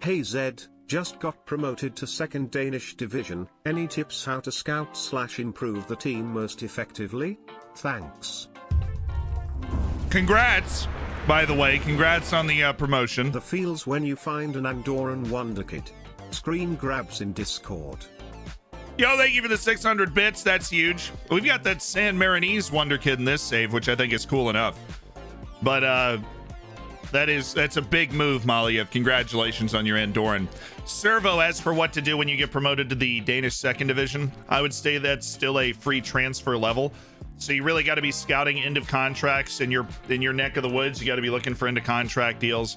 Hey Zed, just got promoted to second Danish division. Any tips how to scout/improve the team most effectively? Thanks. Congrats, by the way. Congrats on the promotion. The feels when you find an Andorran Wonderkid. Screen grabs in Discord. Yo, thank you for the 600 bits. That's huge. We've got that San Marinese Wonderkid in this save, which I think is cool enough. But that's a big move, Maliev. Congratulations on your Andorran. Servo, as for what to do when you get promoted to the Danish second division, I would say that's still a free transfer level. So you really got to be scouting end of contracts in your neck of the woods. You got to be looking for end of contract deals.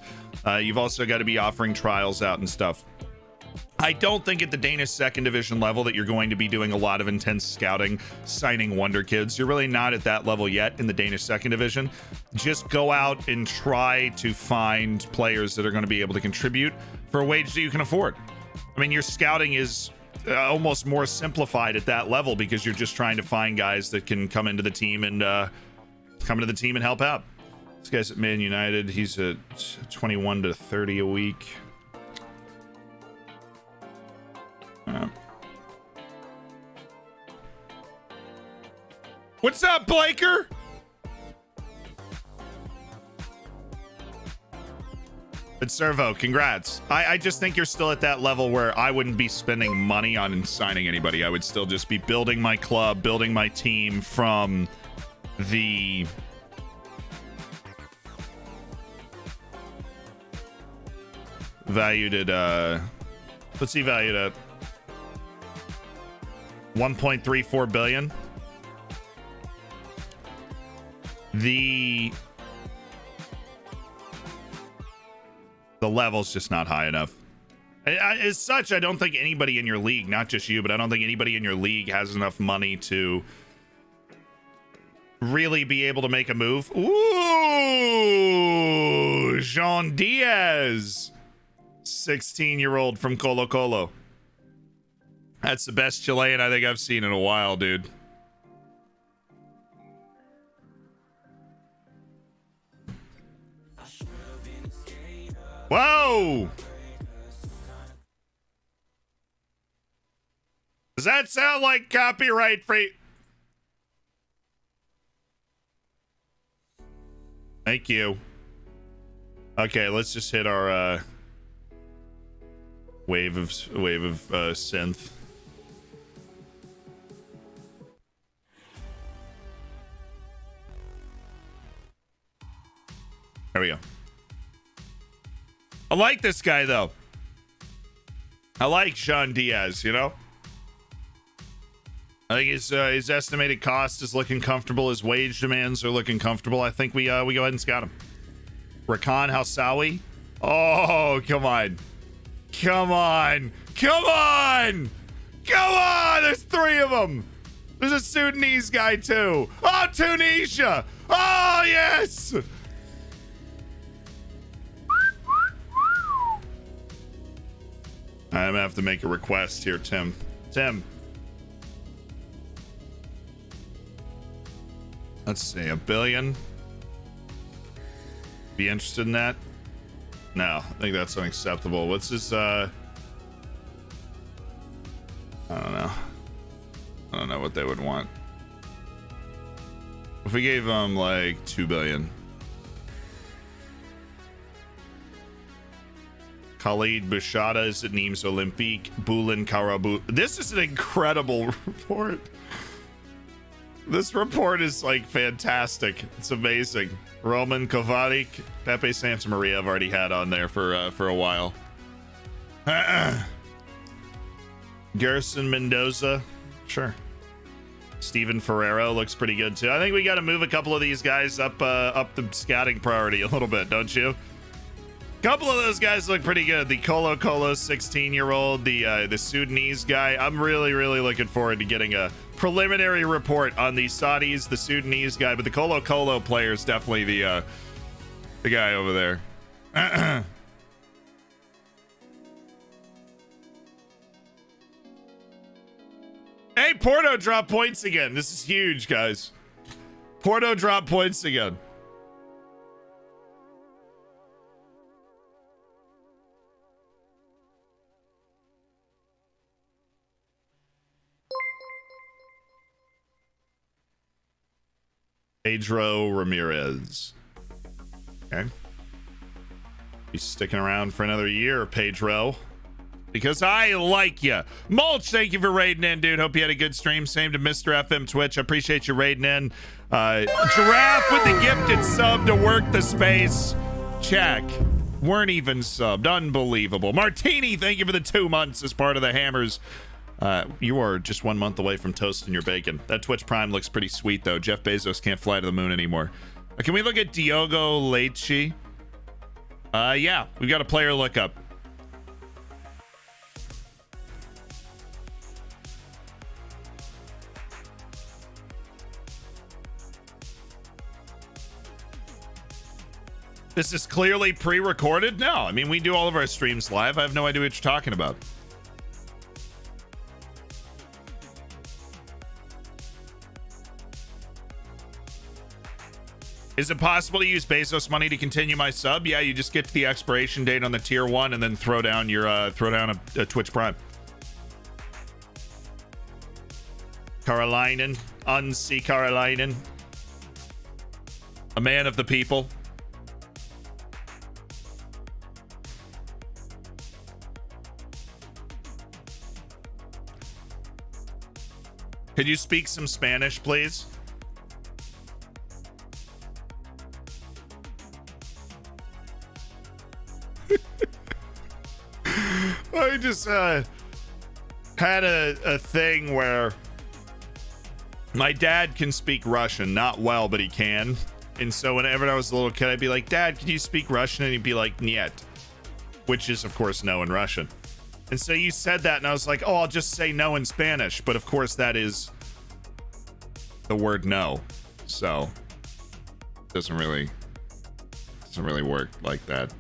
You've also got to be offering trials out and stuff. I don't think at the Danish second division level that you're going to be doing a lot of intense scouting, signing wonder kids. You're really not at that level yet in the Danish second division. Just go out and try to find players that are going to be able to contribute for a wage that you can afford. I mean, your scouting is almost more simplified at that level because you're just trying to find guys that can come into the team and help out. This guy's at Man United. He's at 21 to 30 a week. What's up, Blaker? But Servo, congrats. I just think you're still at that level where I wouldn't be spending money on signing anybody. I would still just be building my club, building my team from the valued at what's he valued at? 1.34 billion. The level's just not high enough. As such, I don't think anybody in your league, not just you, but I don't think anybody in your league has enough money to really be able to make a move. Ooh, Jean Diaz, 16-year-old from Colo Colo. That's the best Chilean I think I've seen in a while, dude. Whoa! Does that sound like copyright free? Thank you. Okay, let's just hit our wave of synth. There we go. I like this guy though. I like Jean Diaz, you know? I think his estimated cost is looking comfortable. His wage demands are looking comfortable. I think we go ahead and scout him. Rakan Hausawi. Oh, come on. Come on. Come on. Come on. There's 3 of them. There's a Sudanese guy too. Oh, Tunisia. Oh, yes. I'm gonna have to make a request here, Tim. Tim. Let's see, $1 billion. Be interested in that? No, I think that's unacceptable. What's this? I don't know. I don't know what they would want. If we gave them like $2 billion. Khalid Bouchada is at Nimes Olympique. Boulin Karabu. This is an incredible report. This report is like fantastic. It's amazing. Roman Kovacic, Pepe Santa Maria I've already had on there for a while. Gerson Mendoza, sure. Steven Ferrero looks pretty good too. I think we got to move a couple of these guys up the scouting priority a little bit, don't you? Couple of those guys look pretty good. The Colo 16-year-old, the Sudanese guy. I'm really looking forward to getting a preliminary report on the Saudis, the Sudanese guy, but the Colo player is definitely the guy over there. Hey, Porto dropped points again. This is huge, guys. Porto dropped points again. Pedro Ramirez. Okay. He's sticking around for another year, Pedro. Because I like you. Mulch, thank you for raiding in, dude. Hope you had a good stream. Same to Mr. FM Twitch. I appreciate you raiding in. Giraffe with the gifted sub to work the space. Check. Weren't even subbed. Unbelievable. Martini, thank you for the 2 months as part of the Hammers. You are just 1 month away from toasting your bacon. That Twitch Prime looks pretty sweet, though. Jeff Bezos can't fly to the moon anymore. Can we look at Diogo Leite? Yeah, we've got a player lookup. This is clearly pre-recorded? No, I mean, we do all of our streams live. I have no idea what you're talking about. Is it possible to use Bezos money to continue my sub? Yeah, you just get to the expiration date on the tier 1 and then throw down your a Twitch Prime. Karolainen, Unsi Karolainen, a man of the people. Could you speak some Spanish, please? I just had a thing where my dad can speak Russian, not well, but he can. And so whenever I was a little kid, I'd be like, Dad, can you speak Russian? And he'd be like, Niet, which is, of course, no in Russian. And so you said that, and I was like, oh, I'll just say no in Spanish. But of course, that is the word no. So it doesn't really work like that.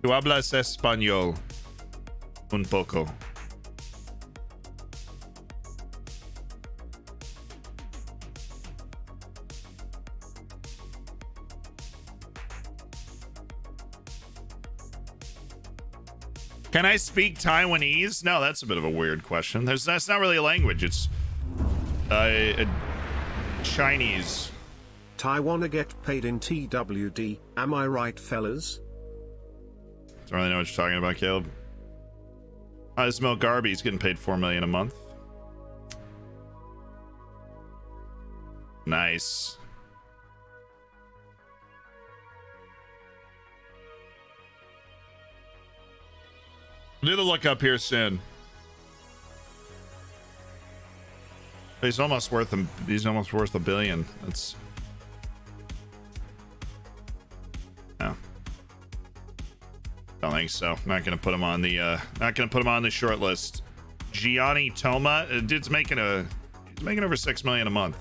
¿Tú hablas español? Un poco. Can I speak Taiwanese? No, that's a bit of a weird question. That's not really a language. It's a Chinese. Taiwan get paid in TWD. Am I right, fellas? Don't really know what you're talking about, Caleb. Ismail Garby's getting paid $4 million a month. Nice. Do the look up here soon. He's almost worth $1 billion. That's no. Don't think so. Not gonna put him on the short list. Gianni Toma, dude's making over $6 million a month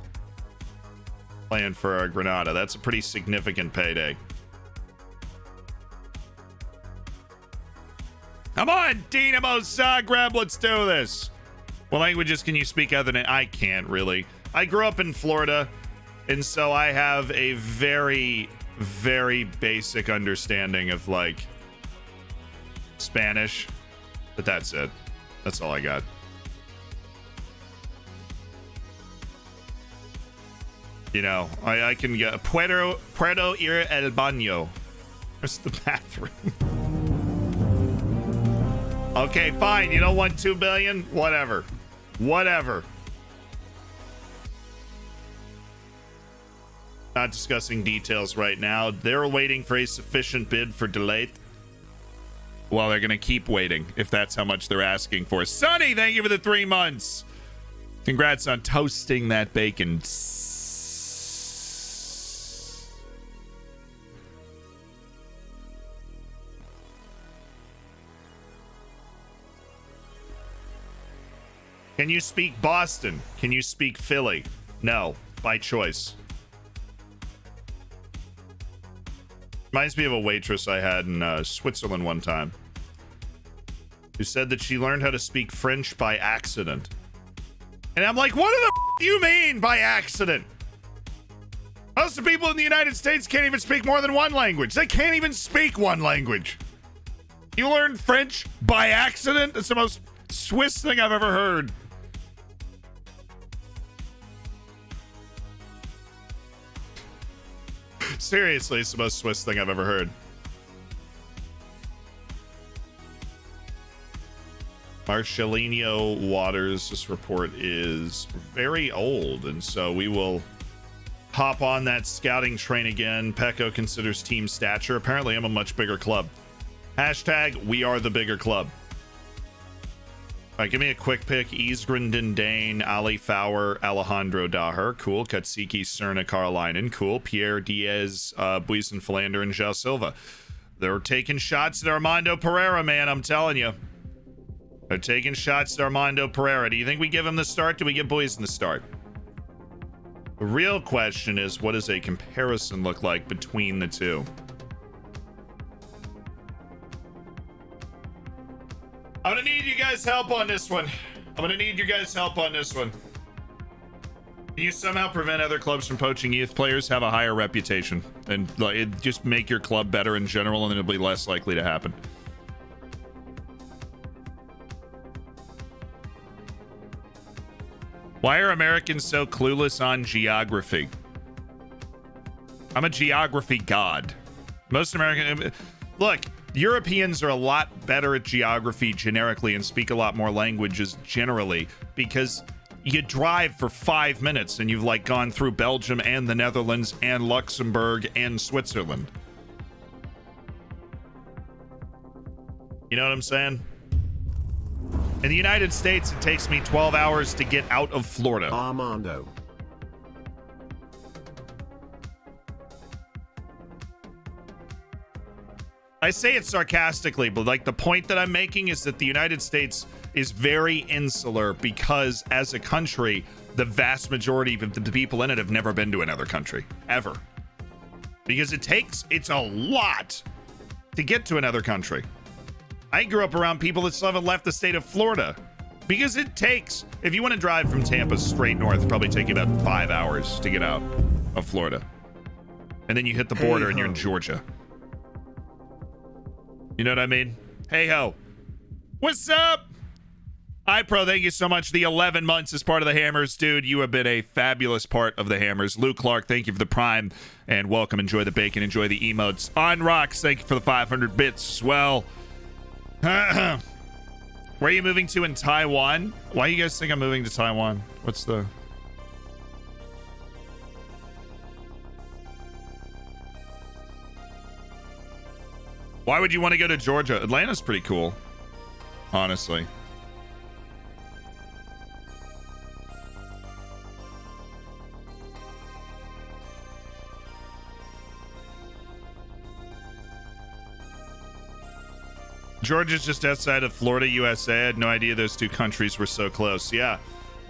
playing for Granada. That's a pretty significant payday. Come on, Dinamo Zagreb, let's do this. What languages can you speak other than I can't really. I grew up in Florida, and so I have a very, very basic understanding of like Spanish, but that's it. That's all I got. You know, I can get Puedo ir el baño. Where's the bathroom? Okay, fine. You don't want $2 billion? Whatever. Not discussing details right now. They're waiting for a sufficient bid for Delate. Well, they're going to keep waiting if that's how much they're asking for. Sonny, thank you for the 3 months. Congrats on toasting that bacon. Can you speak Boston? Can you speak Philly? No, by choice. Reminds me of a waitress I had in Switzerland one time who said that she learned how to speak French by accident. And I'm like, what do you mean by accident? Most of the people in the United States can't even speak more than one language. They can't even speak one language. You learned French by accident? That's the most Swiss thing I've ever heard. Seriously, it's the most Swiss thing I've ever heard. Marcelinho Waters, this report is very old, and so we will hop on that scouting train again. Pecco considers team stature. Apparently, I'm a much bigger club. Hashtag, we are the bigger club. All right, give me a quick pick. Isgren Dindane, Ali Fowler, Alejandro Daher. Cool. Katsiki, Cerna, Carolinen. Cool. Pierre Diaz, Buisen Philander, and João Silva. They're taking shots at Armando Pereira, man. I'm telling you. They're taking shots at Armando Pereira. Do you think we give him the start? Do we give Buisen the start? The real question is, what does a comparison look like between the two? I'm gonna need you guys' help on this one. Can you somehow prevent other clubs from poaching youth players? Have a higher reputation and just make your club better in general, and then it'll be less likely to happen. Why are Americans so clueless on geography? I'm a geography god. Most American... Look, Europeans are a lot better at geography generically and speak a lot more languages generally because you drive for 5 minutes and you've like gone through Belgium and the Netherlands and Luxembourg and Switzerland. You know what I'm saying? In the United States, it takes me 12 hours to get out of Florida. Armando. I say it sarcastically, but like the point that I'm making is that the United States is very insular because as a country, the vast majority of the people in it have never been to another country, ever. Because it's a lot to get to another country. I grew up around people that still haven't left the state of Florida because it takes, if you want to drive from Tampa straight north, it'll probably take you about 5 hours to get out of Florida. And then you hit the border and you're in Georgia. You know what I mean? Hey ho. What's up? iPro, thank you so much. The 11 months as part of the Hammers. Dude, you have been a fabulous part of the Hammers. Luke Clark, thank you for the Prime. And welcome. Enjoy the bacon. Enjoy the emotes. On Rocks, thank you for the 500 bits as well. Where are you moving to in Taiwan? Why do you guys think I'm moving to Taiwan? What's the... Why would you want to go to Georgia? Atlanta's pretty cool, honestly. Georgia's just outside of Florida, USA. I had no idea those two countries were so close. Yeah,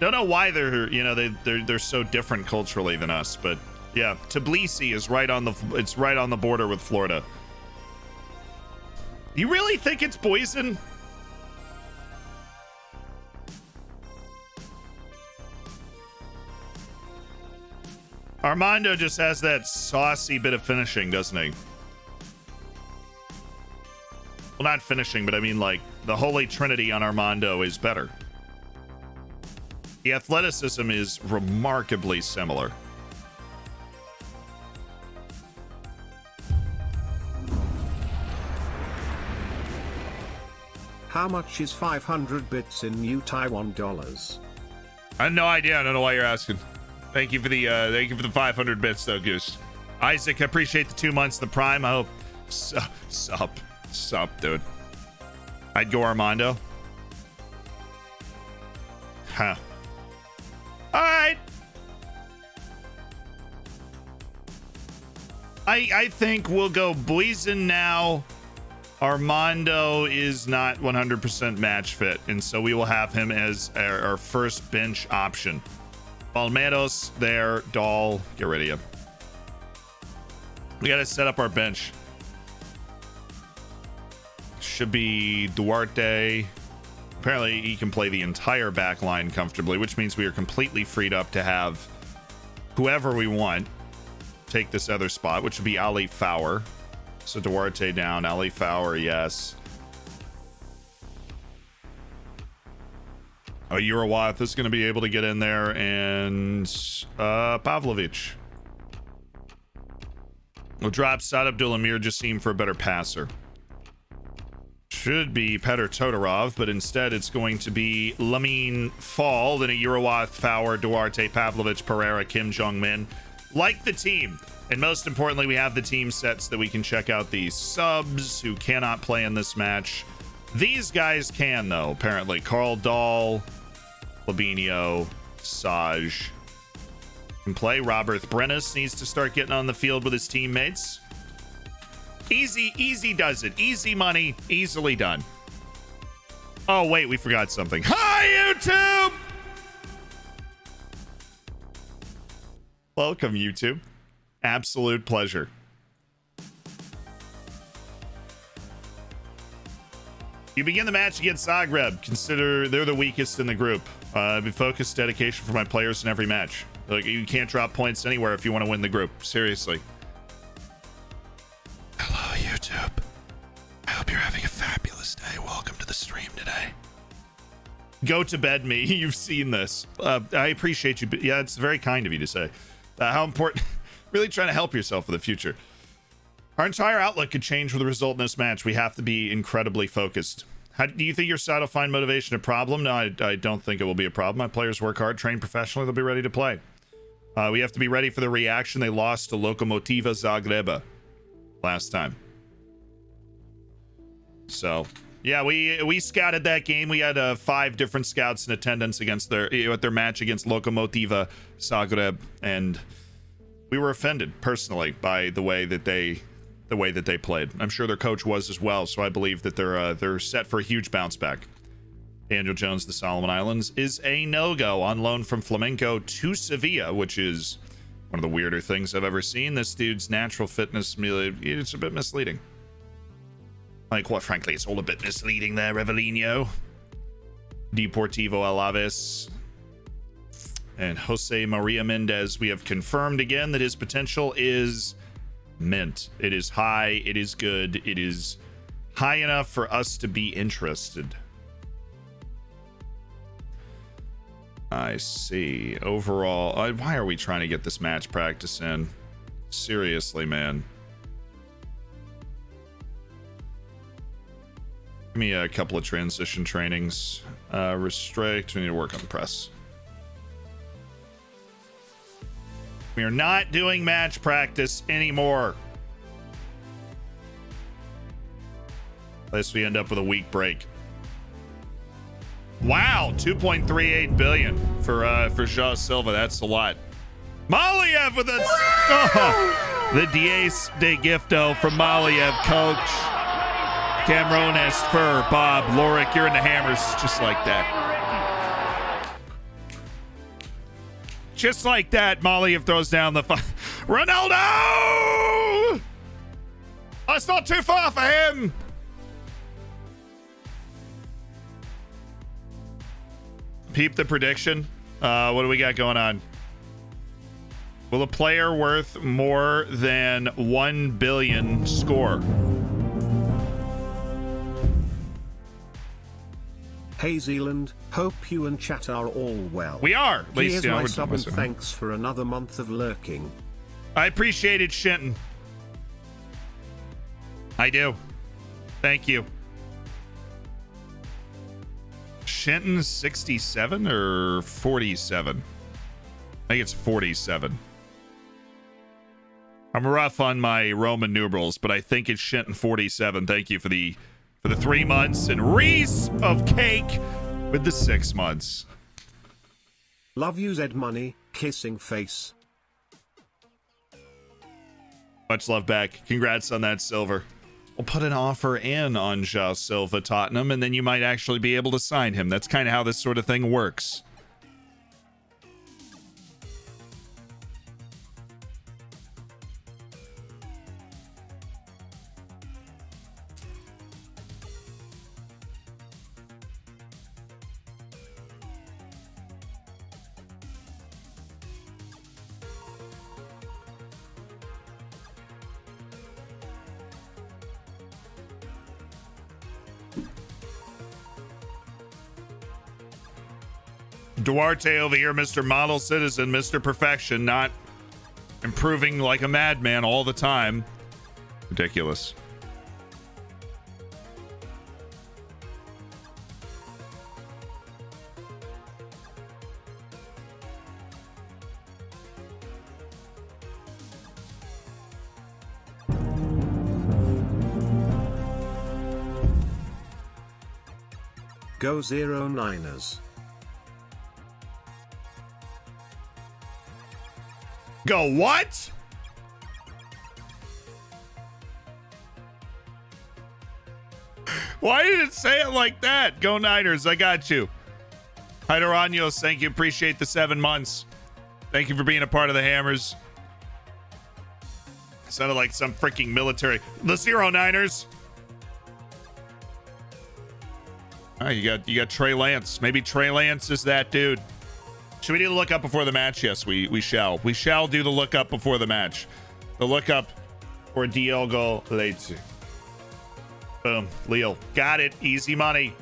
don't know why they're so different culturally than us, but yeah, Tbilisi is right on the border with Florida. You really think it's Buisen? Armando just has that saucy bit of finishing, doesn't he? Well, not finishing, but I mean like the Holy Trinity on Armando is better. The athleticism is remarkably similar. How much is 500 bits in new Taiwan dollars? I have no idea. I don't know why you're asking. Thank you for the 500 bits though, Goose. Isaac, I appreciate the 2 months, the Prime. I hope. Sup, dude. I'd go Armando. Huh. All right. I think we'll go Buisen now. Armando is not 100% match fit, and so we will have him as our first bench option. Palmeiras there, Dahl, get rid of you. We got to set up our bench. Should be Duarte. Apparently he can play the entire back line comfortably, which means we are completely freed up to have whoever we want take this other spot, which would be Ali Fowler. So Duarte down, Ali Fowler, yes. Oh, Urawath is going to be able to get in there, and Pavlovich. We'll drop Sad Abdulamir Jassim for a better passer. Should be Petr Todorov, but instead it's going to be Lamine Fall, then a Urawath, Fowler, Duarte, Pavlovich, Pereira, Kim Jong-min. Like the team. And most importantly, we have the team set so that we can check out the subs who cannot play in this match. These guys can, though, apparently. Carl Dahl, Labinio, Saj can play. Robert Brennis needs to start getting on the field with his teammates. Easy does it. Easy money, easily done. Oh, wait, we forgot something. Hi, YouTube! Welcome, YouTube. Absolute pleasure. You begin the match against Zagreb. Consider they're the weakest in the group. Be focused, dedication for my players in every match. Like, you can't drop points anywhere if you want to win the group. Seriously. Hello, YouTube. I hope you're having a fabulous day. Welcome to the stream today. Go to bed, me. You've seen this. I appreciate you. Yeah, it's very kind of you to say. How important. Really trying to help yourself for the future. Our entire outlook could change with the result in this match. We have to be incredibly focused. How do you think your side will find motivation a problem? No, I don't think it will be a problem. My players work hard, train professionally. They'll be ready to play. We have to be ready for the reaction. They lost to Lokomotiva Zagreba last time. So, yeah, we scouted that game. We had 5 different scouts in attendance against their match against Lokomotiva Zagreb, and we were offended personally by the way that they played. I'm sure their coach was as well, so I believe that they're set for a huge bounce back. Daniel Jones, the Solomon Islands, is a no-go on loan from Flamenco to Sevilla, which is one of the weirder things I've ever seen. This dude's natural fitness, it's a bit misleading. Like, quite frankly, it's all a bit misleading there, Revelino. Deportivo Alaves. And Jose Maria Mendez, we have confirmed again that his potential is mint. It is high, it is good, it is high enough for us to be interested. I see. Overall, why are we trying to get this match practice in? Seriously, man. Give me a couple of transition trainings. Restrict. We need to work on the press. We are not doing match practice anymore. Unless we end up with a week break. Wow, 2.38 billion for João Silva. That's a lot. Maliev with a the Diez de Gifto from Maliev, coach. Camerones for Bob Lorick. You're in the hammers, just like that. Just like that, Maliev throws down the Ronaldo. That's not too far for him. Peep the prediction. What do we got going on? Will a player worth more than 1 billion score? Hey Zealand, hope you and chat are all well. We are. At least, Here's my sub and thanks for another month of lurking. I appreciate it, Shinton. I do. Thank you. Shinton 67 or 47? I think it's 47. I'm rough on my Roman numerals, but I think it's Shinton 47. Thank you for the 3 months and Reese of cake with the 6 months. Love you, Zed Money, kissing face. Much love back. Congrats on that, Silver. We'll put an offer in on João Silva, Tottenham, and then you might actually be able to sign him. That's kind of how this sort of thing works. Duarte over here, Mr. Model Citizen, Mr. Perfection, not improving like a madman all the time. ridiculous. Go 09ers. Go what? Why did it say it like that? Go Niners. I got you. Hydoranios, thank you. Appreciate the 7 months. Thank you for being a part of the Hammers. Sounded like some freaking military. The 09ers. Oh, you got Trey Lance. Maybe Trey Lance is that dude. Should we do the look up before the match? Yes, we shall. We shall do the look up before the match. The look up for Diogo Leite. Boom. Leo. Got it. Easy money.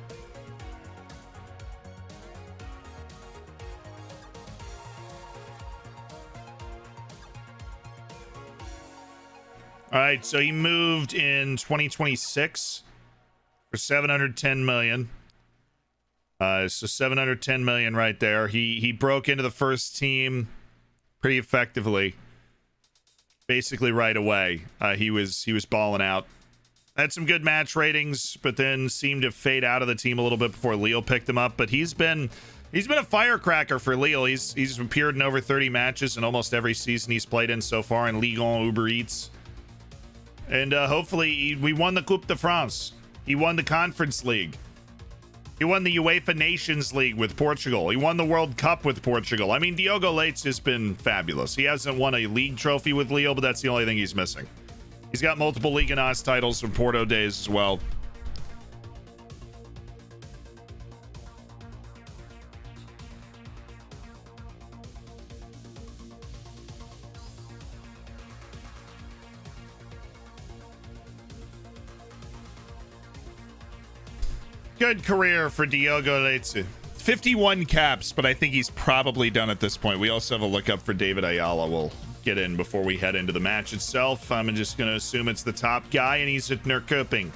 All right, so he moved in 2026 for 710 million. So 710 million right there. He broke into the first team pretty effectively, basically right away. He was balling out. Had some good match ratings, but then seemed to fade out of the team a little bit before Lille picked him up. But he's been a firecracker for Lille. He's appeared in over 30 matches in almost every season he's played in so far in Ligue 1 Uber Eats. And hopefully we won the Coupe de France. He won the Conference League. He won the UEFA Nations League with Portugal. He won the World Cup with Portugal. I mean, Diogo Leite has been fabulous. He hasn't won a league trophy with Lille, but that's the only thing he's missing. He's got multiple Ligue 1 titles from Porto days as well. Good career for Diogo Leite. 51 caps, but I think he's probably done at this point. We also have a look up for David Ayala. We'll get in before we head into the match itself. I'm just going to assume it's the top guy, and he's at Nerköping.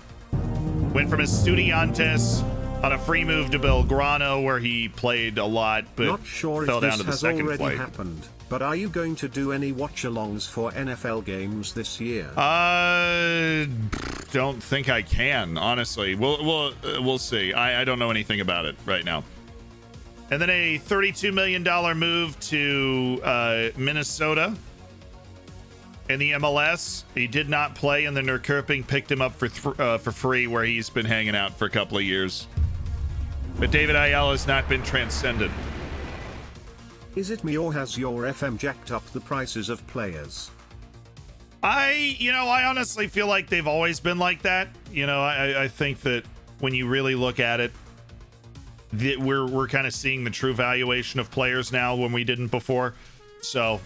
Went from Estudiantes on a free move to Belgrano, where he played a lot, but not sure fell if down this to the has second already flight. happened, but are you going to do any watch-alongs for NFL games this year? Don't think I can, honestly. We'll see. I don't know anything about it right now. And then a $32 million move to Minnesota in the MLS. He did not play in the Nerköping. Picked him up for free, where he's been hanging out for a couple of years. But David Ayala has not been transcendent. Is it me, or has your FM jacked up the prices of players? I honestly feel like they've always been like that. I think that when you really look at it, we're kind of seeing the true valuation of players now when we didn't before. So,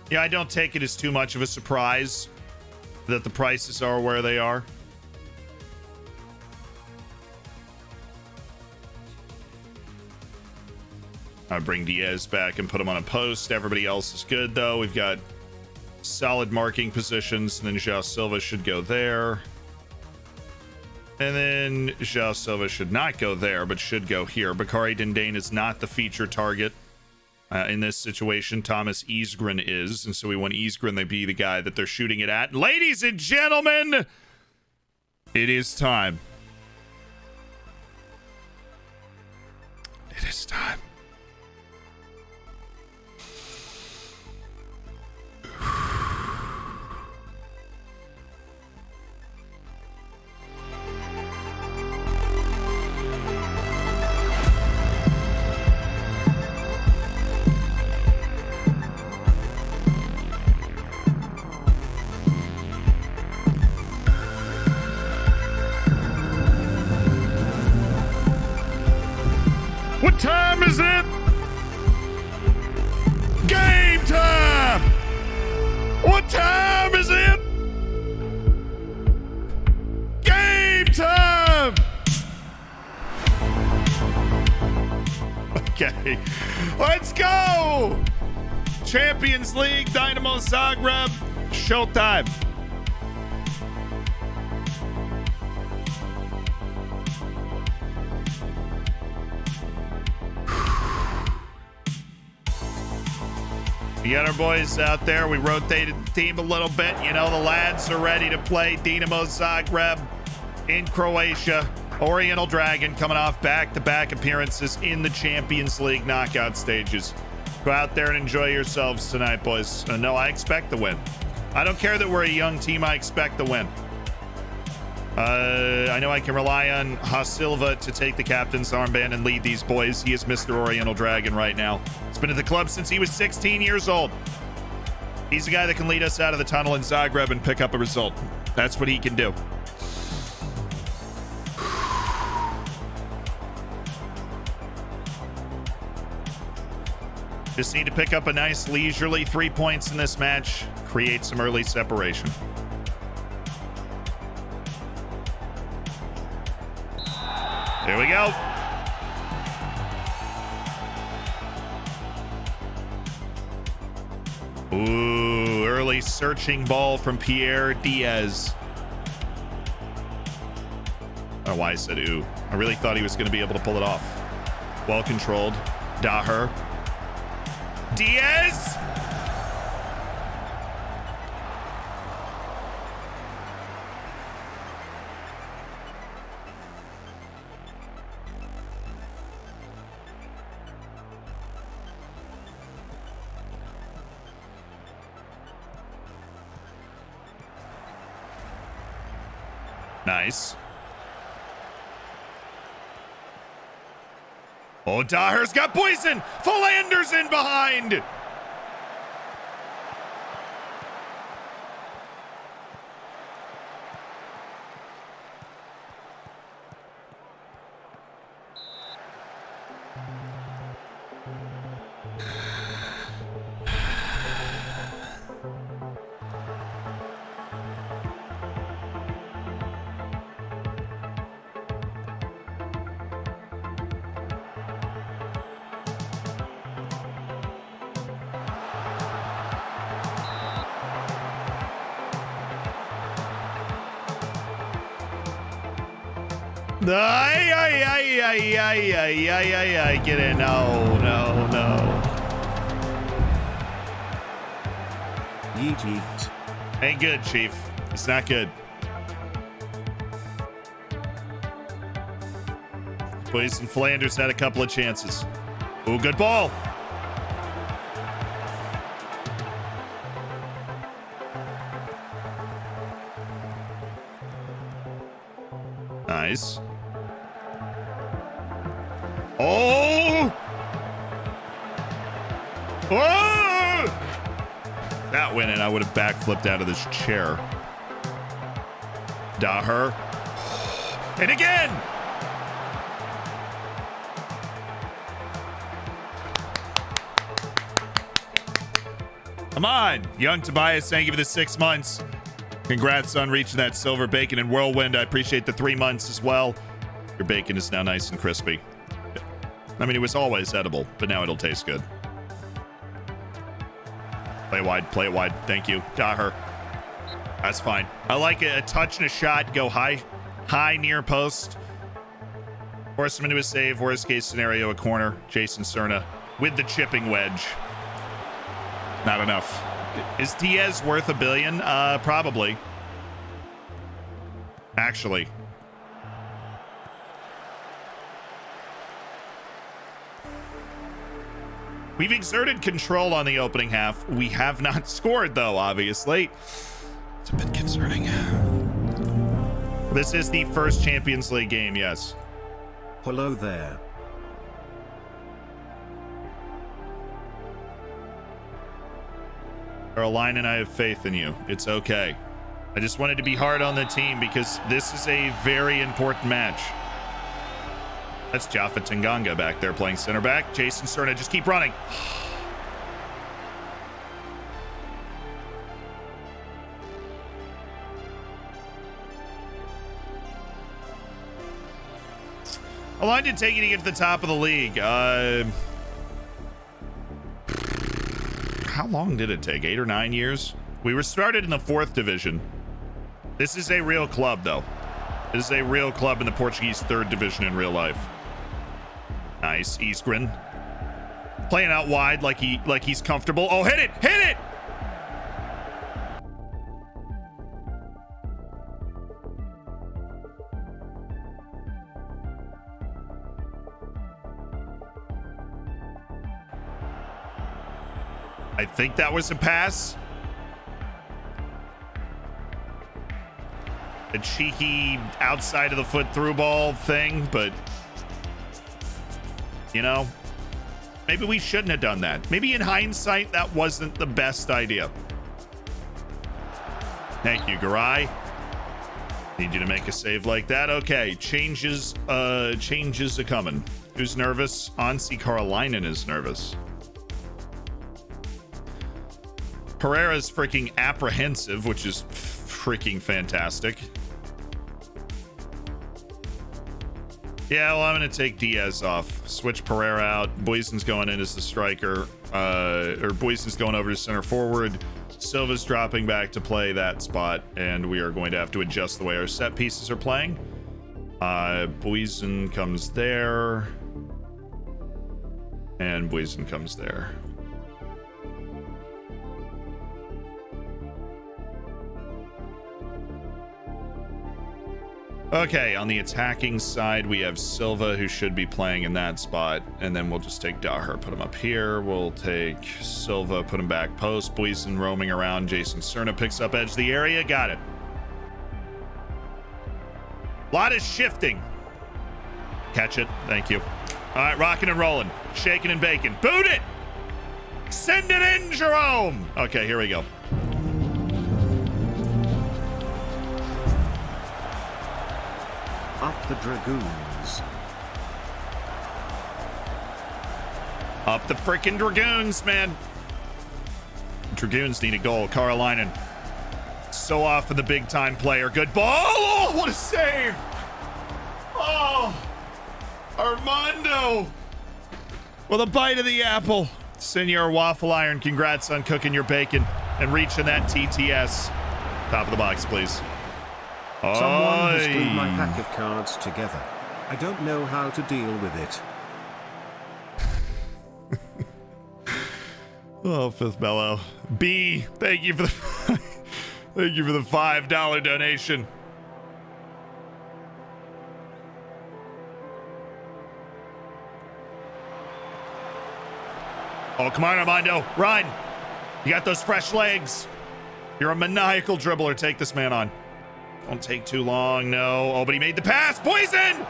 yeah, I don't take it as too much of a surprise that the prices are where they are. I bring Diaz back and put him on a post. Everybody else is good, though. We've got solid marking positions, and then João Silva should go there. And then João Silva should not go there, but should go here. Bakary Dindane is not the feature target in this situation. Thomas Isgren is, and so we want Isgren to be the guy that they're shooting it at. Ladies and gentlemen, it is time. It is time. What time is it? Game time! What time is it? Game time! Okay, let's go! Champions League, Dynamo Zagreb, showtime. We got our boys out there. We rotated the team a little bit. You know, the lads are ready to play Dinamo Zagreb in Croatia. Oriental Dragon coming off back-to-back appearances in the Champions League knockout stages. Go out there and enjoy yourselves tonight, boys. No, I expect the win. I don't care that we're a young team. I expect the win. I know I can rely on Hasilva to take the captain's armband and lead these boys. He is Mr. Oriental Dragon right now. He's been at the club since he was 16 years old. He's the guy that can lead us out of the tunnel in Zagreb and pick up a result. That's what he can do. Just need to pick up a nice leisurely 3 points in this match, create some early separation. There we go. Ooh, early searching ball from Pierre Diaz. I don't know why I said ooh. I really thought he was going to be able to pull it off. Well controlled. Daher. Diaz! Nice. Oh, Daher's got poison. Philander's in behind. Get in. No. Yeet. Ain't good, Chief. It's not good. Boys and Flanders had a couple of chances. Ooh, good ball. Nice. Oh! Oh! That went in. I would have backflipped out of this chair. Daher. And again! Come on. Young Tobias, thank you for the 6 months. Congrats on reaching that silver bacon and whirlwind. I appreciate the 3 months as well. Your bacon is now nice and crispy. I mean, it was always edible, but now it'll taste good. Play it wide. Thank you. Daher. That's fine. I like a touch and a shot. Go high near post. Force him into a save. Worst case scenario, a corner. Jason Cerna with the chipping wedge. Not enough. Is Diaz worth $1 billion? Probably. Actually. We've exerted control on the opening half. We have not scored, though, obviously. It's a bit concerning. This is the first Champions League game, yes. Hello there. Caroline and I have faith in you. It's okay. I just wanted to be hard on the team because this is a very important match. That's Jaffa Tanganga back there playing center back. Jason Cerna, just keep running. How long did it take you to get to the top of the league? How long did it take? 8 or 9 years? We were started in the 4th division. This is a real club, though. This is a real club in the Portuguese 3rd division in real life. Nice. Isgren. Playing out wide like he's comfortable. Oh, hit it! Hit it! I think that was a pass. A cheeky outside of the foot through ball thing, but you know, maybe we shouldn't have done that. Maybe in hindsight, that wasn't the best idea. Thank you, Garai. Need you to make a save like that. Okay, changes are coming. Who's nervous? Ansi Karolainen is nervous. Pereira's freaking apprehensive, which is freaking fantastic. Yeah, well, I'm going to take Diaz off. Switch Pereira out. Boysen's going in as the striker. Or Boysen's going over to center forward. Silva's dropping back to play that spot. And we are going to have to adjust the way our set pieces are playing. Boysen comes there. And Boysen comes there. Okay, on the attacking side, we have Silva, who should be playing in that spot. And then we'll just take Daher, put him up here. We'll take Silva, put him back post. Boysen roaming around. Jason Cerna picks up edge of the area. Got it. A lot of shifting. Catch it. Thank you. All right, rocking and rolling. Shaking and baking. Boot it! Send it in, Jerome! Okay, here we go. Up the Dragoons. Up the freaking Dragoons, man. Dragoons need a goal. Karolainen. So off of the big time player. Good ball. Oh, what a save. Oh, Armando. With a bite of the apple. Senor Waffle Iron, congrats on cooking your bacon and reaching that TTS. Top of the box, please. Someone has glued my pack of cards together. I don't know how to deal with it. Oh, Fifth Bellow. B, thank you for the thank you for the $5 donation. Oh, come on, Armando. Run. You got those fresh legs. You're a maniacal dribbler. Take this man on. Don't take too long. No. Oh, but he made the pass. Boysen!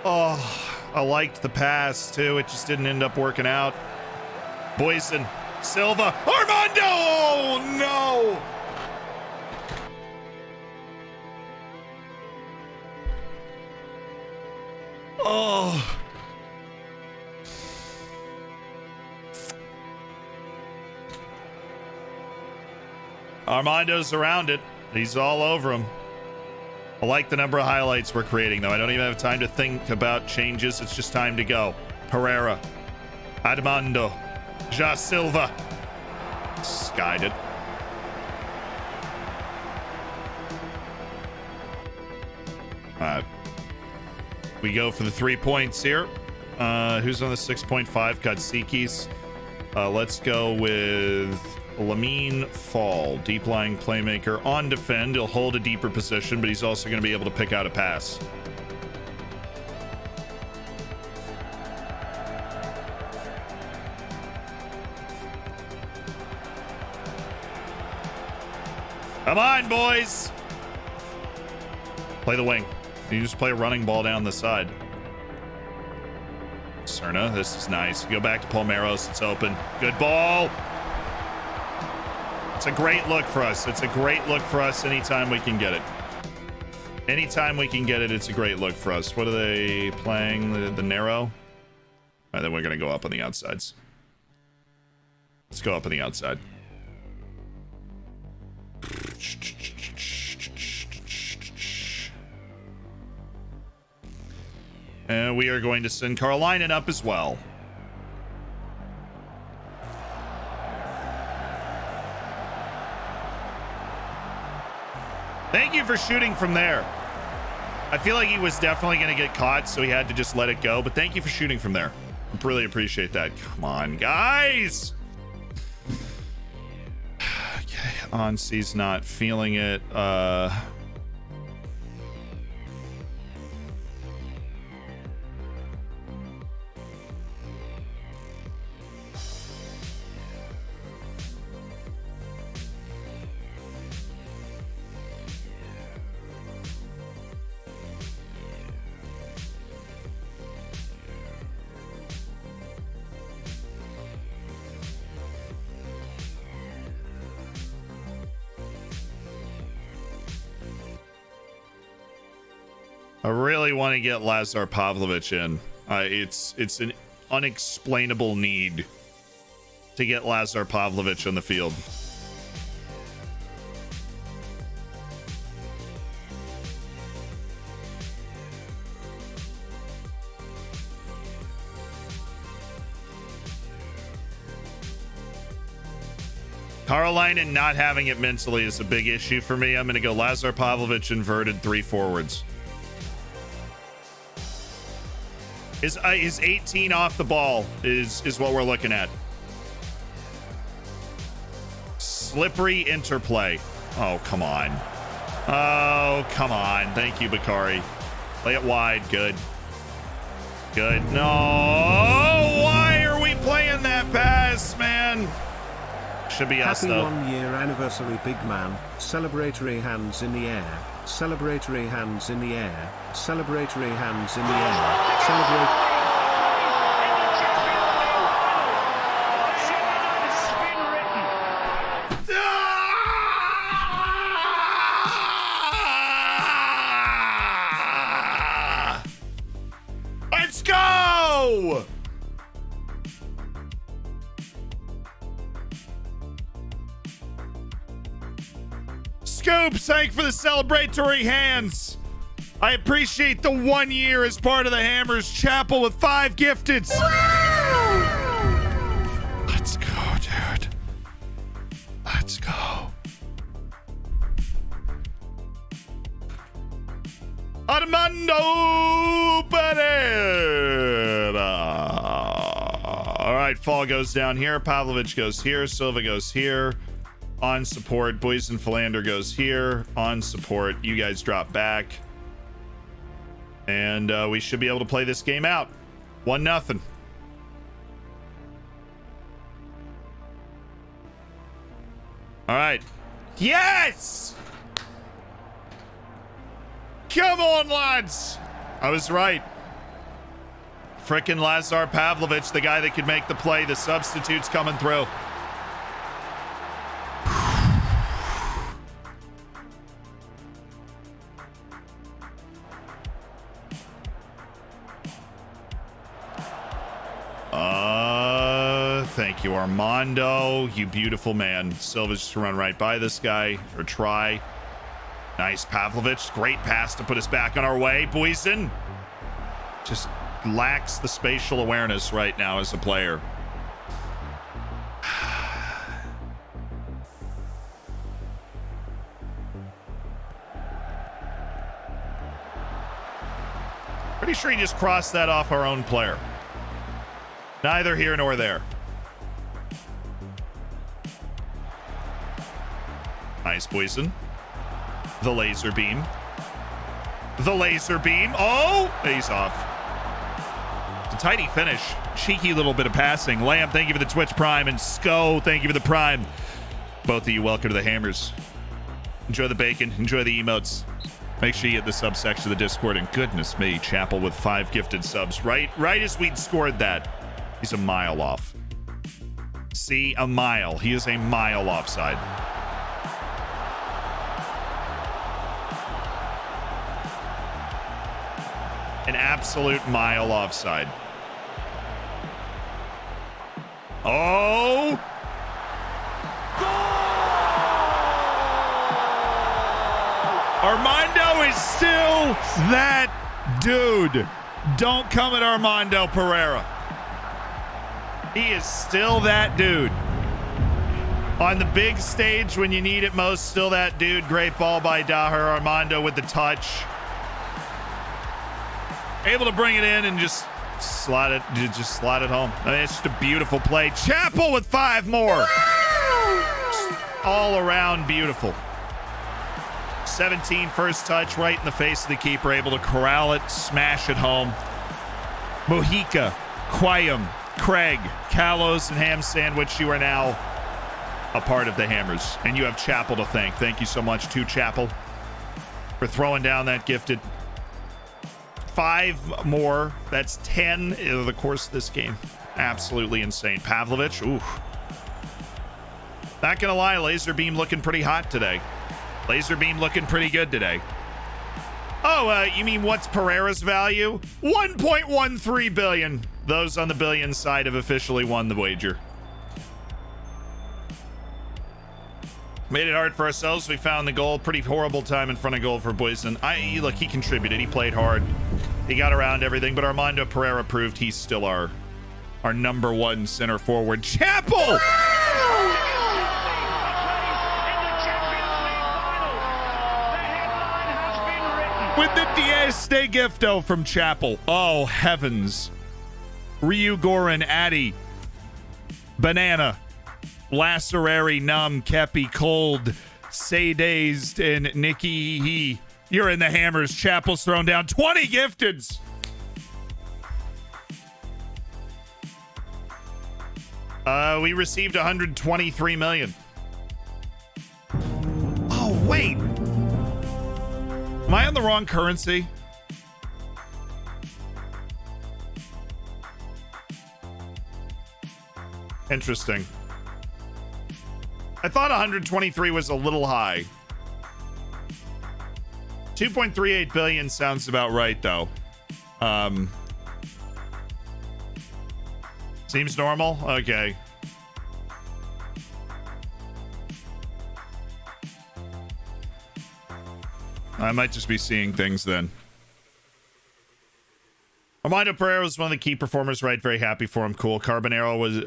Oh, I liked the pass, too. It just didn't end up working out. Boysen. Silva. Armando! Oh, no! Oh. Armando's around it. He's all over him. I like the number of highlights we're creating, though. I don't even have time to think about changes. It's just time to go. Pereira. Armando. Ja Silva. Skied it. We go for the 3 points here. Who's on the 6.5? Katsikis. Let's go with Lamine Fall, deep lying playmaker on defend. He'll hold a deeper position, but he's also going to be able to pick out a pass. Come on, boys. Play the wing. You just play a running ball down the side. Cerna, this is nice. Go back to Palmeiros. It's open. Good ball. It's a great look for us. It's a great look for us anytime we can get it. Anytime we can get it, it's a great look for us. What are they playing? The narrow? All right, then we're going to go up on the outsides. Let's go up on the outside. And we are going to send Karolainen up as well. Thank you for shooting from there. I feel like he was definitely going to get caught, so he had to just let it go. But thank you for shooting from there. I really appreciate that. Come on, guys. Okay, Onsi's not feeling it. I really want to get Lazar Pavlovich in. It's an unexplainable need to get Lazar Pavlovich on the field. Carolina not having it mentally is a big issue for me. I'm going to go Lazar Pavlovich inverted 3 forwards. Is 18 off the ball is what we're looking at. Slippery interplay. Oh, come on. Oh, come on. Thank you, Bakari. Play it wide. Good. Good. No. Why are we playing that pass, man? Should be us, though. Happy 1 year anniversary, big man. Celebratory hands in the air. Celebratory hands in the air. Celebratory hands in the air. Celebrate. Let's go! Scoops, thank for the celebratory hands. I appreciate the 1 year as part of the Hammers Chapel with 5 gifteds. Let's go, dude. Let's go. Armando Pereira. All right, Fall goes down here. Pavlovich goes here. Silva goes here. On support. Boyce and Philander goes here. On support. You guys drop back. And we should be able to play this game out. 1-0. All right. Yes! Come on, lads! I was right. Frickin' Lazar Pavlovich, the guy that could make the play. The substitute's coming through. Thank you, Armando. You beautiful man. Silva's just run right by this guy, or try. Nice, Pavlovich. Great pass to put us back on our way. Boyson just lacks the spatial awareness right now as a player. Pretty sure he just crossed that off our own player. Neither here nor there. Nice, Boyson. The laser beam. The laser beam. Oh, face off. It's a tidy finish. Cheeky little bit of passing. Lamb, thank you for the Twitch Prime. And Sco, thank you for the Prime. Both of you, welcome to the Hammers. Enjoy the bacon. Enjoy the emotes. Make sure you hit the subsection of the Discord. And goodness me, Chapel with 5 gifted subs. Right as we'd scored that. He's a mile off. See, a mile. He is a mile offside. An absolute mile offside. Oh! Armando is still that dude. Don't come at Armando Pereira. He is still that dude. On the big stage when you need it most, still that dude. Great ball by Daher. Armando with the touch. able to bring it in and just slide it home. I mean, it's just a beautiful play. Chapel with 5 more. All around beautiful. 17 first touch right in the face of the keeper, able to corral it, smash it home. Mojica, Quayum, Craig, Callows, and Ham Sandwich, you are now a part of the Hammers, and you have Chapel to thank. Thank you so much to Chapel for throwing down that gifted. 5 more. That's 10 in the course of this game. Absolutely insane. Pavlovich, ooh. Not gonna lie, Laser Beam looking pretty hot today. Laser Beam looking pretty good today. Oh, you mean what's Pereira's value? 1.13 billion. Those on the billion side have officially won the wager. Made it hard for ourselves. We found the goal. Pretty horrible time in front of goal for Boyson. Look, he contributed. He played hard. He got around everything, but Armando Pereira proved he's still our number 1 center forward. Chapel! With the Diaz de Gifto from Chapel. Oh, heavens. Ryu Goran, Addy, Banana, Lacerary, Numb, Kepi, Cold, Say Dazed, and Nikki He. You're in the Hammers. Chapel's thrown down 20 gifteds. We received 123 million. Oh, wait. Am I on the wrong currency? Interesting. I thought 123 was a little high. 2.38 billion sounds about right, though. Seems normal? Okay. I might just be seeing things then. Armando Pereira was one of the key performers, right? Very happy for him. Cool. Carbonero was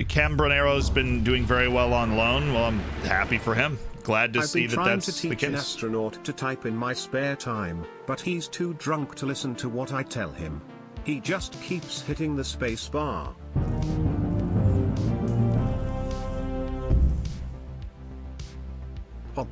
Cambonero's been doing very well on loan. Well, I'm happy for him. Glad to see that that's the case. I've been trying to teach an astronaut to type in my spare time, but he's too drunk to listen to what I tell him. He just keeps hitting the space bar. Oh.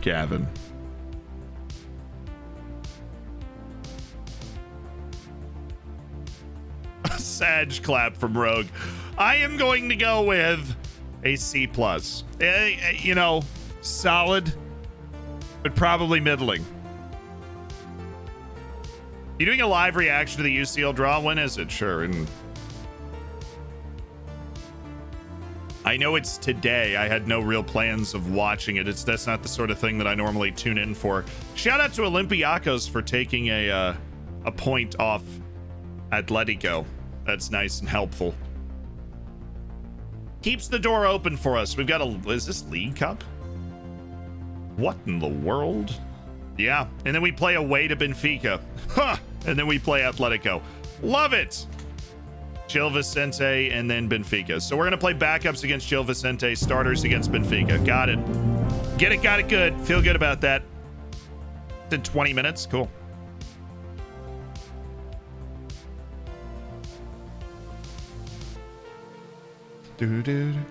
Gavin. Sag clap from Rogue. I am going to go with a C+. You know, solid, but probably middling. You doing a live reaction to the UCL draw? When is it? Sure. And I know it's today. I had no real plans of watching it. That's not the sort of thing that I normally tune in for. Shout out to Olympiacos for taking a point off Atletico. That's nice and helpful. Keeps the door open for us. We've got is this League Cup? What in the world? Yeah, and then we play away to Benfica. Huh! And then we play Atletico. Love it! Gil Vicente and then Benfica. So we're going to play backups against Gil Vicente, starters against Benfica. Got it. Get it, got it, good. Feel good about that. In 20 minutes, cool. Gavin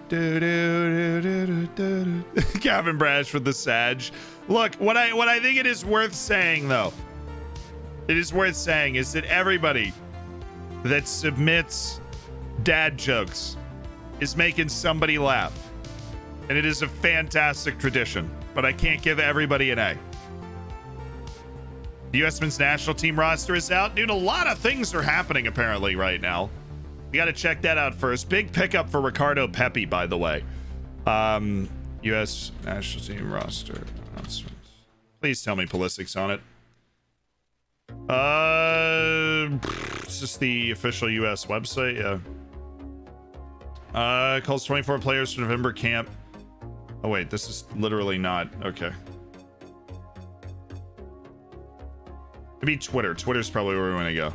Brash with the Sag. Look, what I think it is worth saying, though, is that everybody that submits dad jokes is making somebody laugh. And it is a fantastic tradition, but I can't give everybody an A. The U.S. men's national team roster is out. Dude, a lot of things are happening apparently right now. You got to check that out first. Big pickup for Ricardo Pepi, by the way. U.S. national team roster announcements. Please tell me Pulisic's on it. It's just the official U.S. website. Yeah. Calls 24 players for November camp. Oh wait, this is literally not okay. Maybe Twitter. Twitter's probably where we want to go.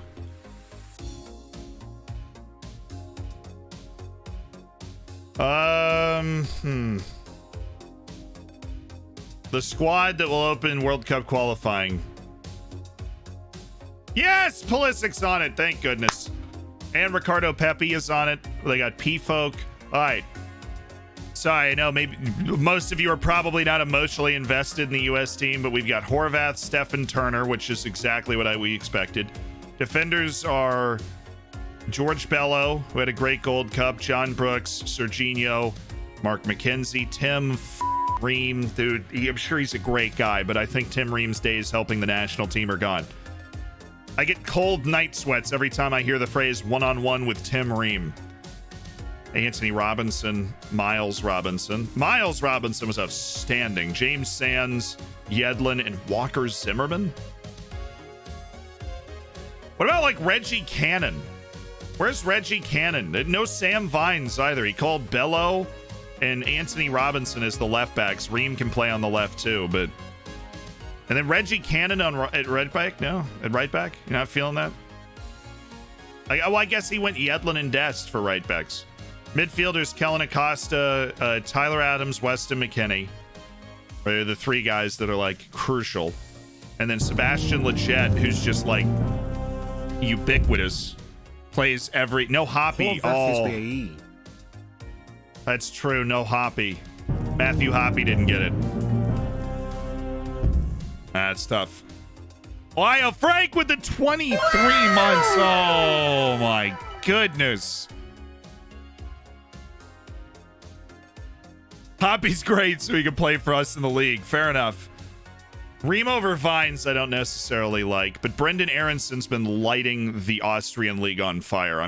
The squad that will open World Cup qualifying. Yes, Pulisic's on it. Thank goodness. And Ricardo Pepi is on it. They got P-Folk. All right. Sorry, I know maybe most of you are probably not emotionally invested in the U.S. team, but we've got Horvath, Stefan Turner, which is exactly what we expected. Defenders are George Bello, who had a great Gold Cup, John Brooks, Serginho, Mark McKenzie, Tim Ream. Dude, I'm sure he's a great guy, but I think Tim Ream's days helping the national team are gone. I get cold night sweats every time I hear the phrase one-on-one with Tim Ream. Anthony Robinson, Miles Robinson. Miles Robinson was outstanding. James Sands, Yedlin, and Walker Zimmerman. What about like Reggie Cannon? Where's Reggie Cannon? No Sam Vines either. He called Bello and Anthony Robinson as the left backs. Ream can play on the left too, but... And then Reggie Cannon at right back? No? At right back? You're not feeling that? I guess he went Yedlin and Dest for right backs. Midfielders, Kellen Acosta, Tyler Adams, Weston McKennie. Are the three guys that are like crucial. And then Sebastian Lletget, who's just like ubiquitous. Plays every... No Hoppy. Oh, that's true. No Hoppy. Matthew Hoppy didn't get it. That's tough. Lyle Frank with the 23 months. Oh, my goodness. Hoppy's great, so he can play for us in the league. Fair enough. Ream over Vines, I don't necessarily like, but Brendan Aronson's been lighting the Austrian league on fire.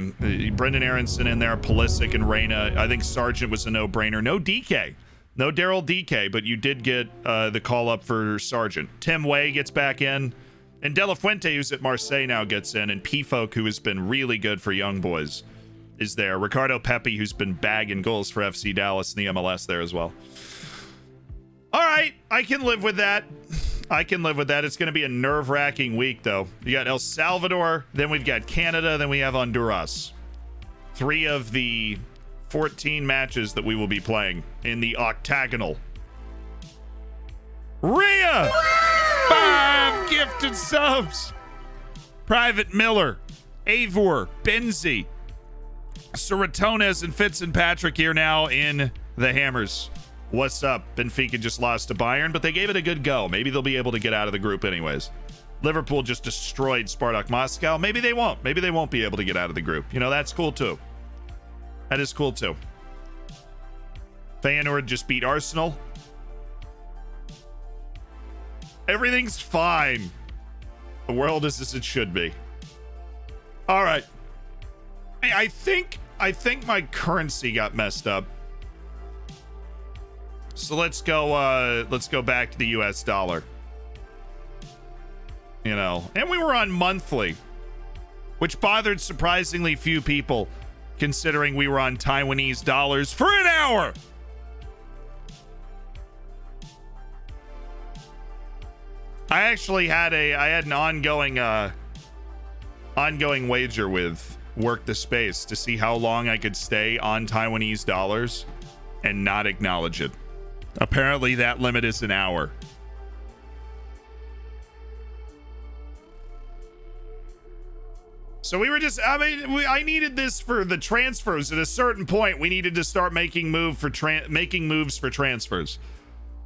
Brendan Aronson in there, Pulisic and Reyna. I think Sargent was a no-brainer. No DK. No Daryl DK, but you did get the call up for Sargent. Tim Way gets back in, and De La Fuente, who's at Marseille now, gets in, and P-Folk, who has been really good for young boys, is there. Ricardo Pepi, who's been bagging goals for FC Dallas in the MLS there as well. All right, I can live with that. I can live with that. It's going to be a nerve-wracking week, though. You got El Salvador, then we've got Canada, then we have Honduras. 3 of the 14 matches that we will be playing in the octagonal. Rhea! 5 gifted subs. Private Miller, Avor, Benzie, Seratones, and Fitzpatrick here now in the Hammers. What's up? Benfica just lost to Bayern, but they gave it a good go. Maybe they'll be able to get out of the group anyways. Liverpool just destroyed Spartak Moscow. Maybe they won't. Maybe they won't be able to get out of the group. You know, that's cool too. That is cool too. Feyenoord just beat Arsenal. Everything's fine. The world is as it should be. All right. Hey, I think my currency got messed up. So let's go back to the US dollar. You know, and we were on monthly, which bothered surprisingly few people considering we were on Taiwanese dollars for an hour. I actually had an ongoing wager with Work the Space to see how long I could stay on Taiwanese dollars and not acknowledge it. Apparently that limit is an hour. So we were just, I needed this for the transfers. At a certain point, we needed to start making moves for transfers.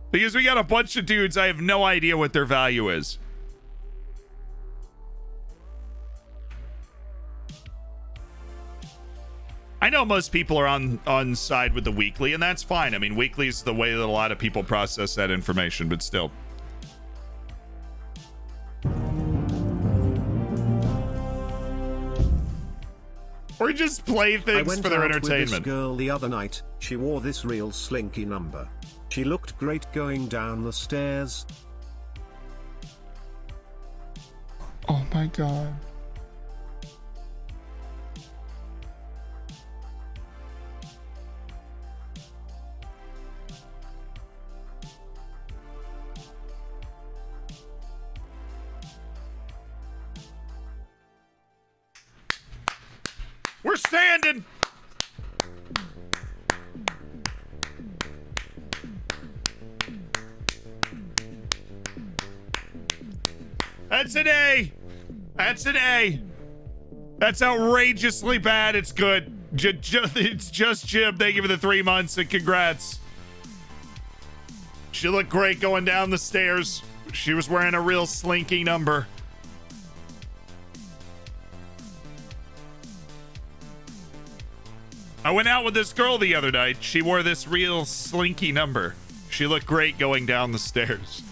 Because we got a bunch of dudes, I have no idea what their value is. I know most people are on side with the weekly, and that's fine. I mean, weekly is the way that a lot of people process that information, but still. Or just play things for their entertainment. I went out with this girl the other night. She wore this real slinky number. She looked great going down the stairs. Oh my god. left-handed. That's an A. That's an A. That's outrageously bad. It's good. It's just Jim. Thank you for the 3 months and congrats. She looked great going down the stairs. She was wearing a real slinky number. I went out with this girl the other night. She wore this real slinky number. She looked great going down the stairs.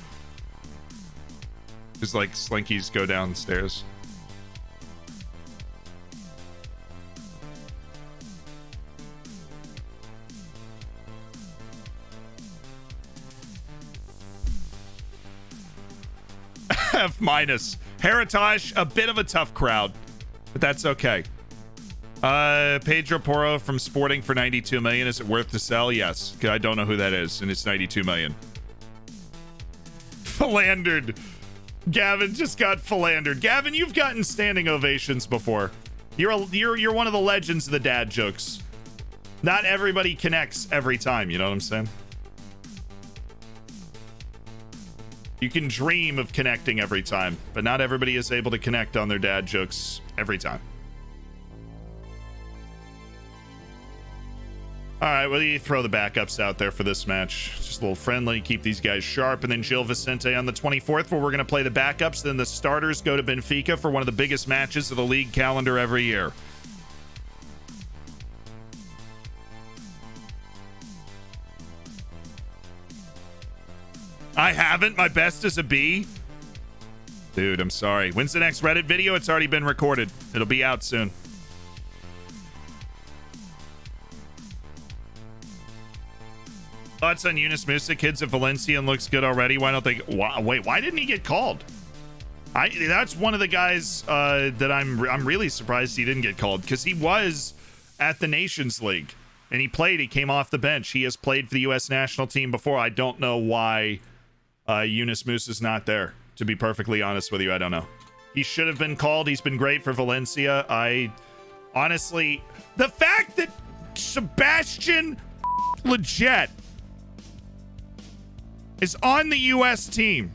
Just like slinkies go down the stairs. F minus. Heritage, a bit of a tough crowd, but that's okay. Pedro Porro from Sporting for 92 million. Is it worth to sell? Yes. I don't know who that is, and it's 92 million. Philandered. Gavin just got philandered. Gavin, you've gotten standing ovations before. You're one of the legends of the dad jokes. Not everybody connects every time, you know what I'm saying? You can dream of connecting every time, but not everybody is able to connect on their dad jokes every time. All right, well, you throw the backups out there for this match. Just a little friendly, keep these guys sharp. And then Gil Vicente on the 24th, where we're going to play the backups. Then the starters go to Benfica for one of the biggest matches of the league calendar every year. I haven't. My best is a B. Dude, I'm sorry. When's the next Reddit video? It's already been recorded. It'll be out soon. Thoughts on Yunus Musa? Kids at Valencia and looks good already. Why don't they? Wait, why didn't he get called? That's one of the guys that I'm really surprised he didn't get called, because he was at the Nations League and he played. He came off the bench. He has played for the U.S. national team before. I don't know why Yunus Musa's not there. To be perfectly honest with you, I don't know. He should have been called. He's been great for Valencia. I honestly, the fact that Sebastian Gadjet is on the U.S. team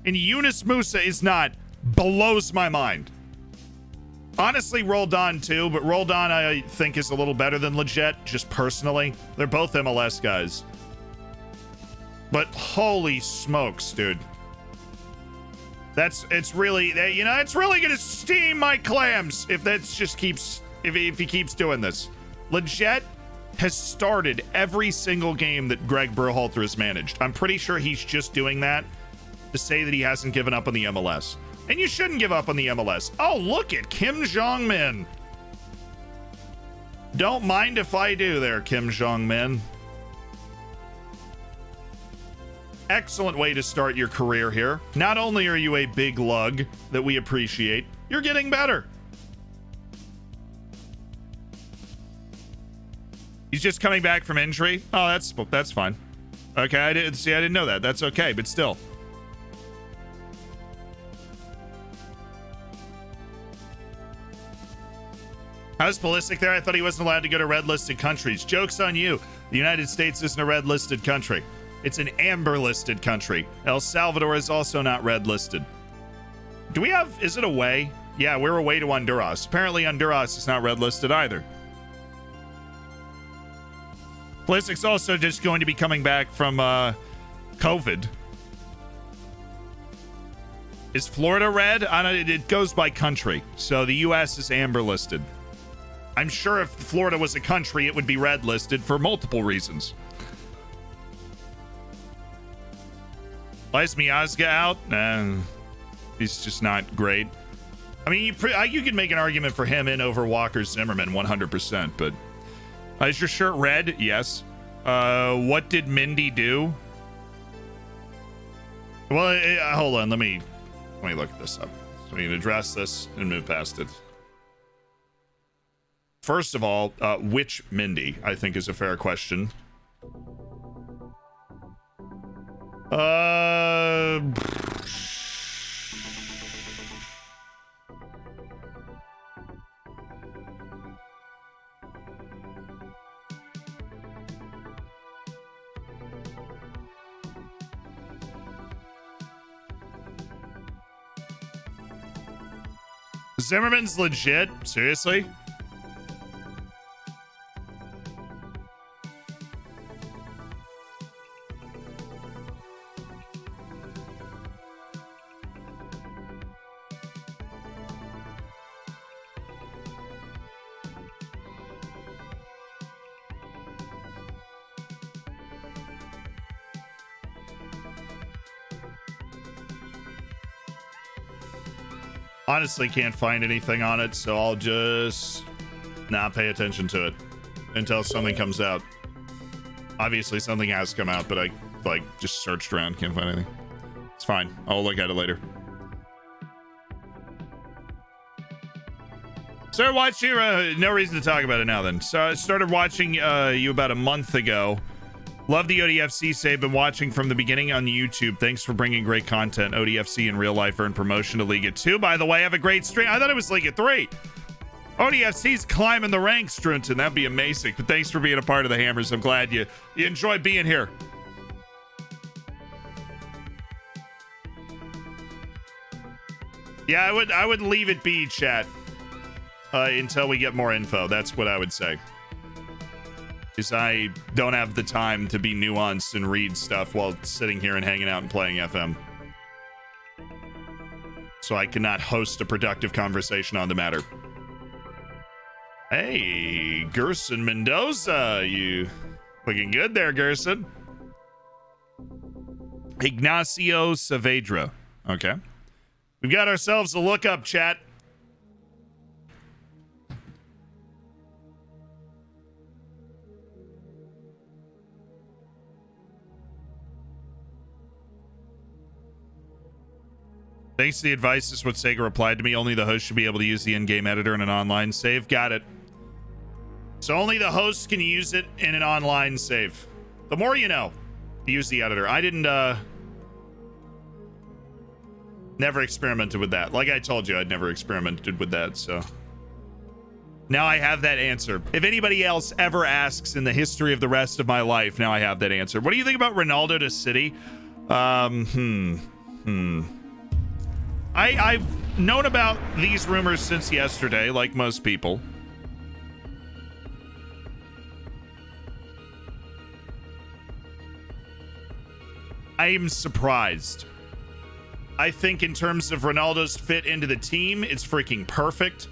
and Yunus Musa is not blows my mind. Honestly, Roldan too, but Roldan I think is a little better than Gadjet, just personally. They're both MLS guys. But holy smokes, dude. It's really gonna steam my clams if he keeps doing this. Gadjet has started every single game that Greg Berhalter has managed. I'm pretty sure he's just doing that to say that he hasn't given up on the MLS. And you shouldn't give up on the MLS. Oh, look at Kim Jong-min. Don't mind if I do there, Kim Jong-min. Excellent way to start your career here. Not only are you a big lug that we appreciate, you're getting better. He's just coming back from injury. Oh, that's fine. Okay, I didn't know that. That's okay, but still. How's Pulisic there? I thought he wasn't allowed to go to red listed countries. Joke's on you. The United States isn't a red listed country. It's an amber listed country. El Salvador is also not red listed. Is it away? Yeah, we're away to Honduras. Apparently Honduras is not red listed either. Pulisic's also just going to be coming back from COVID. Is Florida red? It goes by country. So the U.S. is amber listed. I'm sure if Florida was a country, it would be red listed for multiple reasons. Why is Miazga out? He's just not great. I mean, you could make an argument for him in over Walker Zimmerman 100%, but... is your shirt red? Yes. What did Mindy do? Well, hold on. Let me look this up. So we can address this and move past it. First of all, which Mindy, I think, is a fair question. Zimmerman's legit? Seriously? Honestly, can't find anything on it, so I'll just not pay attention to it until something comes out. Obviously, something has come out, but I just searched around, can't find anything. It's fine. I'll look at it later. Started watching no reason to talk about it now then. So I started watching you about a month ago. Love the ODFC save. Been watching from the beginning on YouTube. Thanks for bringing great content. ODFC in real life earned promotion to Liga 2. By the way, have a great stream. I thought it was Liga 3. ODFC's climbing the ranks, Drunton. That'd be amazing. But thanks for being a part of the Hammers. I'm glad you enjoyed being here. Yeah, I would leave it be, chat, until we get more info. That's what I would say. Is I don't have the time to be nuanced and read stuff while sitting here and hanging out and playing FM. So I cannot host a productive conversation on the matter. Hey, Gerson Mendoza, you looking good there, Gerson. Ignacio Saavedra. Okay. We've got ourselves a lookup, chat. Thanks to the advice, this is what Sega replied to me. Only the host should be able to use the in-game editor in an online save. Got it. So only the host can use it in an online save. The more you know. Use the editor. I didn't, never experimented with that. Like I told you, I'd never experimented with that, so. Now I have that answer. If anybody else ever asks in the history of the rest of my life, now I have that answer. What do you think about Ronaldo to City? I've known about these rumors since yesterday, like most people. I am surprised. I think in terms of Ronaldo's fit into the team, it's freaking perfect.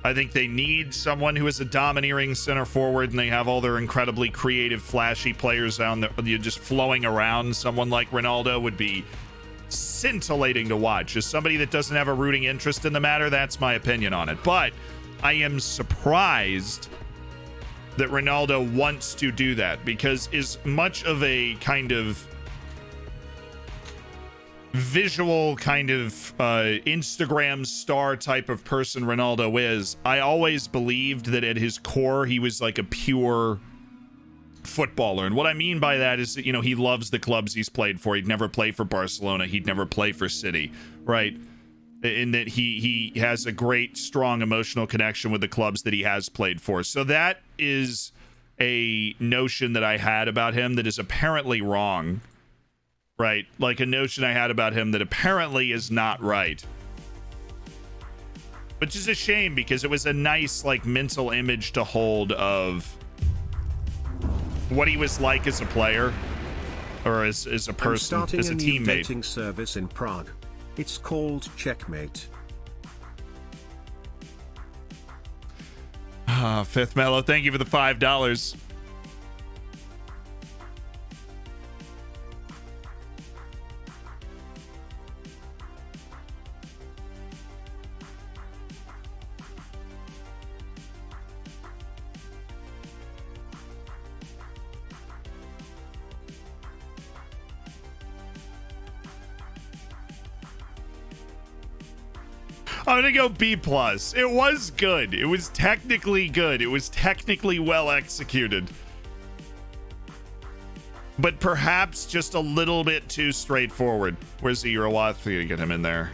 I think they need someone who is a domineering center forward, and they have all their incredibly creative, flashy players down there just flowing around. Someone like Ronaldo would be scintillating to watch. As somebody that doesn't have a rooting interest in the matter, that's my opinion on it. But I am surprised that Ronaldo wants to do that, because as much of a kind of visual kind of Instagram star type of person Ronaldo is, I always believed that at his core he was like a pure footballer. And what I mean by that is that, you know, he loves the clubs he's played for. He'd never play for Barcelona, he'd never play for City, right? In that he has a great strong emotional connection with the clubs that he has played for. So that is a notion that I had about him that is apparently wrong, right? Like a notion I had about him that apparently is not right, which is a shame, because it was a nice like mental image to hold of what he was like as a player, or as a person, as a teammate. Dating service in Prague. It's called Checkmate. Fifth Mellow, thank you for the $5. I'm gonna go B+. It was good. It was technically good. It was technically well executed. But perhaps just a little bit too straightforward. Where's the Urawathi? Get him in there.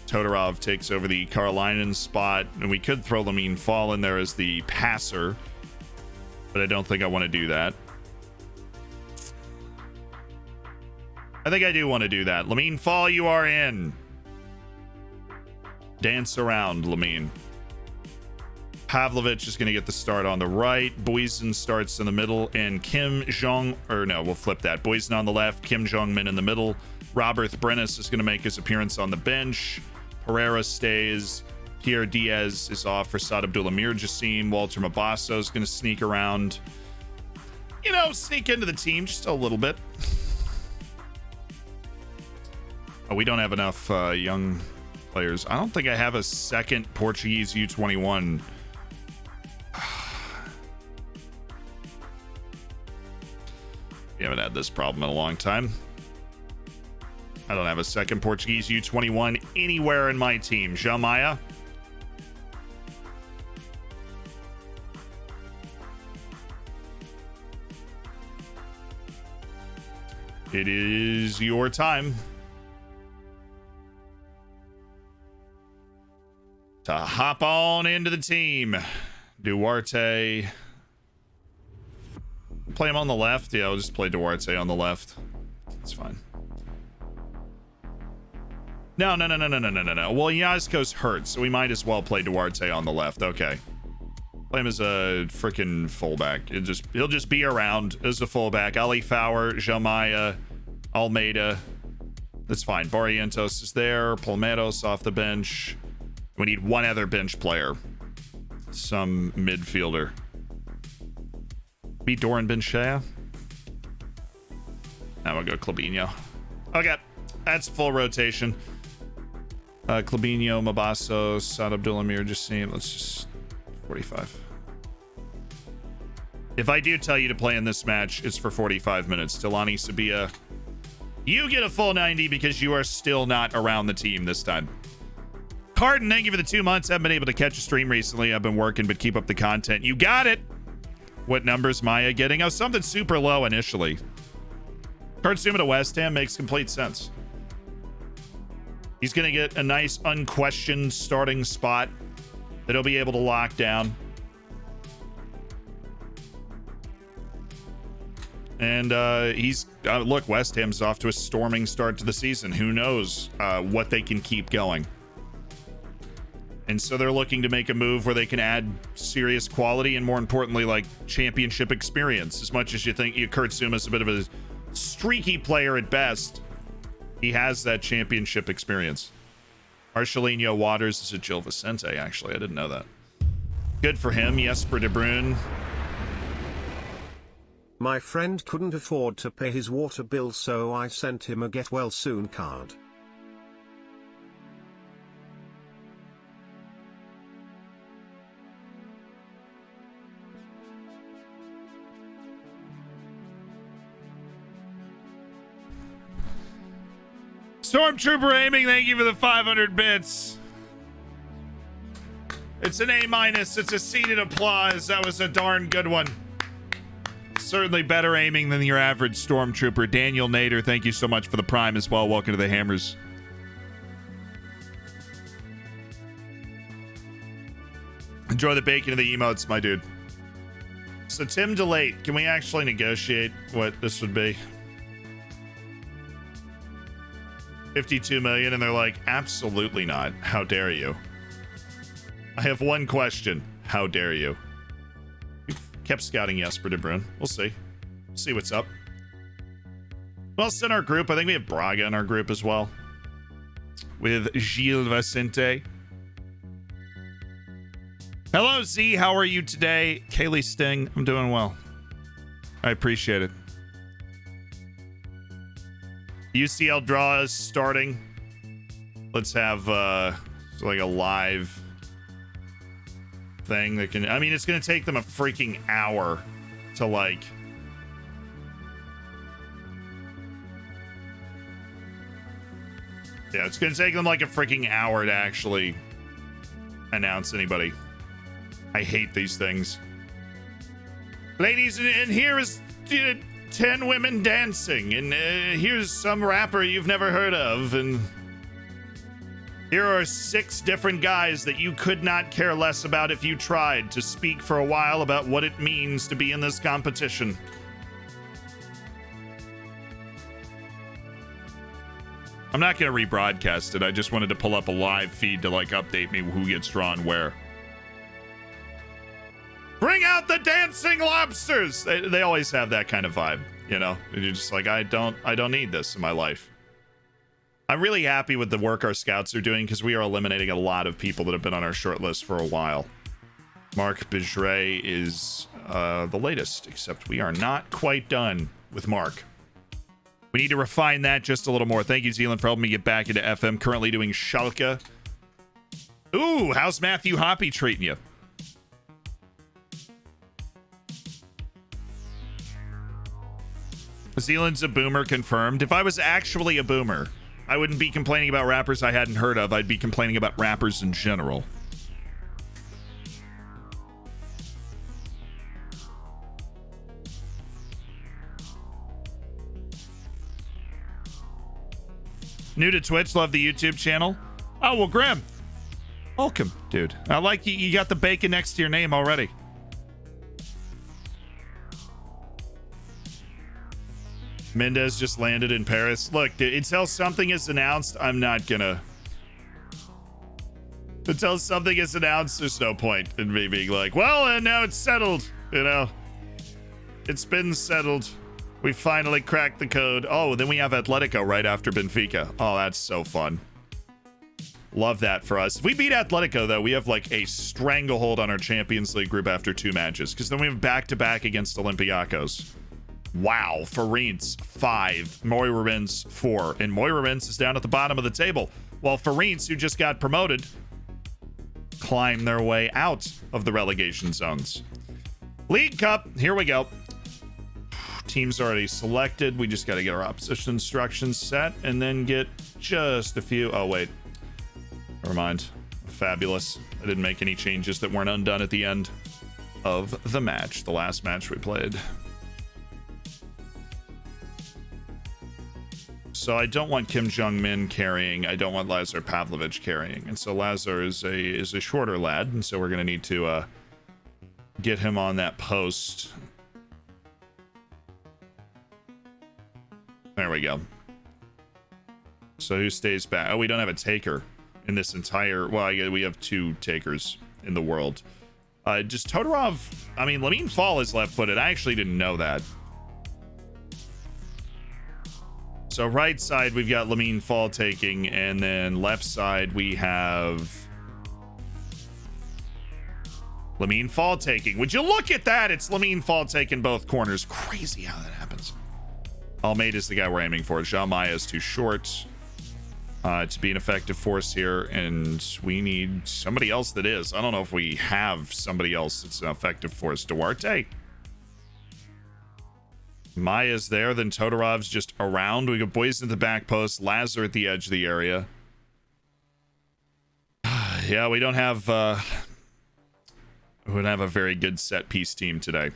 Todorov takes over the Karolainen spot. And we could throw Lamine Fall in there as the passer. But I don't think I want to do that. I think I do want to do that. Lamine Fall, you are in. Dance around, Lamine. Pavlovich is going to get the start on the right. Boysen starts in the middle, and Kim Jong, or no, we'll flip that. Boysen on the left, Kim Jong-min in the middle. Robert Brennis is going to make his appearance on the bench. Pereira stays. Pierre Diaz is off for Saad Abdullah Jassim. Walter Mabasso is going to sneak around. You know, sneak into the team just a little bit. Oh, we don't have enough young players. I don't think I have a second Portuguese U21. We haven't had this problem in a long time. I don't have a second Portuguese U21 anywhere in my team. Jamaya. It is your time to hop on into the team. Duarte. Play him on the left. Yeah, I'll just play Duarte on the left. It's fine. No. Well, Yazko's hurt, so we might as well play Duarte on the left. Okay. Play him as a freaking fullback. He'll just be around as a fullback. Ali Fowler, Jamaya, Almeida. That's fine. Barrientos is there. Palmeiros off the bench. We need one other bench player. Some midfielder. Be Doran Benchea. Now we'll go Clabinho. Okay. That's full rotation. Clabinho, Mabasso, Saad Abdullah Jassim. Let's just 45. If I do tell you to play in this match, it's for 45 minutes. Delani Sabia, you get a full 90 because you are still not around the team this time. Carden, thank you for the 2 months. Haven't been able to catch a stream recently. I've been working, but keep up the content. You got it. What numbers Maya getting? Oh, something super low initially. Kurtzuma to West Ham makes complete sense. He's going to get a nice unquestioned starting spot that he'll be able to lock down. And look, West Ham's off to a storming start to the season. Who knows what they can keep going. And so they're looking to make a move where they can add serious quality and, more importantly, like championship experience. As much as you think Kurt Zuma's a bit of a streaky player at best, he has that championship experience. Archelino Waters is a Gil Vicente, actually. I didn't know that. Good for him. Jesper De Bruyne. My friend couldn't afford to pay his water bill, so I sent him a get well soon card. Stormtrooper aiming, thank you for the 500 bits. It's an A-. It's a seated applause. That was a darn good one. Certainly better aiming than your average Stormtrooper. Daniel Nader, thank you so much for the prime as well. Welcome to the Hammers. Enjoy the bacon of the emotes, my dude. So Tim DeLate, can we actually negotiate what this would be? 52 million, and they're like, absolutely not. How dare you? I have one question. How dare you? We've kept scouting Jesper De Bruyne. We'll see. See what's up. Well, it's in our group. I think we have Braga in our group as well. With Gil Vicente. Hello, Z. How are you today? Kaylee Sting. I'm doing well. I appreciate it. UCL draw is starting. Let's have like a live thing that can, I mean, it's gonna take them a freaking hour to like it's gonna take them like a freaking hour to actually announce anybody. I hate these things. Ladies, and here is 10 women dancing, and here's some rapper you've never heard of, and here are 6 different guys that you could not care less about if you tried to speak for a while about what it means to be in this competition. I'm not going to rebroadcast it. I just wanted to pull up a live feed to like update me who gets drawn where. Bring out the dancing lobsters. They always have that kind of vibe, you know. You're just like, I don't need this in my life. I'm really happy with the work our scouts are doing because we are eliminating a lot of people that have been on our short list for a while. Marc Bidre is the latest, except we are not quite done with Mark. We need to refine that just a little more. Thank you, Zealand, for helping me get back into FM. Currently doing Schalke. Ooh, how's Matthew Hoppy treating you? Zealand's a boomer, confirmed. If I was actually a boomer, I wouldn't be complaining about rappers I hadn't heard of. I'd be complaining about rappers in general. New to Twitch, love the YouTube channel. Oh, well, Grim. Welcome, dude. I like you got the bacon next to your name already. Mendez just landed in Paris. Look, dude, until something is announced, I'm not gonna. Until something is announced, there's no point in me being like, well, and now it's settled, you know? It's been settled. We finally cracked the code. Oh, then we have Atletico right after Benfica. Oh, that's so fun. Love that for us. If we beat Atletico, though, we have like a stranglehold on our Champions League group after 2 matches, because then we have back-to-back against Olympiacos. Wow. Farinz, 5. Moira Rins, 4. And Moira Rins is down at the bottom of the table, while Farinz, who just got promoted, climb their way out of the relegation zones. League Cup, here we go. Teams already selected. We just got to get our opposition instructions set and then get just a few. Oh, wait. Never mind. Fabulous. I didn't make any changes that weren't undone at the end of the match, the last match we played. So I don't want Kim Jong-min carrying. I don't want Lazar Pavlovich carrying. And so Lazar is a shorter lad, and so we're going to need to get him on that post. There we go. So who stays back? Oh, we don't have a taker in this entire... Well, we have 2 takers in the world. Just Todorov... I mean, Lamine Fall is left-footed. I actually didn't know that. So right side, we've got Lamine Fall taking, and then left side, we have Lamine Fall taking. Would you look at that? It's Lamine Fall taking both corners. Crazy how that happens. Almeida's the guy we're aiming for. Jean Maya is too short to be an effective force here, and we need somebody else that is. I don't know if we have somebody else that's an effective force. Duarte. Maya's there, then Todorov's just around. We got Boys at the back post, Lazar at the edge of the area. Yeah, we don't have a very good set piece team today.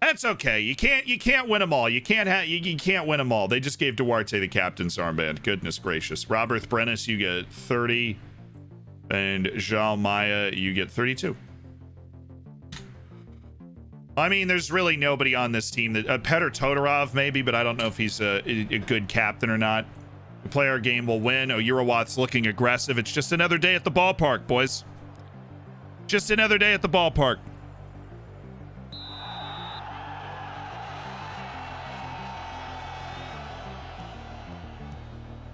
That's okay. You can't win them all. You can't win them all. They just gave Duarte the captain's armband. Goodness gracious. Robert Brennis, you get 30, and Jean Maya, you get 32. I mean, there's really nobody on this team that Petr Todorov maybe, but I don't know if he's a good captain or not. We play our game, we'll win. Oh, Eurowatt's looking aggressive. It's just another day at the ballpark, boys. Just another day at the ballpark.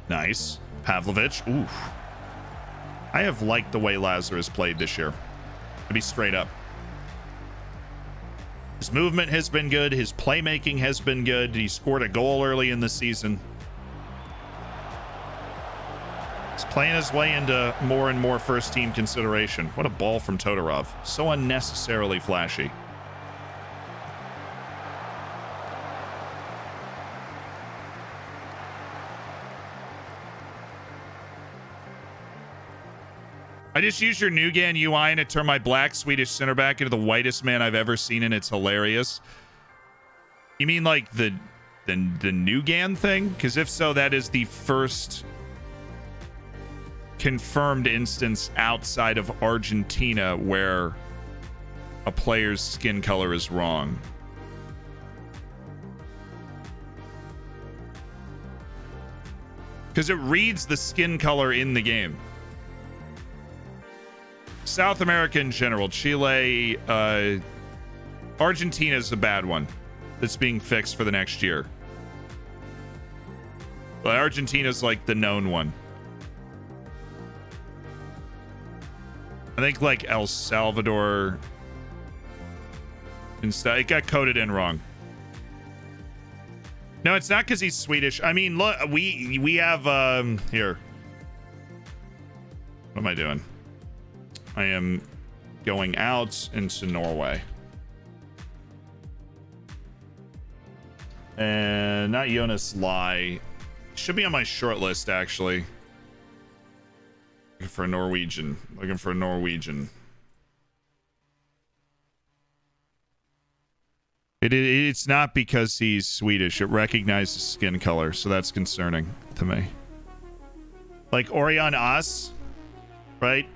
Nice. Pavlovich. Oof. I have liked the way Lazar has played this year. To be straight up. His movement has been good. His playmaking has been good. He scored a goal early in the season. He's playing his way into more and more first team consideration. What a ball from Todorov. So unnecessarily flashy. I just used your Nugan UI and it turned my black Swedish center back into the whitest man I've ever seen, and it's hilarious. You mean like the Nugan thing? Because if so, that is the first confirmed instance outside of Argentina where a player's skin color is wrong. because it reads the skin color in the game. South America in general, Chile, Argentina is a bad one that's being fixed for the next year. But Argentina's like the known one. I think like El Salvador instead, it got coded in wrong. No, it's not because he's Swedish. I mean, look, we have here. What am I doing? I am going out into Norway. And not Jonas Lai. Should be on my short list, actually. Looking for a Norwegian. Looking for a Norwegian. It's not because he's Swedish. It recognizes skin color, so that's concerning to me. Like Orion As, right?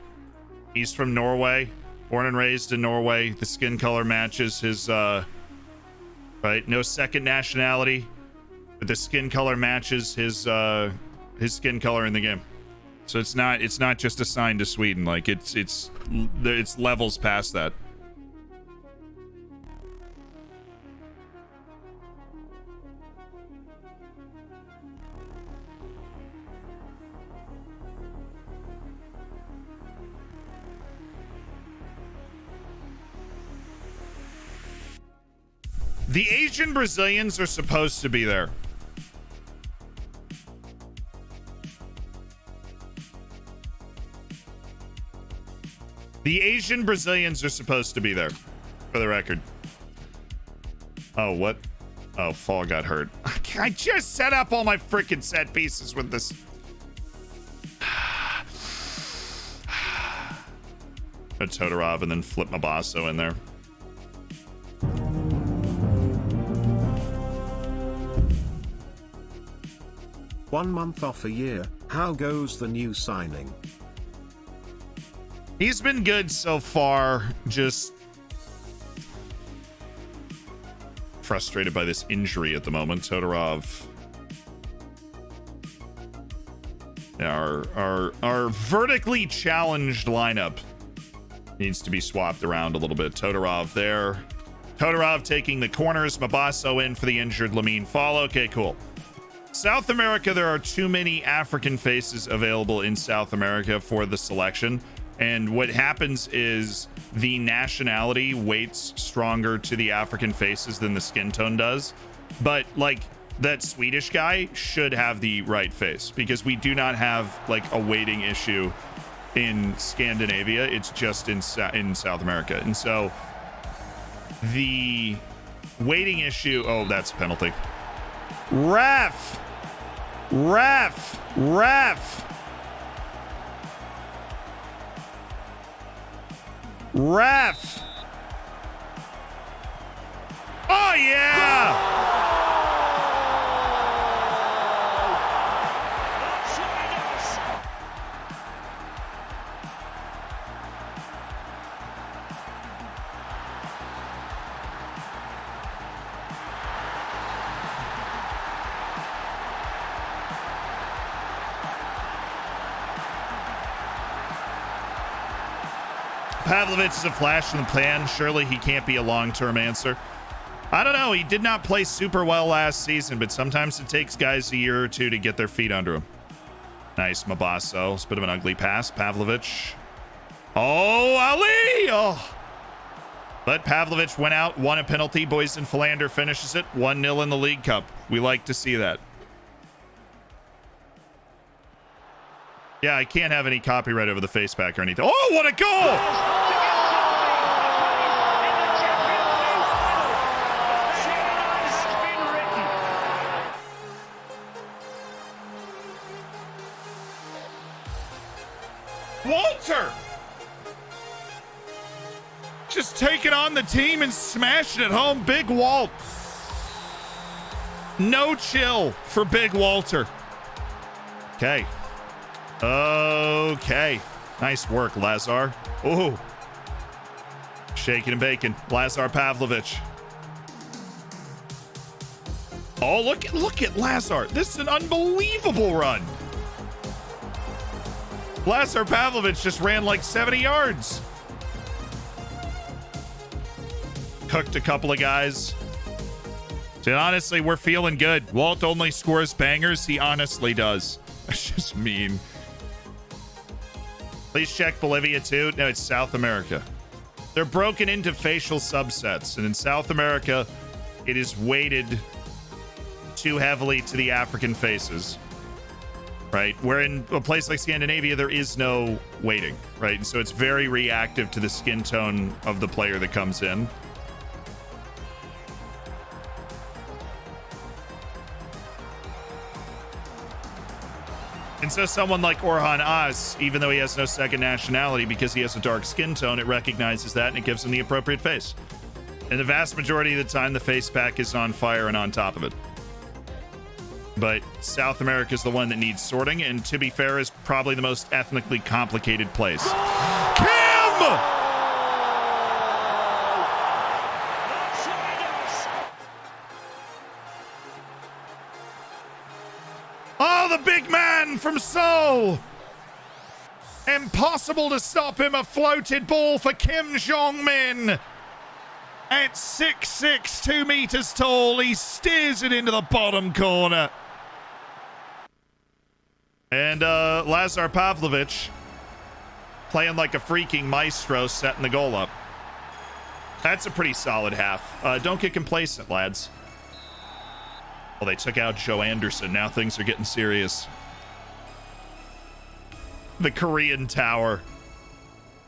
He's from Norway, born and raised in Norway. The skin color matches his, right? No second nationality, but the skin color matches his skin color in the game. So it's not just assigned to Sweden. Like it's levels past that. The Asian Brazilians are supposed to be there. The Asian Brazilians are supposed to be there, for the record. Oh, what? Oh, Fall got hurt. I just set up all my freaking set pieces with this. Put Todorov and then flip Mabasso in there. One month off a year. How goes the new signing? He's been good so far. Just frustrated by this injury at the moment. Todorov. Our vertically challenged lineup needs to be swapped around a little bit. Todorov there. Todorov taking the corners. Mabasso in for the injured Lamine Fall. Okay, cool. South America, there are too many African faces available in South America for the selection. And what happens is the nationality weights stronger to the African faces than the skin tone does. But like that Swedish guy should have the right face because we do not have like a weighting issue in Scandinavia. It's just in South America. And so the weighting issue, oh, that's a penalty. Ref! Ref! Ref! Ref! Oh, yeah! Pavlovic is a flash in the pan. Surely he can't be a long-term answer. I don't know. He did not play super well last season, but sometimes it takes guys a year or two to get their feet under him. Nice, Mabasso. It's a bit of an ugly pass. Pavlovic. Oh, Ali! Oh. But Pavlovic went out, won a penalty. Boysen Philander finishes it. 1-0 in the League Cup. We like to see that. Yeah, I can't have any copyright over the face pack or anything. Oh, what a goal! Walter! Just taking on the team and smashing it home. Big Walt. No chill for Big Walter. Okay. Okay. Nice work, Lazar. Oh. Shaking and baking. Lazar Pavlovic. Oh, look at Lazar. This is an unbelievable run. Lazar Pavlovich just ran like 70 yards. Cooked a couple of guys. Dude, honestly, we're feeling good. Walt only scores bangers. He honestly does. That's just mean. Please check Bolivia too. No, it's South America. They're broken into facial subsets. And in South America, it is weighted too heavily to the African faces. Right? Where in a place like Scandinavia, there is no weighting. Right? And so it's very reactive to the skin tone of the player that comes in. And so someone like Orhan Oz, even though he has no second nationality because he has a dark skin tone, it recognizes that and it gives him the appropriate face. And the vast majority of the time, the face pack is on fire and on top of it. But South America is the one that needs sorting, and to be fair, is probably the most ethnically complicated place. Kim! Oh, the big man from Seoul! Impossible to stop him. A floated ball for Kim Jong-min. At 6'6", 2 meters tall, he steers it into the bottom corner. And Lazar Pavlovich playing like a freaking maestro, setting the goal up. That's a pretty solid half. Don't get complacent, lads. Well, they took out Joe Anderson. Now things are getting serious. The Korean Tower.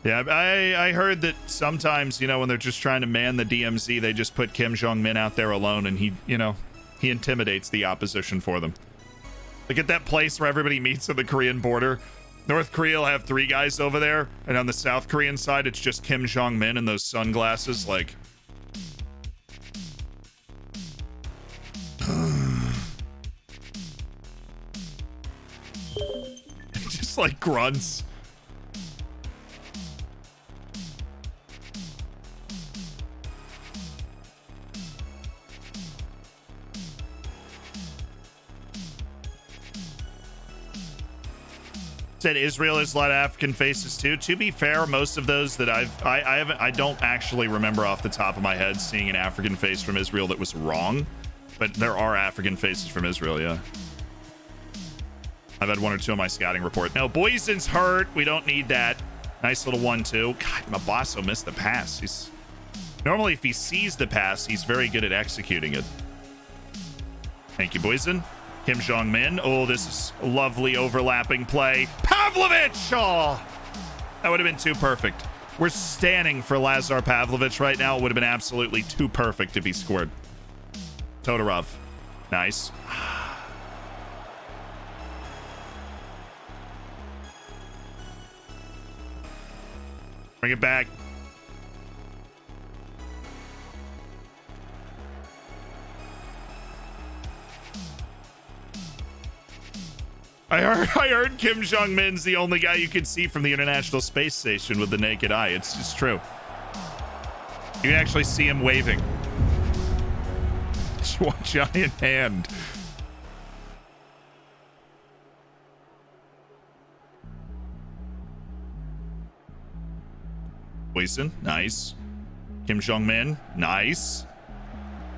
Yeah, I heard that sometimes, you know, when they're just trying to man the DMZ, they just put Kim Jong-min out there alone, and he intimidates the opposition for them. Like at that place where everybody meets at the Korean border, North Korea will have 3 guys over there, and on the South Korean side, it's just Kim Jong-min and those sunglasses, like... just like grunts. Said Israel has a lot of African faces too. To be fair, most of those that I don't actually remember off the top of my head seeing an African face from Israel that was wrong, but there are African faces from Israel, yeah. I've had 1 or 2 on my scouting report. No, Boysen's hurt. We don't need that. Nice little 1-2. God, Mabasso missed the pass. He's normally, if he sees the pass, he's very good at executing it. Thank you, Boysen. Kim Jong-min. Oh, this is a lovely overlapping play. Pavlovich! Oh, that would have been too perfect. We're standing for Lazar Pavlovich right now. It would have been absolutely too perfect if he scored. Todorov. Nice. Bring it back. I heard Kim Jong-min's the only guy you can see from the International Space Station with the naked eye. It's just true. You can actually see him waving. Just one giant hand. Boysen, nice. Kim Jong-min, nice.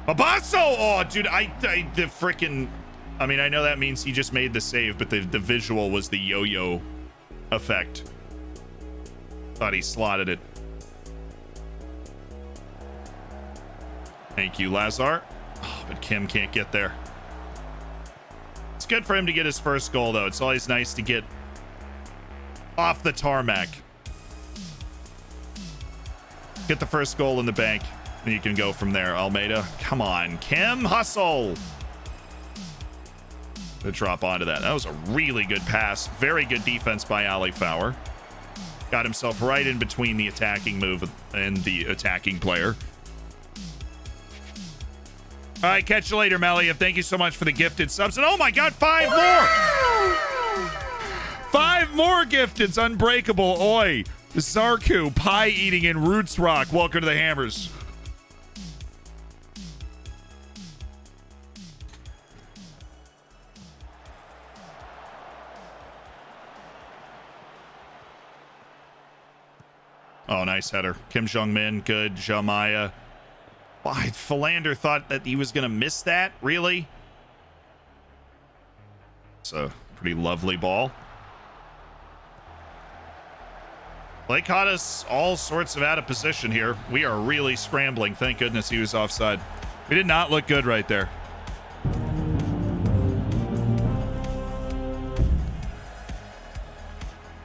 Mabasso! Oh, dude, the freaking... I mean, I know that means he just made the save, but the visual was the yo-yo effect. Thought he slotted it. Thank you, Lazar. Oh, but Kim can't get there. It's good for him to get his first goal, though. It's always nice to get off the tarmac. Get the first goal in the bank, and you can go from there. Almeida, come on. Kim, hustle! To drop onto that. That was a really good pass. Very good defense by Ali Fowler. Got himself right in between the attacking move and the attacking player. All right, catch you later, Melia. Thank you so much for the gifted subs. And oh my God, 5 more! 5 more gifteds. Unbreakable. Oi. Zarku, pie eating in Roots Rock. Welcome to the Hammers. Oh, nice header. Kim Jong-min, good. Jamaya. Why, Philander thought that he was going to miss that? Really? It's a pretty lovely ball. They caught us all sorts of out of position here. We are really scrambling. Thank goodness he was offside. We did not look good right there.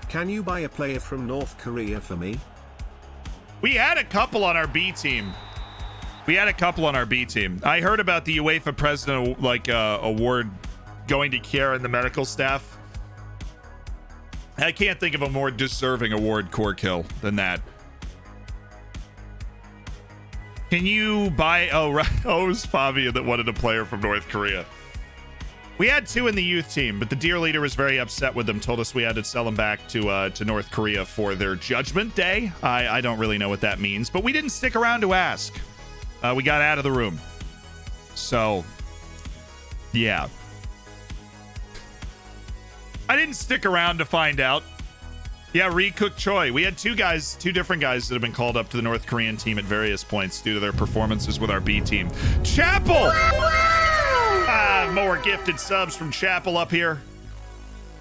Can you buy a player from North Korea for me? We had a couple on our B team. I heard about the UEFA President award going to Kiera and the medical staff. I can't think of a more deserving award, core kill, than that. Can you buy... Oh, right. Oh, it was Fabio that wanted a player from North Korea. We had 2 in the youth team, but the dear leader was very upset with them, told us we had to sell them back to North Korea for their judgment day. I don't really know what that means, but we didn't stick around to ask. We got out of the room. So, yeah. I didn't stick around to find out. Yeah, Ri-Cook Choi. We had 2 different guys that have been called up to the North Korean team at various points due to their performances with our B team. Chapel! More gifted subs from Chapel up here.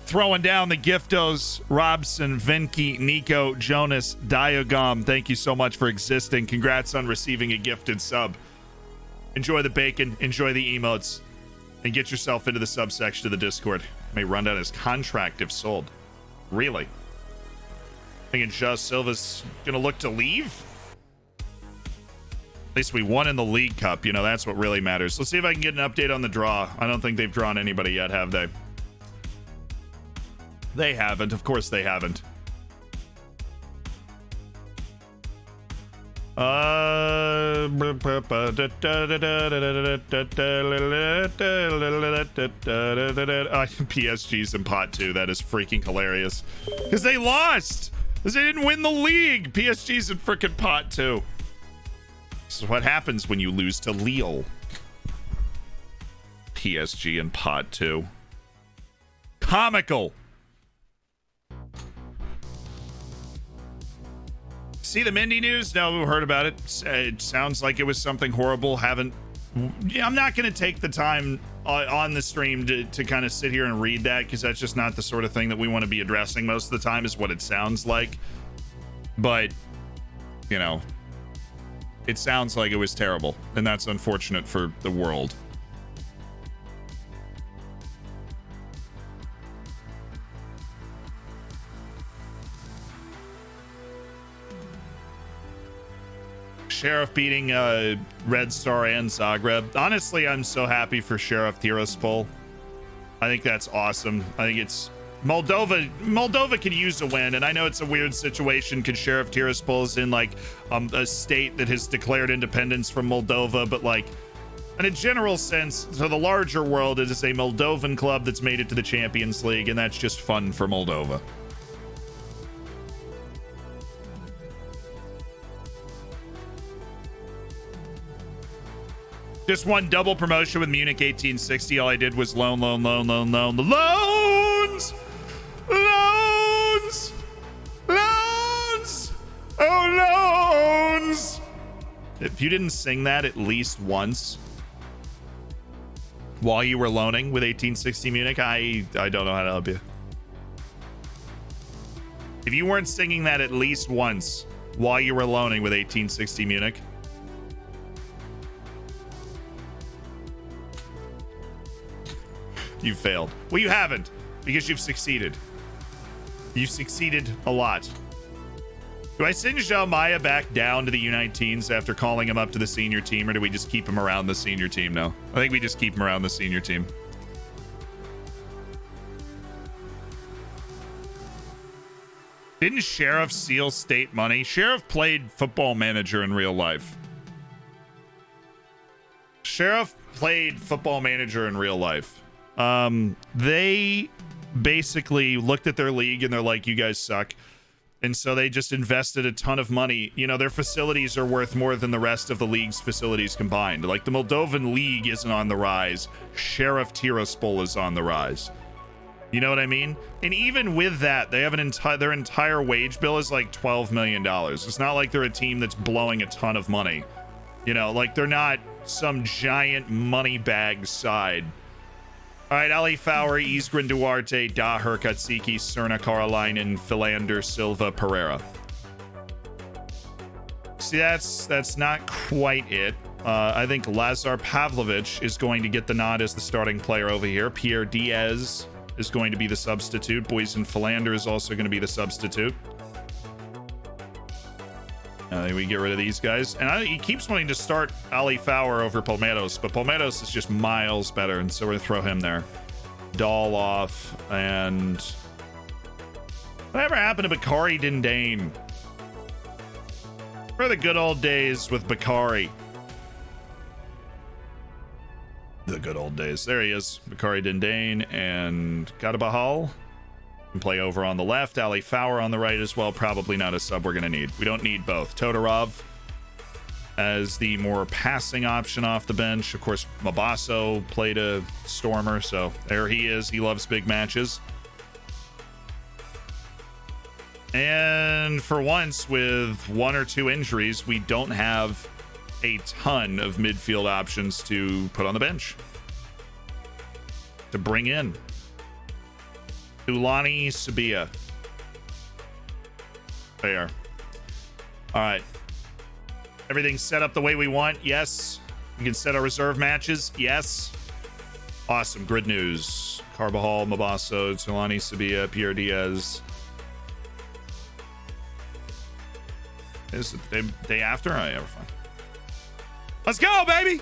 Throwing down the giftos. Robson, Venki, Nico, Jonas, Diagom. Thank you so much for existing. Congrats on receiving a gifted sub. Enjoy the bacon. Enjoy the emotes. And get yourself into the subsection of the Discord. May run down his contract if sold. Really? Thinking Josh Silva's gonna look to leave? At least we won in the League Cup. You know, that's what really matters. Let's see if I can get an update on the draw. I don't think they've drawn anybody yet, have they? They haven't. Of course they haven't. PSG's in pot 2. That is freaking hilarious. Because they lost! Because they didn't win the league! PSG's in freaking pot 2. This is what happens when you lose to Lille. PSG in pot 2. Comical! See the Mindy news? No, we heard about it. It sounds like it was something horrible. I'm not going to take the time on the stream to kind of sit here and read that, because that's just not the sort of thing that we want to be addressing most of the time, is what it sounds like. But, you know, it sounds like it was terrible, and that's unfortunate for the world. Sheriff beating Red Star and Zagreb. Honestly, I'm so happy for Sheriff Tiraspol. I think that's awesome. I think it's Moldova could use a win, and I know it's a weird situation because Sheriff Tiraspol is in like a state that has declared independence from Moldova, but like in a general sense, to the larger world, it is a Moldovan club that's made it to the Champions League, and that's just fun for Moldova. Just won double promotion with Munich 1860. All I did was loan. Loans! Oh, loans! If you didn't sing that at least once while you were loaning with 1860 Munich, I don't know how to help you. If you weren't singing that at least once while you were loaning with 1860 Munich, you failed. Well, you haven't, because you've succeeded. You've succeeded a lot. Do I send Zhao Maya back down to the U19s after calling him up to the senior team, or do we just keep him around the senior team now? I think we just keep him around the senior team. Didn't Sheriff steal state money? Sheriff played Football Manager in real life. Sheriff played Football Manager in real life. They basically looked at their league and they're like, you guys suck. And so they just invested a ton of money. You know, their facilities are worth more than the rest of the league's facilities combined. Like, the Moldovan league isn't on the rise. Sheriff Tiraspol is on the rise. You know what I mean? And even with that, they have their entire wage bill is like $12 million. It's not like they're a team that's blowing a ton of money. You know, like they're not some giant money bag side. All right, Ali Fowler, Isgrin Duarte, Daher, Katsiki, Cerna, Carolinen, Philander, Silva, Pereira. See, that's not quite it. I think Lazar Pavlovich is going to get the nod as the starting player over here. Pierre Diaz is going to be the substitute. Boysen Philander is also going to be the substitute. We get rid of these guys. And he keeps wanting to start Ali Fowler over Palmeiras, but Palmeiras is just miles better, and so we're going to throw him there. Dahl off, and whatever happened to Bakari Dindane? For the good old days with Bakari. The good old days. There he is. Bakari Dindane and Gadabahal can play over on the left. Ali Fowler on the right as well. Probably not a sub we're going to need. We don't need both. Todorov as the more passing option off the bench. Of course, Mabasso played a stormer, so there he is. He loves big matches. And for once, with one or two injuries, we don't have a ton of midfield options to put on the bench. To bring in. Ulani Sabia. There. All right. Everything's set up the way we want. Yes. We can set our reserve matches. Yes. Awesome. Good news. Carbajal, Mabasso, Tulani Sabia, Pierre Diaz. Is it the day after? Oh, yeah, we're fine. Let's go, baby!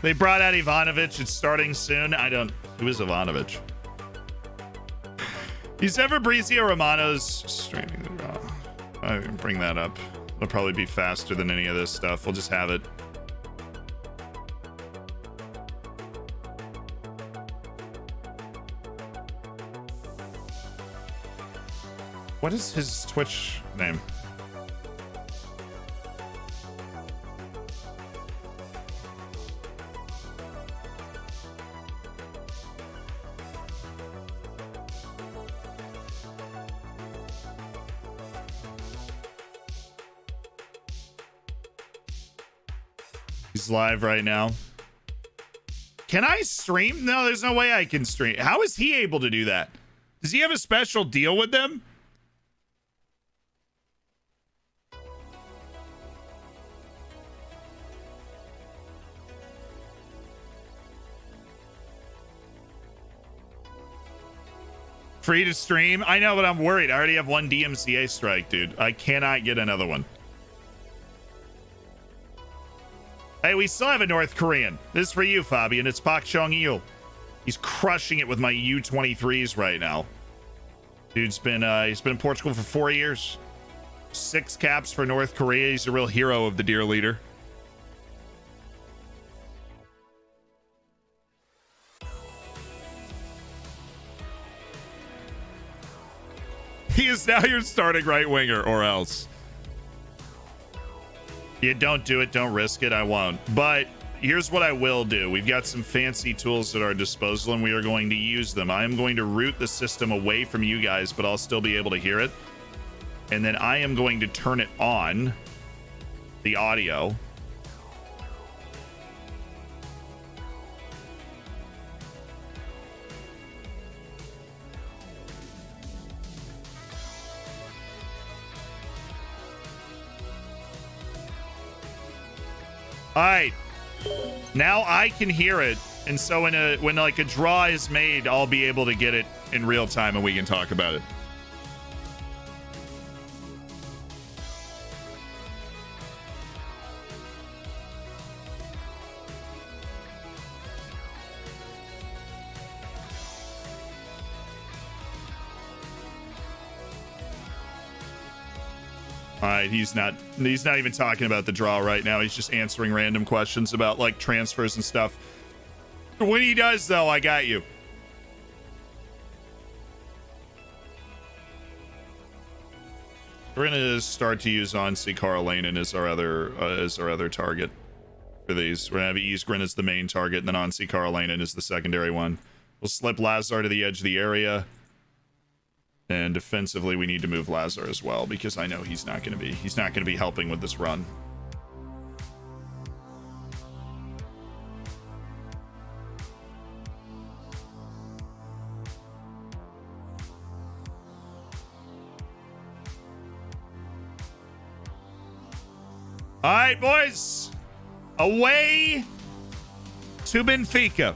They brought out Ivanovic. It's starting soon. Who is Ivanovic? Is ever Fabrizio Romano's streaming the raw? I can bring that up. It'll probably be faster than any of this stuff. We'll just have it. What is his Twitch name? He's live right now. Can I stream? No, there's no way I can stream. How is he able to do that? Does he have a special deal with them? Free to stream? I know, but I'm worried. I already have one DMCA strike, dude. I cannot get another one. Hey, we still have a North Korean. This is for you, Fabian. It's Pak Chung-il. He's crushing it with my U-23s right now. Dude's been he's been in Portugal for 4 years. 6 caps for North Korea. He's a real hero of the dear leader. He is now your starting right winger, or else. Yeah, don't do it. Don't risk it. I won't. But here's what I will do. We've got some fancy tools at our disposal, and we are going to use them. I am going to route the system away from you guys, but I'll still be able to hear it. And then I am going to turn it on, the audio. All right, now I can hear it, and so when like a draw is made, I'll be able to get it in real time, and we can talk about it. All right, he's not even talking about the draw right now. He's just answering random questions about like transfers and stuff. When he does, though, I got you. We're gonna start to use Onsi Karolainen as our other target for these. We're gonna have Isgren as the main target, and then Onsi Karolainen is the secondary one. We'll slip Lazar to the edge of the area, and defensively we need to move Lazar as well because I know he's not gonna be helping with this run. All right, boys. Away to Benfica.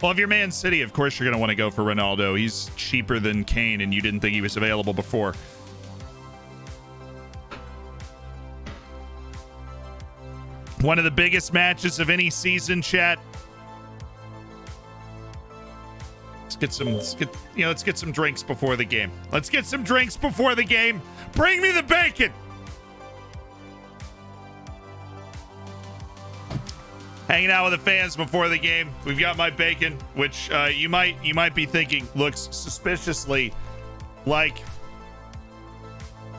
Well, if you're Man City, of course you're going to want to go for Ronaldo. He's cheaper than Kane, and you didn't think he was available before. One of the biggest matches of any season, chat. Let's get some drinks before the game. Let's get some drinks before the game. Bring me the bacon. Hanging out with the fans before the game. We've got my bacon, which you might be thinking looks suspiciously like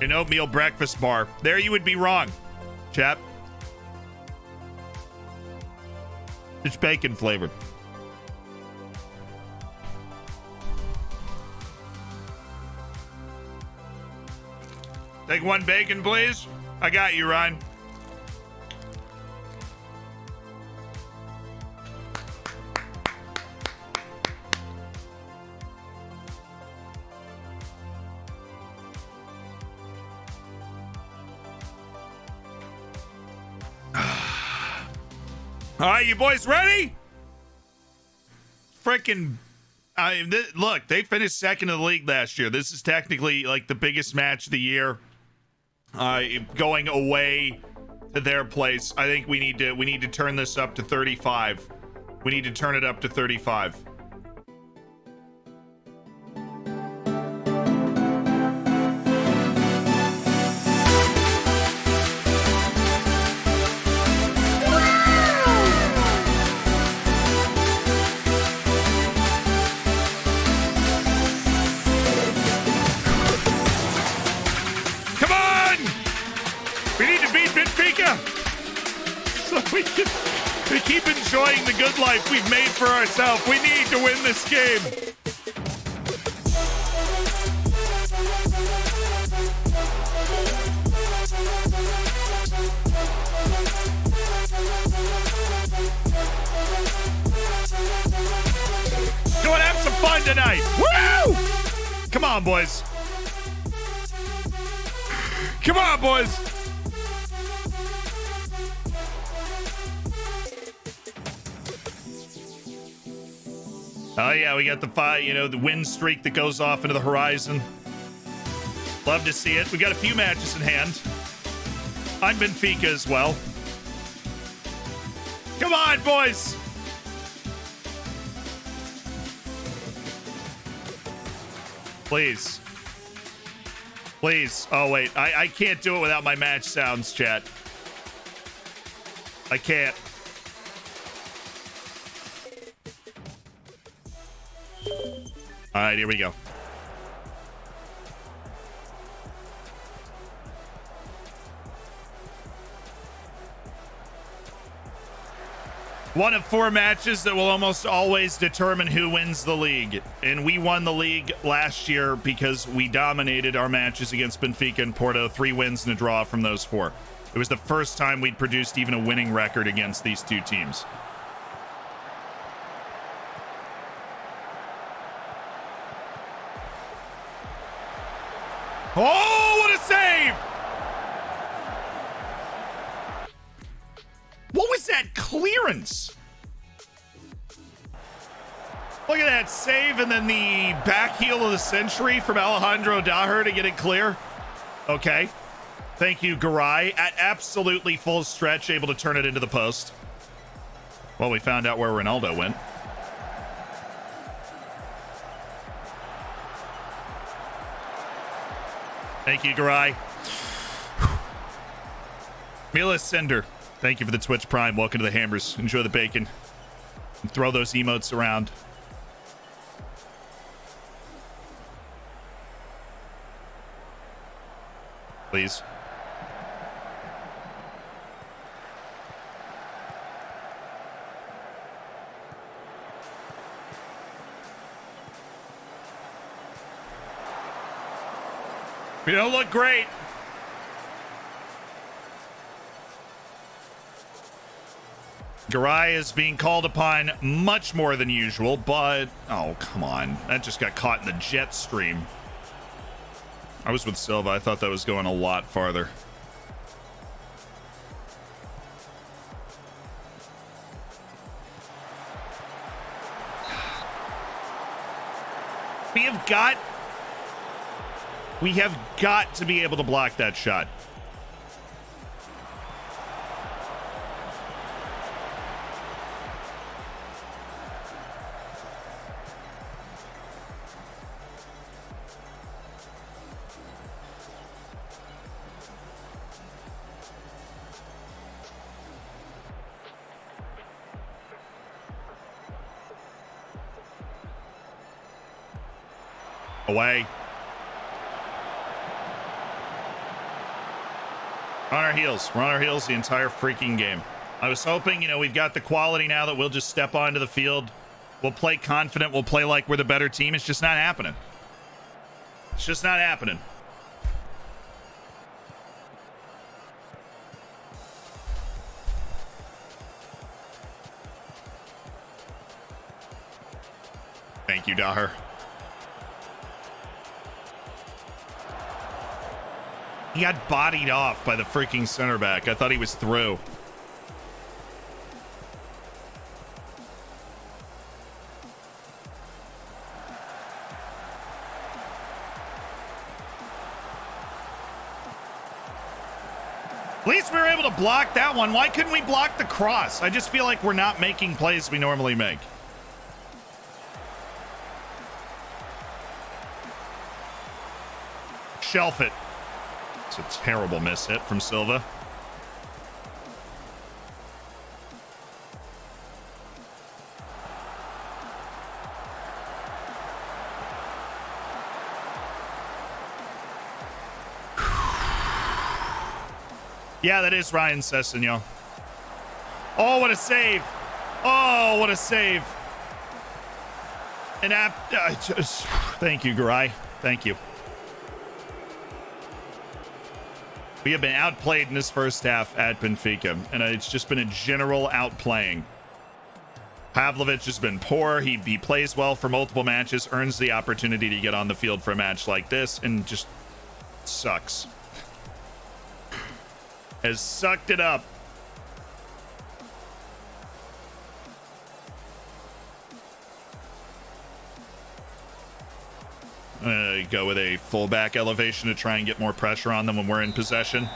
an oatmeal breakfast bar. There you would be wrong, chap. It's bacon flavored. Take one bacon, please. I got you, Ryan. All right, you boys ready? Freaking, look, they finished second in the league last year. This is technically like the biggest match of the year. Going away to their place. I think we need to turn this up to 35. We need to turn it up to 35. We keep enjoying the good life we've made for ourselves. We need to win this game. Go and have some fun tonight. Woo! Come on, boys. Come on, boys. Oh, yeah, we got the win streak that goes off into the horizon. Love to see it. We got a few matches in hand. I'm Benfica as well. Come on, boys. Please. Please. Oh, wait. I can't do it without my match sounds, chat. I can't. All right, here we go. One of 4 matches that will almost always determine who wins the league. And we won the league last year because we dominated our matches against Benfica and Porto. 3 wins and a draw from those 4. It was the first time we'd produced even a winning record against these 2 teams. Oh, what a save! What was that clearance? Look at that save and then the back heel of the century from Alejandro Daher to get it clear. Okay. Thank you, Garai. At absolutely full stretch, able to turn it into the post. Well, we found out where Ronaldo went. Thank you, Garai. Mila Sender, thank you for the Twitch Prime. Welcome to the Hammers. Enjoy the bacon. And throw those emotes around. Please. We don't look great. Garai is being called upon much more than usual, but oh, come on. That just got caught in the jet stream. I was with Silva. I thought that was going a lot farther. We have got to be able to block that shot. Away. On our heels. We're on our heels the entire freaking game. I was hoping, we've got the quality now that we'll just step onto the field. We'll play confident. We'll play like we're the better team. It's just not happening. It's just not happening. Thank you, Daher. He got bodied off by the freaking center back. I thought he was through. At least we were able to block that one. Why couldn't we block the cross? I just feel like we're not making plays we normally make. Shelf it. It's a terrible miss hit from Silva. Yeah, that is Ryan Sessegnon. Oh, what a save. Oh, what a save. Thank you, Garai. Thank you. We have been outplayed in this first half at Benfica, and it's just been a general outplaying. Pavlovic has been poor. He plays well for multiple matches, earns the opportunity to get on the field for a match like this, and just sucks. Has sucked it up. Go with a fullback elevation to try and get more pressure on them when we're in possession.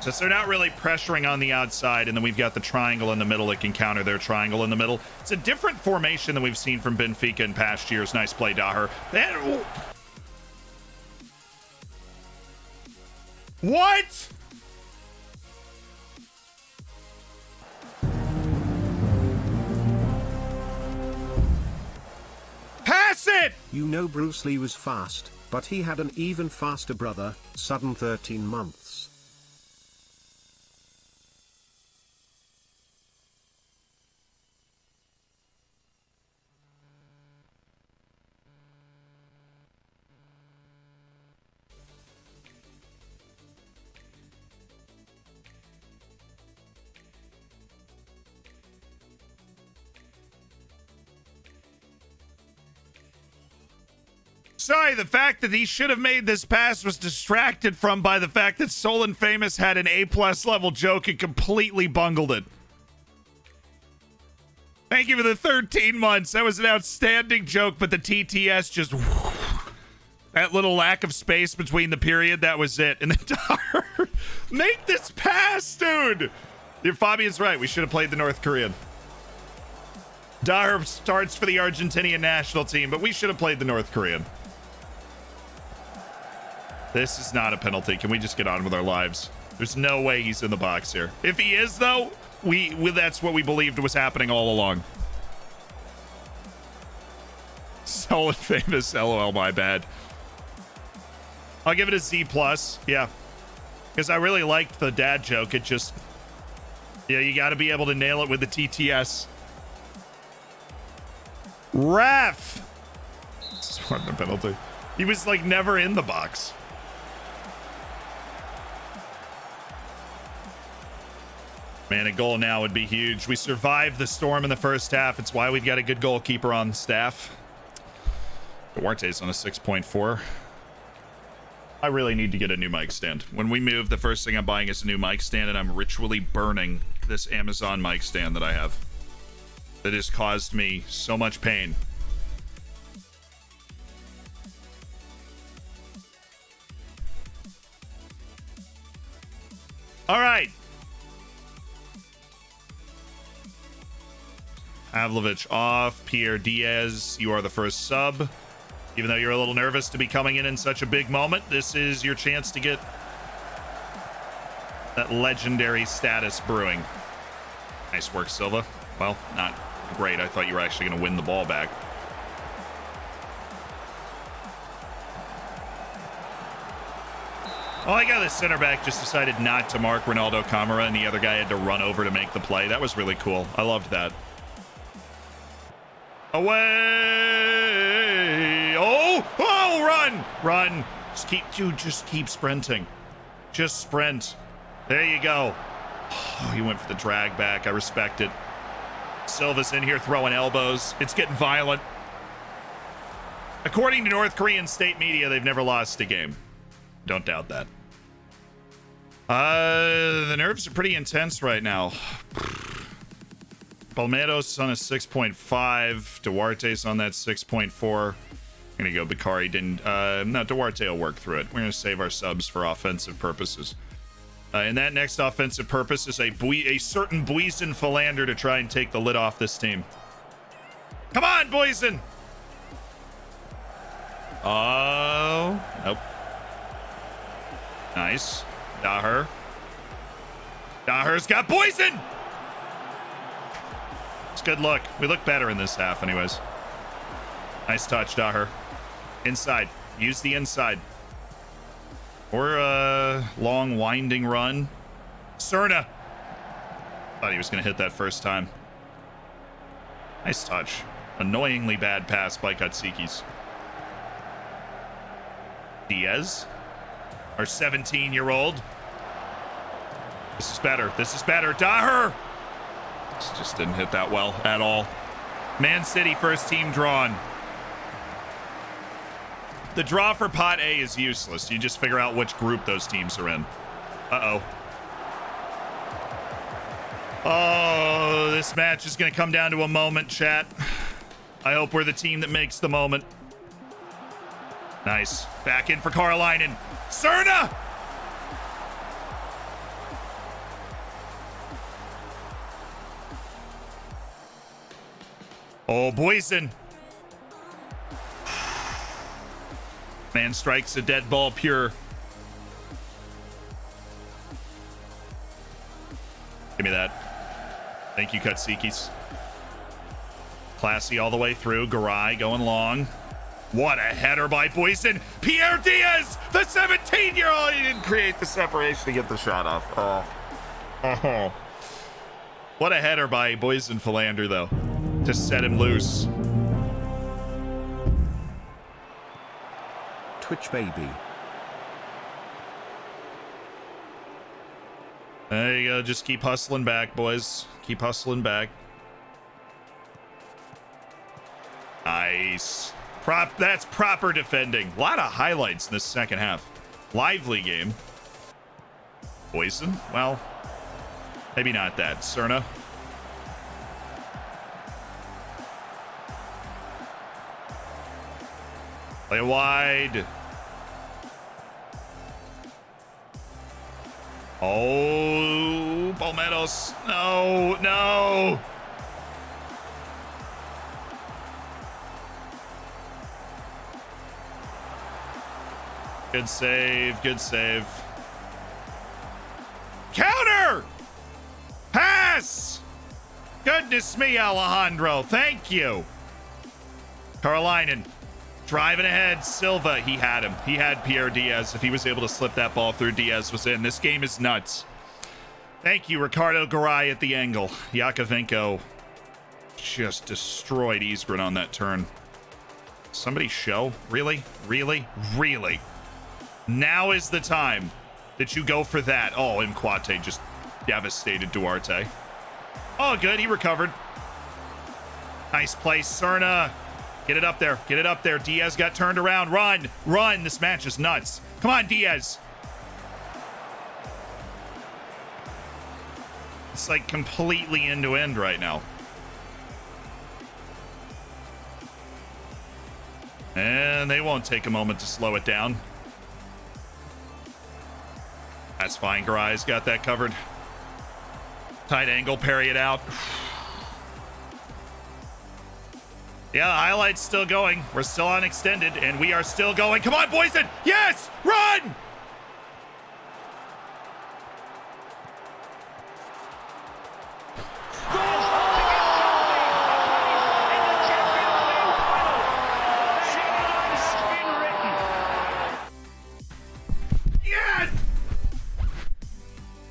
Since they're not really pressuring on the outside, and then we've got the triangle in the middle that can counter their triangle in the middle. It's a different formation than we've seen from Benfica in past years. Nice play, Daher. What? Pass it! Bruce Lee was fast, but he had an even faster brother, sudden 13 months. Sorry, the fact that he should have made this pass was distracted from by the fact that Solon Famous had an A+ level joke and completely bungled it. Thank you for the 13 months. That was an outstanding joke, but the TTS just That little lack of space between the period, that was it. And then Dahar, make this pass, dude. Fabian's right. We should have played the North Korean. Dahar starts for the Argentinian national team, but we should have played the North Korean. This is not a penalty. Can we just get on with our lives? There's no way he's in the box here. If he is, though, that's what we believed was happening all along. Solid famous. LOL, my bad. I'll give it a Z+. Yeah. Because I really liked the dad joke. It just... Yeah, you got to be able to nail it with the TTS. Ref! This wasn't a penalty. He was, like, never in the box. Man, a goal now would be huge. We survived the storm in the first half. It's why we've got a good goalkeeper on staff. Duarte's on a 6.4. I really need to get a new mic stand. When we move, the first thing I'm buying is a new mic stand, and I'm ritually burning this Amazon mic stand that I have. That has caused me so much pain. All right. Pavlovich off. Pierre Diaz, you are the first sub. Even though you're a little nervous to be coming in such a big moment, this is your chance to get that legendary status brewing. Nice work, Silva. Well, not great. I thought you were actually going to win the ball back. Oh, I got the center back just decided not to mark Ronaldo Camara, and the other guy had to run over to make the play. That was really cool. I loved that. Away! Oh, run! Just keep sprinting. Just sprint. There you go. Oh, he went for the drag back. I respect it. Silva's in here throwing elbows. It's getting violent. According to North Korean state media, they've never lost a game. Don't doubt that. The nerves are pretty intense right now. Palmeiros on a 6.5. Duarte's on that 6.4. I'm gonna go Bakari. No, Duarte will work through it. We're gonna save our subs for offensive purposes. And that next offensive purpose is a certain Buizen Philander to try and take the lid off this team. Come on, Buizen! Oh, nope. Nice. Dahar. Dahar's got Buizen! It's good look. We look better in this half anyways. Nice touch, Dahar. Inside. Use the inside. Or a long winding run. Cerna. Thought he was going to hit that first time. Nice touch. Annoyingly bad pass by Katsikis. Diaz. Our 17-year-old. This is better. This is better. Dahar. This just didn't hit that well at all. Man City first team drawn. The draw for pot A is useless. You just figure out which group those teams are in. Uh-oh. Oh, this match is going to come down to a moment, chat. I hope we're the team that makes the moment. Nice. Back in for Karolainen. Cerna! Oh, Buizen. Man strikes a dead ball pure. Give me that. Thank you, Katsikis. Classy all the way through. Garay going long. What a header by Buizen. Pierre Diaz, the 17-year-old. He didn't create the separation to get the shot off. Oh. What a header by Buizen Philander, though, to set him loose. Twitch baby. There you go. Just keep hustling back, boys. Keep hustling back. Nice. That's proper defending. A lot of highlights in this second half. Lively game. Buizen? Well, maybe not that. Cerna. Play wide. Oh, Palmettos. No, no. Good save, good save. Counter! Pass! Goodness me, Alejandro. Thank you. Carolinen driving ahead. Silva, he had him. He had Pierre Diaz. If he was able to slip that ball through, Diaz was in. This game is nuts. Thank you, Ricardo Garay at the angle. Yakovenko just destroyed Isgren on that turn. Somebody show? Really? Really? Really? Now is the time that you go for that. Oh, Mkwate just devastated Duarte. Oh, good. He recovered. Nice play, Cerna. Get it up there. Get it up there. Diaz got turned around. Run. Run. This match is nuts. Come on, Diaz. It's like completely end to end right now. And they won't take a moment to slow it down. That's fine. Garai's got that covered. Tight angle, parry it out. Yeah, the highlight's still going. We're still on extended, and we are still going. Come on, Boyson! Yes! Run! Yes!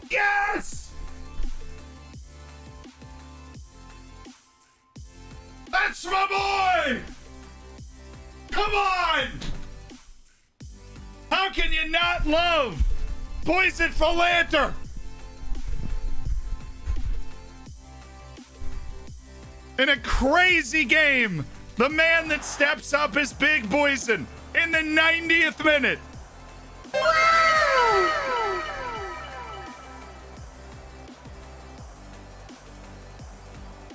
Yes! That's my boy! Come on! How can you not love Poison Philanter? In a crazy game, the man that steps up is Big Poison in the 90th minute.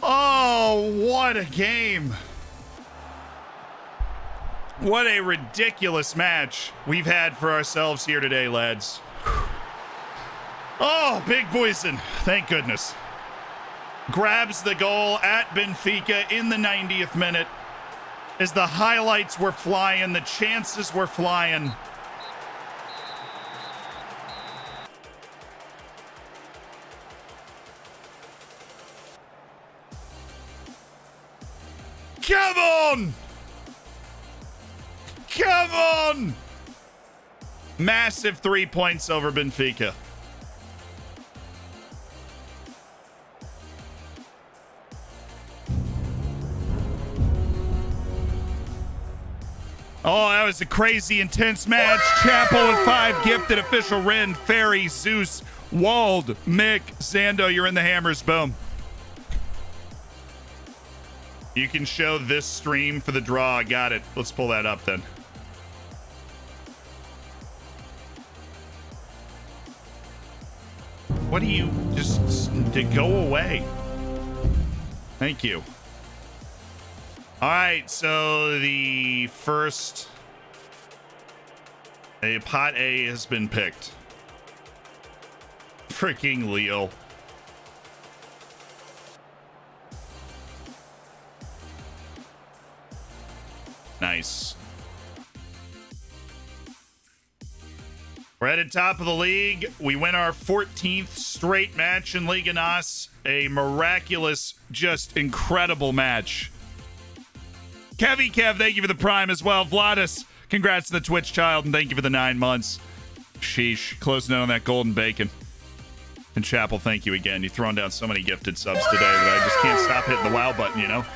Oh, what a game. What a ridiculous match we've had for ourselves here today, lads. Oh, Big Poison. Thank goodness. Grabs the goal at Benfica in the 90th minute as the highlights were flying, the chances were flying. Come on! Come on! Massive 3 points over Benfica. Oh, that was a crazy intense match. Chapel with 5 gifted. Official Ren, Ferry, Zeus, Wald, Mick, Zando, you're in the hammers. Boom. You can show this stream for the draw. Got it. Let's pull that up then. What do you just to go away? Thank you. All right, so the first pot A has been picked. Freaking Leo. Nice. We're at the top of the league. We win our 14th straight match in Liga NOS. A miraculous, just incredible match. Kevy Kev, thank you for the prime as well. Vladis, congrats to the Twitch child, and thank you for the 9 months. Sheesh, closing in on that golden bacon. And Chapel, thank you again. You've thrown down so many gifted subs today that I just can't stop hitting the wow button, you know?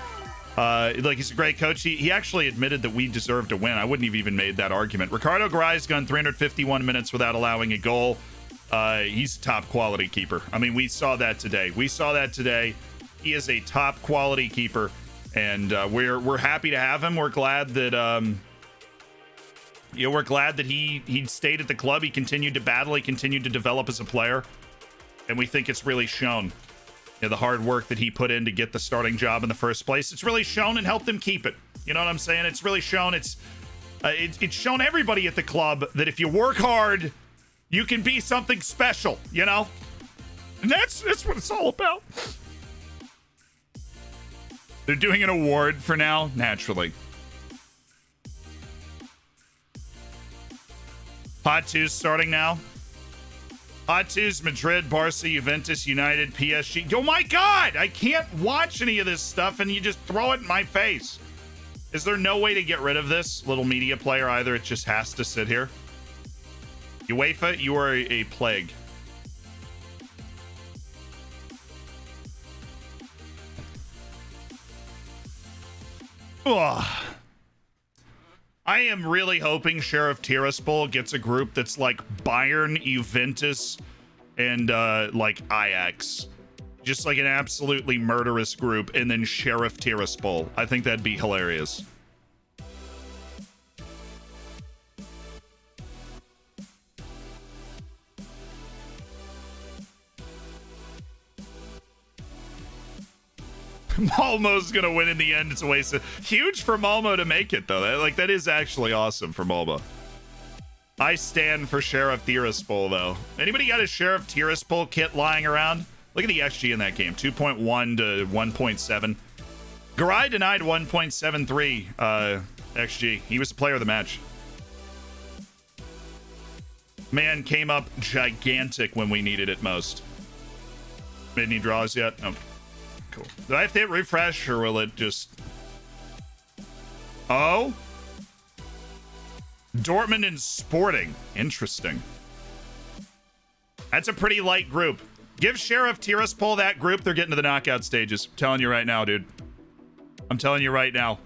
Like, he's a great coach. He actually admitted that we deserve to win. I wouldn't have even made that argument. Ricardo Garay's gone 351 minutes without allowing a goal. He's a top quality keeper. I mean, we saw that today. He is a top quality keeper, and we're happy to have him. We're glad that we're glad that he stayed at the club. He continued to battle. He continued to develop as a player, and we think it's really shown. The hard work that he put in to get the starting job in the first place, it's really shown and helped him keep it. You know what I'm saying? It's really shown. It's shown everybody at the club that if you work hard You can be something special, you know? And that's what it's all about. They're doing an award for now, naturally. Hot 2's starting now. Hot 2's Madrid, Barca, Juventus, United, PSG. Oh my God! I can't watch any of this stuff and you just throw it in my face. Is there no way to get rid of this little media player either? It just has to sit here. UEFA, you are a plague. Ugh. I am really hoping Sheriff Tiraspol gets a group that's like Bayern, Juventus, and like Ajax. Just like an absolutely murderous group, and then Sheriff Tiraspol. I think that'd be hilarious. Malmo's gonna win in the end. It's a waste of... Huge for Malmo to make it though. That is actually awesome for Malmo. I stand for Sheriff Tiraspol though. Anybody got a Sheriff Tiraspol kit lying around? Look at the XG in that game. 2.1 to 1.7. Garay denied 1.73 XG. He was the player of the match. Man came up gigantic when we needed it most. Made any draws yet? No. Cool. Do I have to hit refresh or will it just... Oh? Dortmund and Sporting. Interesting. That's a pretty light group. Give Sheriff Tiraspol that group. They're getting to the knockout stages. I'm telling you right now, dude. I'm telling you right now.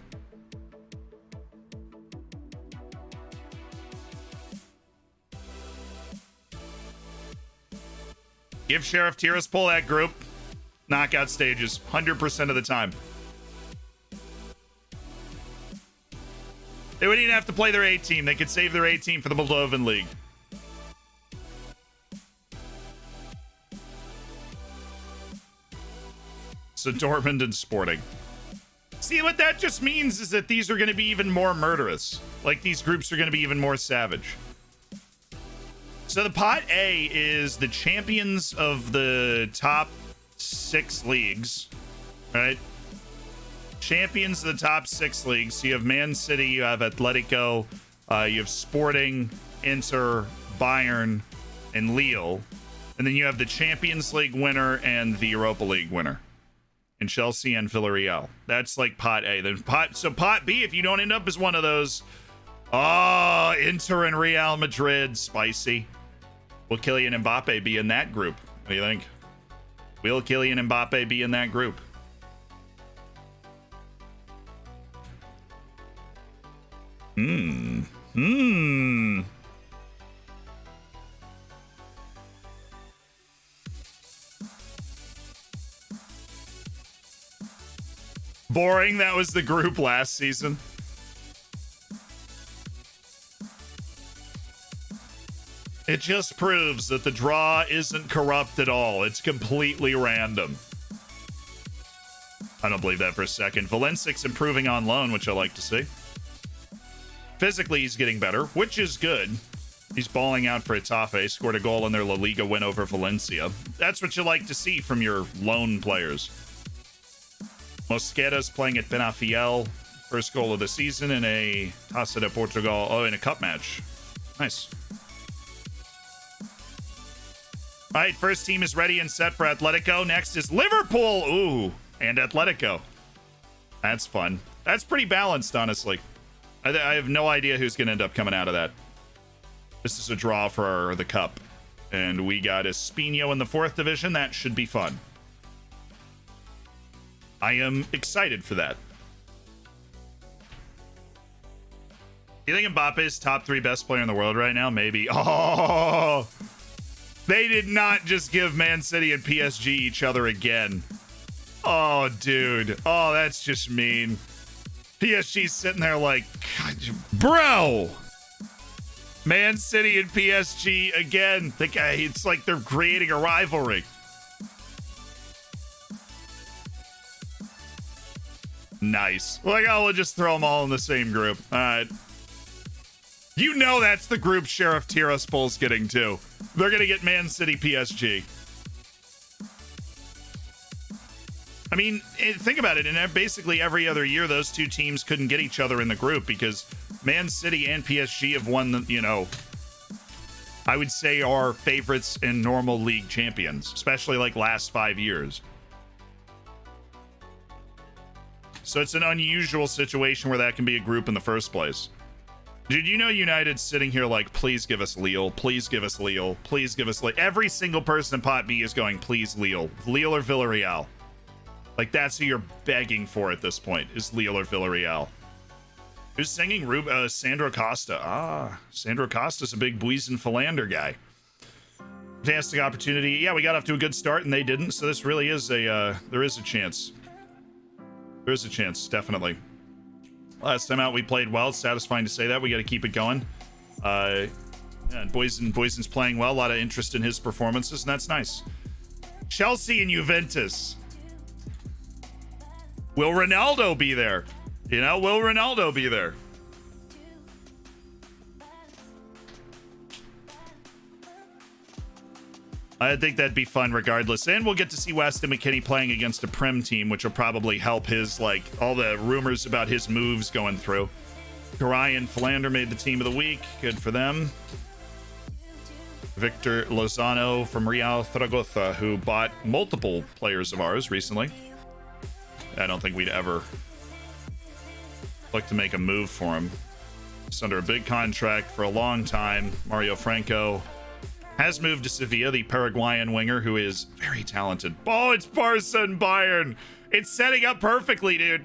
Give Sheriff Tiraspol that group. Knockout stages 100% of the time. They wouldn't even have to play their A team. They could save their A team for the Moldovan League. So Dortmund and Sporting. See, what that just means is that these are going to be even more murderous. Like, these groups are going to be even more savage. So the pot A is the champions of the top 6 leagues, right? Champions of the top 6 leagues. So you have Man City, you have Atletico, you have Sporting, Inter, Bayern, and Lille. And then you have the Champions League winner and the Europa League winner. And Chelsea and Villarreal. That's like pot A. Then pot B, if you don't end up as one of those, oh, Inter and Real Madrid, spicy. Will Kylian Mbappe be in that group? What do you think? Will Kylian Mbappe be in that group? Boring. That was the group last season. It just proves that the draw isn't corrupt at all. It's completely random. I don't believe that for a second. Valencic's improving on loan, which I like to see. Physically, he's getting better, which is good. He's balling out for Etafe. Scored a goal in their La Liga win over Valencia. That's what you like to see from your loan players. Mosquera's playing at Penafiel. First goal of the season in a Taça de Portugal. Oh, in a cup match. Nice. All right, first team is ready and set for Atletico. Next is Liverpool. Ooh, and Atletico. That's fun. That's pretty balanced, honestly. I have no idea who's going to end up coming out of that. This is a draw for the cup. And we got Espino in the 4th division. That should be fun. I am excited for that. You think Mbappe's top 3 best player in the world right now? Maybe. Oh, they did not just give Man City and PSG each other again. Oh, dude. Oh, that's just mean. PSG's sitting there like, God, bro. Man City and PSG again. The guy, it's like they're creating a rivalry. Nice. Like, oh, we'll just throw them all in the same group. All right. You know that's the group Sheriff Tiraspol's getting to. They're going to get Man City PSG. I mean, think about it. And basically every other year, those two teams couldn't get each other in the group because Man City and PSG have won the, you know, I would say are favorites in normal league champions, especially like last 5 years. So it's an unusual situation where that can be a group in the first place. Dude, you know United's sitting here like, please give us Lille, please give us Lille, please give us Lille. Every single person in Pot B is going, please Lille. Lille or Villarreal. Like, that's who you're begging for at this point, is Lille or Villarreal. Who's singing? Sandro Costa. Ah, Sandro Costa's a big Buizen Philander guy. Fantastic opportunity. Yeah, we got off to a good start and they didn't, so this really is a, there is a chance. There is a chance, definitely. Last time out, we played well. It's satisfying to say that. We got to keep it going. Yeah, and Buizen's playing well. A lot of interest in his performances, and that's nice. Chelsea and Juventus. Will Ronaldo be there? You know, will Ronaldo be there? I think that'd be fun regardless. And we'll get to see Weston McKennie playing against a Prem team, which will probably help his, like, all the rumors about his moves going through. Garay and Philander made the team of the week. Good for them. Victor Lozano from Real Zaragoza, who bought multiple players of ours recently. I don't think we'd ever look to make a move for him. He's under a big contract for a long time. Mario Franco has moved to Sevilla, the Paraguayan winger who is very talented. Oh, it's Barca and Bayern. It's setting up perfectly, dude.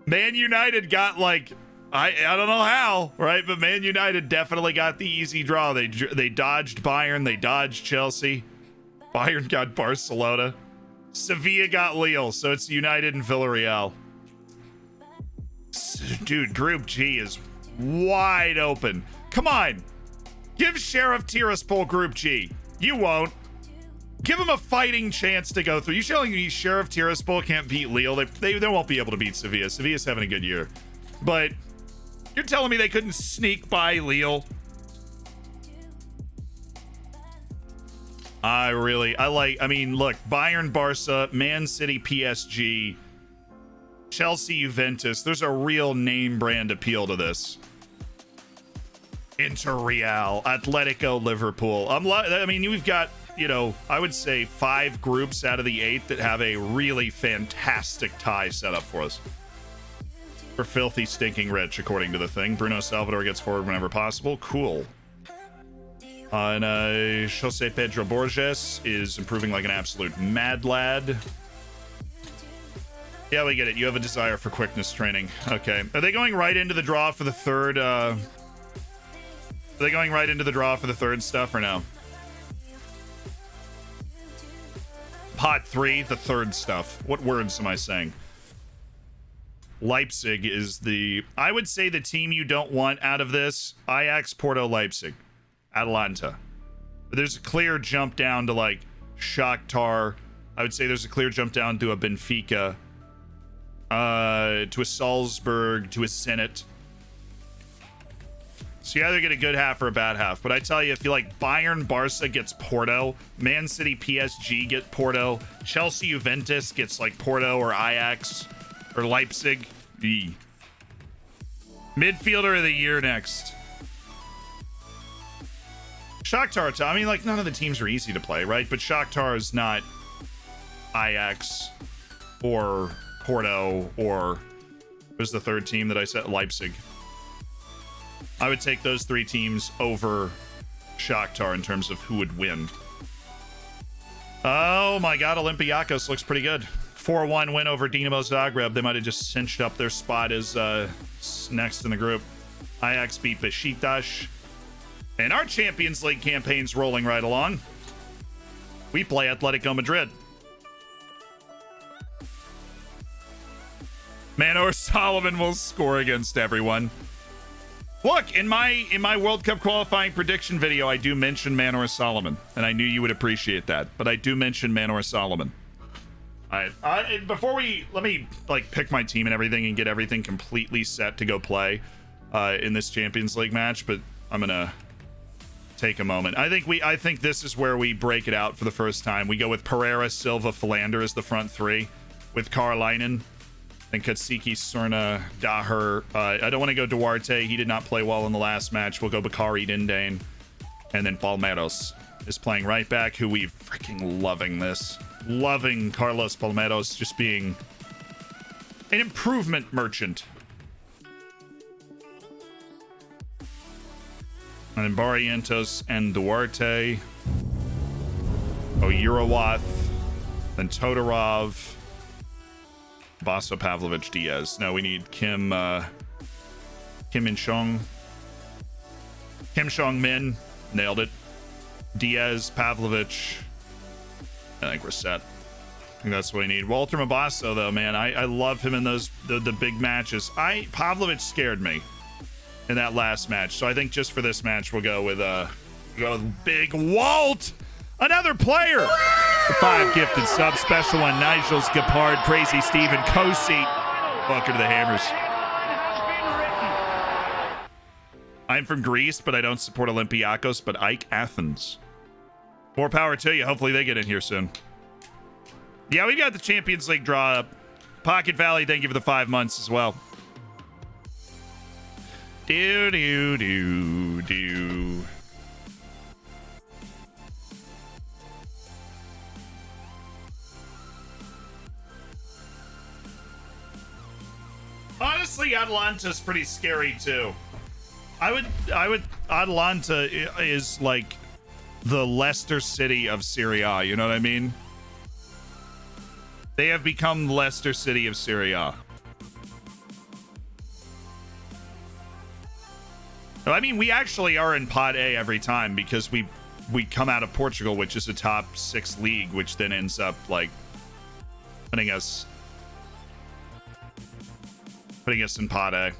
Man United got, like, I don't know how, right? But Man United definitely got the easy draw. They dodged Bayern. They dodged Chelsea. Bayern got Barcelona. Sevilla got Lille. So it's United and Villarreal. Dude, Group G is wide open. Come on. Give Sheriff Tiraspol Group G. You won't. Give him a fighting chance to go through. You telling me Sheriff Tiraspol can't beat Lille? They won't be able to beat Sevilla. Sevilla's having a good year. But you're telling me they couldn't sneak by Lille? I mean, look, Bayern, Barca, Man City, PSG, Chelsea, Juventus. There's a real name brand appeal to this. Inter Real, Atletico, Liverpool. I mean, we've got, you know, I would say 5 groups out of the 8 that have a really fantastic tie set up for us. We're filthy, stinking rich, according to the thing. Bruno Salvador gets forward whenever possible. Cool. And Jose Pedro Borges is improving like an absolute mad lad. Yeah, we get it. You have a desire for quickness training. Okay. Are they going right into the draw for the third, Are they going right into the draw for the third stuff or no? Pot 3, the third stuff. What words am I saying? Leipzig is I would say the team you don't want out of this. Ajax, Porto, Leipzig. Atalanta. But there's a clear jump down to, like, Shakhtar. I would say there's a clear jump down to a Benfica. To a Salzburg, to a Zenit. So you either get a good half or a bad half. But I tell you, if you like Bayern, Barca gets Porto, Man City, PSG get Porto, Chelsea, Juventus gets like Porto or Ajax or Leipzig. Midfielder of the year next. Shakhtar, I mean, like, none of the teams are easy to play, right? But Shakhtar is not Ajax or Porto or what was the third team that I said? Leipzig. I would take those 3 teams over Shakhtar in terms of who would win. Oh my god, Olympiacos looks pretty good. 4-1 win over Dinamo Zagreb. They might have just cinched up their spot as next in the group. Ajax beat Besiktas. And our Champions League campaign's rolling right along. We play Atletico Madrid. Manor Solomon will score against everyone. Look, in my World Cup qualifying prediction video, I do mention Manor Solomon, and I knew you would appreciate that. But I do mention Manor Solomon. All right. Let me like pick my team and everything and get everything completely set to go play in this Champions League match. But I'm gonna take a moment. I think this is where we break it out for the first time. We go with Pereira, Silva, Philander as the front three, with Carlinen and Katsiki, Cerna, Daher. I don't want to go Duarte. He did not play well in the last match. We'll go Bakari, Dindane, and then Palmeiros is playing right back, who we freaking loving this. Loving Carlos Palmeiros just being an improvement merchant. And then Barrientos and Duarte. Urawath. Then Todorov. Basso, Pavlovich, Diaz. No, we need Kim In-shong. Kim Chong-min. Nailed it. Diaz, Pavlovich. I think we're set. I think that's what we need. Walter Mabasso, though, man. I love him in those the big matches. Pavlovich scared me in that last match. So I think just for this match, we'll go with Big Walt. Another player. The 5 gifted subs. Special one, Nigel Skipard, Crazy Steven, Kosi. Welcome to the Hammers. I'm from Greece, but I don't support Olympiacos, but Ike Athens. More power to you. Hopefully they get in here soon. Yeah, we got the Champions League draw up. Pocket Valley, thank you for the 5 months as well. Do. Honestly, Atalanta's pretty scary too. I would Atalanta is like the Leicester City of Serie A, you know what I mean? They have become Leicester City of Serie A. I mean, we actually are in Pot A every time because we come out of Portugal, which is a top 6 league, which then ends up like putting us in Pot A.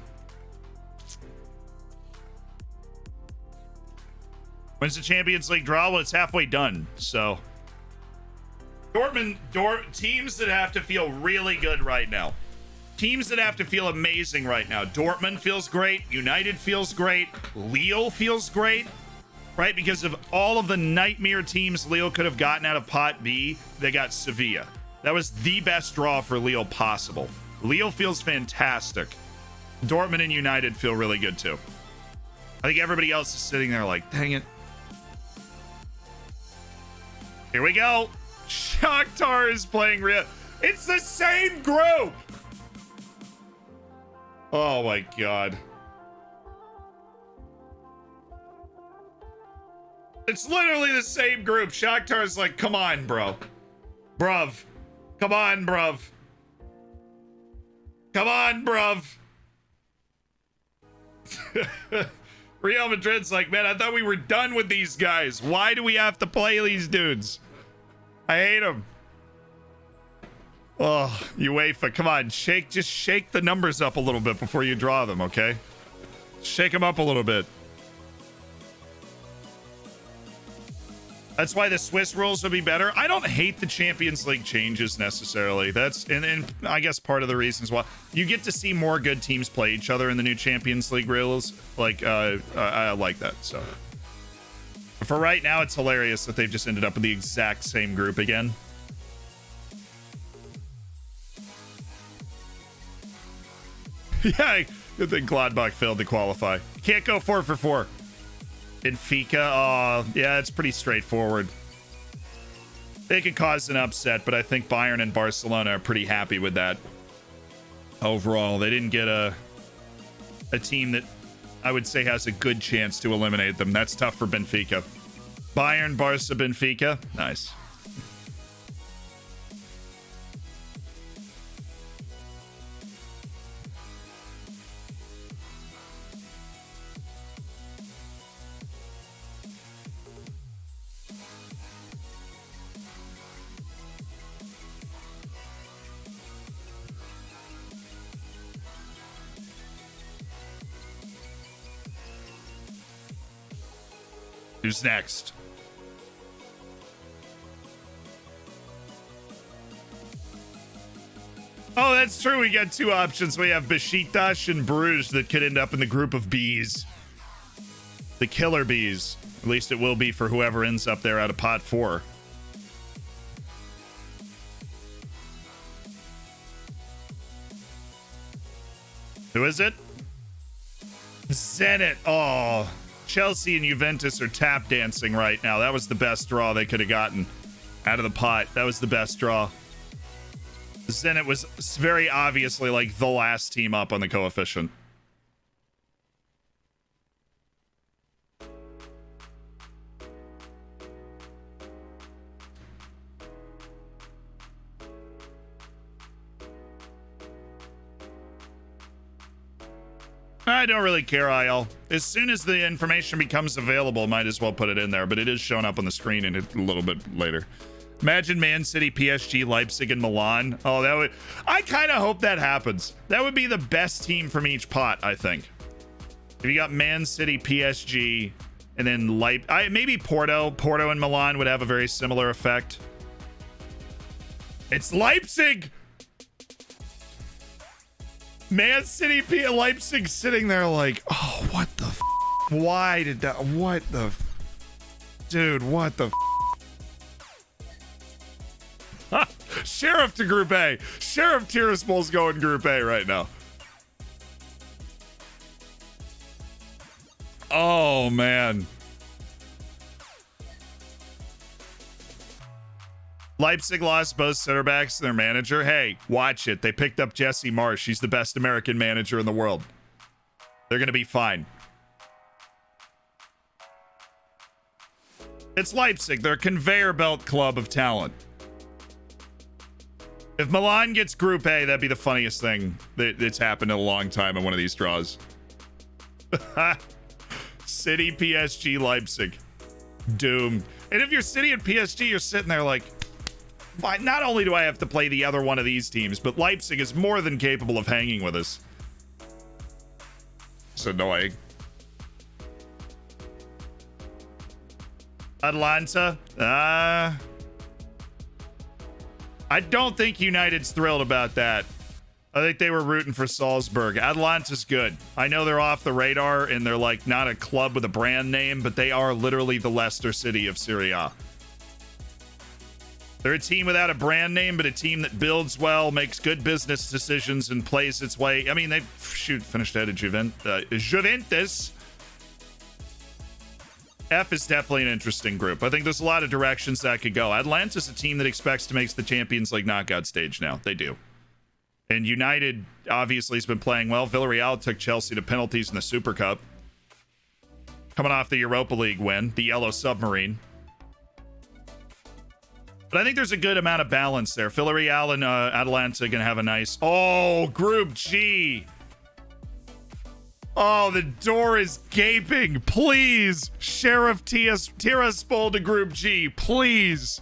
When's the Champions League draw? Well, it's halfway done. So teams that have to feel really good right now. Teams that have to feel amazing right now. Dortmund feels great. United feels great. Lille feels great. Right? Because of all of the nightmare teams Lille could have gotten out of Pot B, they got Sevilla. That was the best draw for Lille possible. Lille feels fantastic. Dortmund and United feel really good too. I think everybody else is sitting there like, dang it. Here we go. Shakhtar is playing real. It's the same group. Oh my god. It's literally the same group. Shakhtar's like, come on, bro. Bruv. Come on, bruv. Come on, bruv. Real Madrid's like, man, I thought we were done with these guys. Why do we have to play these dudes? I hate them. Oh, UEFA, come on, just shake the numbers up a little bit before you draw them, okay? Shake them up a little bit. That's why the Swiss rules would be better. I don't hate the Champions League changes necessarily. That's and I guess part of the reasons why you get to see more good teams play each other in the new Champions League rules. Like I like that. So for right now, it's hilarious that they've just ended up with the exact same group again. Yeah, good thing Gladbach failed to qualify. Can't go 4 for 4. Benfica, yeah, it's pretty straightforward. They could cause an upset, but I think Bayern and Barcelona are pretty happy with that. Overall, they didn't get a team that I would say has a good chance to eliminate them. That's tough for Benfica. Bayern, Barca, Benfica, nice. Who's next? Oh, that's true. We got 2 options. We have Besiktas and Bruges that could end up in the group of B's. The killer bees. At least it will be for whoever ends up there out of pot 4. Who is it? Zenit. Oh, Chelsea and Juventus are tap dancing right now. That was the best draw they could have gotten out of the pot. That was the best draw. Zenit was very obviously like the last team up on the coefficient. I don't really care, IL. As soon as the information becomes available, might as well put it in there, but it is showing up on the screen a little bit later. Imagine Man City, PSG, Leipzig, and Milan. Oh, that would... I kind of hope that happens. That would be the best team from each pot, I think. If you got Man City, PSG, and then maybe Porto. Porto and Milan would have a very similar effect. It's Leipzig! Man City, Leipzig sitting there like, oh, what the f? Why did that? What the f? Dude, what the f? Sheriff to Group A. Sheriff Tiraspol's going Group A right now. Oh, man. Leipzig lost both center backs and their manager. Hey, watch it. They picked up Jesse Marsch. He's the best American manager in the world. They're going to be fine. It's Leipzig. They're a conveyor belt club of talent. If Milan gets Group A, that'd be the funniest thing that's happened in a long time in one of these draws. City, PSG, Leipzig. Doomed. And if you're City and PSG, you're sitting there like, fine, not only do I have to play the other one of these teams, but Leipzig is more than capable of hanging with us. It's annoying. Atlanta. I don't think United's thrilled about that. I think they were rooting for Salzburg. Atlanta's good. I know they're off the radar and they're like not a club with a brand name, but they are literally the Leicester City of Serie A. They're a team without a brand name, but a team that builds well, makes good business decisions, and plays its way. I mean, they finished ahead of Juventus. F is definitely an interesting group. I think there's a lot of directions that could go. Atlanta's a team that expects to make the Champions League knockout stage now. They do. And United obviously has been playing well. Villarreal took Chelsea to penalties in the Super Cup. Coming off the Europa League win, the Yellow Submarine. But I think there's a good amount of balance there. Villarreal and Atalanta are going to have a nice... Oh, Group G. Oh, the door is gaping. Please, Sheriff Tiraspol to Group G. Please.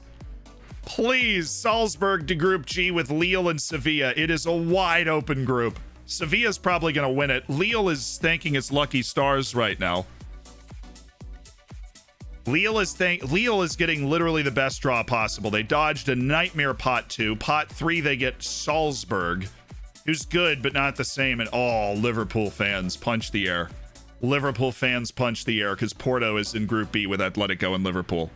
Please, Salzburg to Group G with Lille and Sevilla. It is a wide open group. Sevilla's probably going to win it. Lille is thanking its lucky stars right now. Lille is getting literally the best draw possible. They dodged a nightmare pot 2. Pot 3, they get Salzburg, who's good, but not the same at all. Liverpool fans punch the air. Liverpool fans punch the air because Porto is in Group B with Atletico and Liverpool.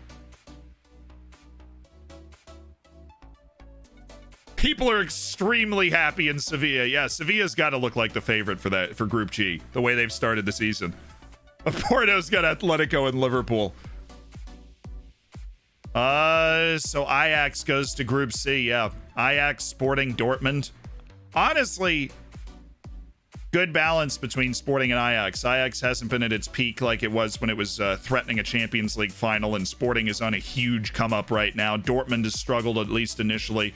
People are extremely happy in Sevilla. Yeah, Sevilla's got to look like the favorite for Group G, the way they've started the season. Porto's got Atletico and Liverpool. So Ajax goes to Group C. Yeah, Ajax, Sporting, Dortmund. Honestly, good balance between Sporting and Ajax. Ajax hasn't been at its peak like it was when it was threatening a Champions League final, and Sporting is on a huge come up right now. Dortmund has struggled, at least initially,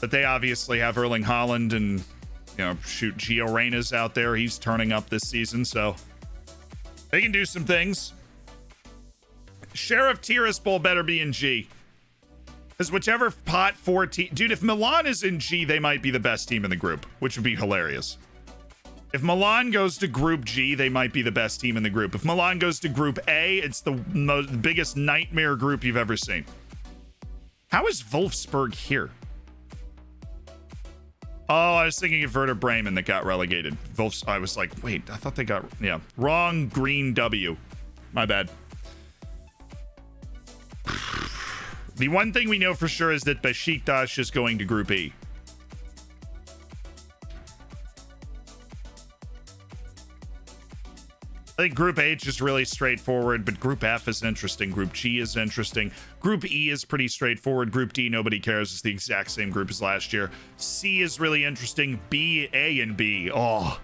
but they obviously have Erling Haaland and, you know, Gio Reyna's out there. He's turning up this season, so they can do some things. Sheriff Tiraspol better be in G. Because whichever pot 4 team... Dude, if Milan is in G, they might be the best team in the group, which would be hilarious. If Milan goes to Group G, they might be the best team in the group. If Milan goes to Group A, it's the biggest nightmare group you've ever seen. How is Wolfsburg here? Oh, I was thinking of Werder Bremen that got relegated. Wolfs, I was like, wait, I thought they got, yeah. Wrong green W. My bad. The one thing we know for sure is that Besiktas is going to Group E. I think Group H is really straightforward, but Group F is interesting. Group G is interesting. Group E is pretty straightforward. Group D, nobody cares. It's the exact same group as last year. C is really interesting. B, A, and B. Oh,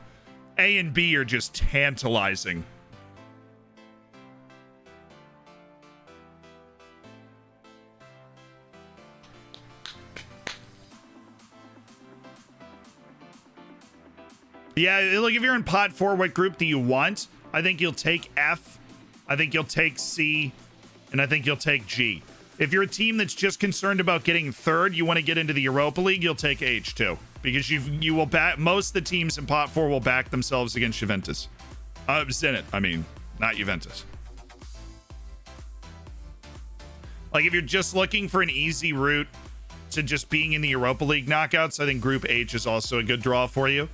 A and B are just tantalizing. Yeah, look, if you're in pot 4, what group do you want? I think you'll take F, I think you'll take C, and I think you'll take G. If you're a team that's just concerned about getting third, you want to get into the Europa League, you'll take H too. Because you will back, most of the teams in pot 4 will back themselves against Juventus. Zenit, I mean, not Juventus. Like, if you're just looking for an easy route to just being in the Europa League knockouts, I think Group H is also a good draw for you.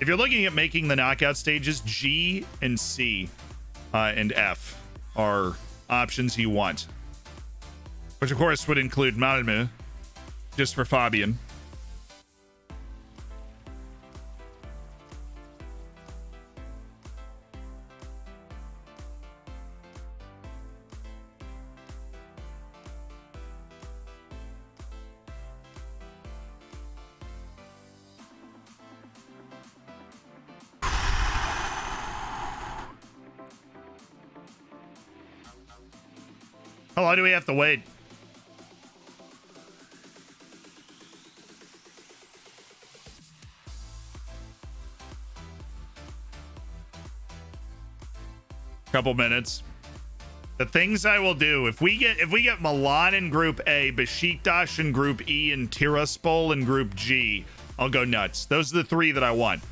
If you're looking at making the knockout stages, G and C and F are options you want. Which, of course, would include Malmö, just for Fabian. How long do we have to wait? Couple minutes. The things I will do if we get Milan in Group A, Besiktas in Group E, and Tiraspol in Group G, I'll go nuts. Those are the 3 that I want.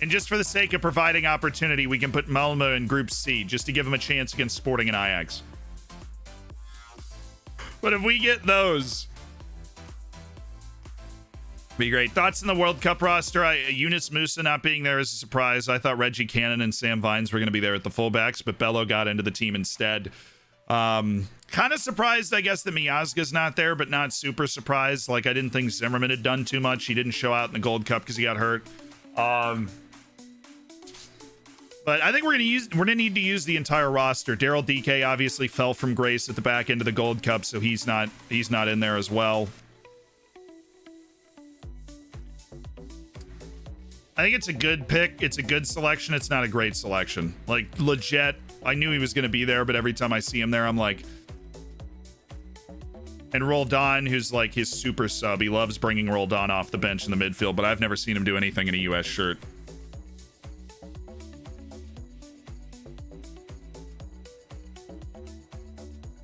And just for the sake of providing opportunity, we can put Malmö in Group C just to give them a chance against Sporting and Ajax. But if we get those, be great. Thoughts on the World Cup roster? Yunus Musa not being there is a surprise. I thought Reggie Cannon and Sam Vines were going to be there at the fullbacks, but Bello got into the team instead. Kind of surprised, I guess, that Miazga's not there, but not super surprised. Like, I didn't think Zimmerman had done too much. He didn't show out in the Gold Cup because he got hurt. But I think we're gonna need to use the entire roster. Daryl DK obviously fell from grace at the back end of the Gold Cup, so he's not in there as well. I think it's a good pick. It's a good selection. It's not a great selection. Like, legit, I knew he was gonna be there, but every time I see him there, I'm like. And Roldan, who's like his super sub, he loves bringing Roldan off the bench in the midfield, but I've never seen him do anything in a US shirt.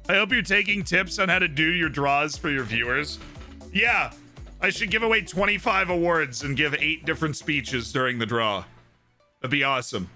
I hope you're taking tips on how to do your draws for your viewers. Yeah, I should give away 25 awards and give 8 different speeches during the draw. That'd be awesome.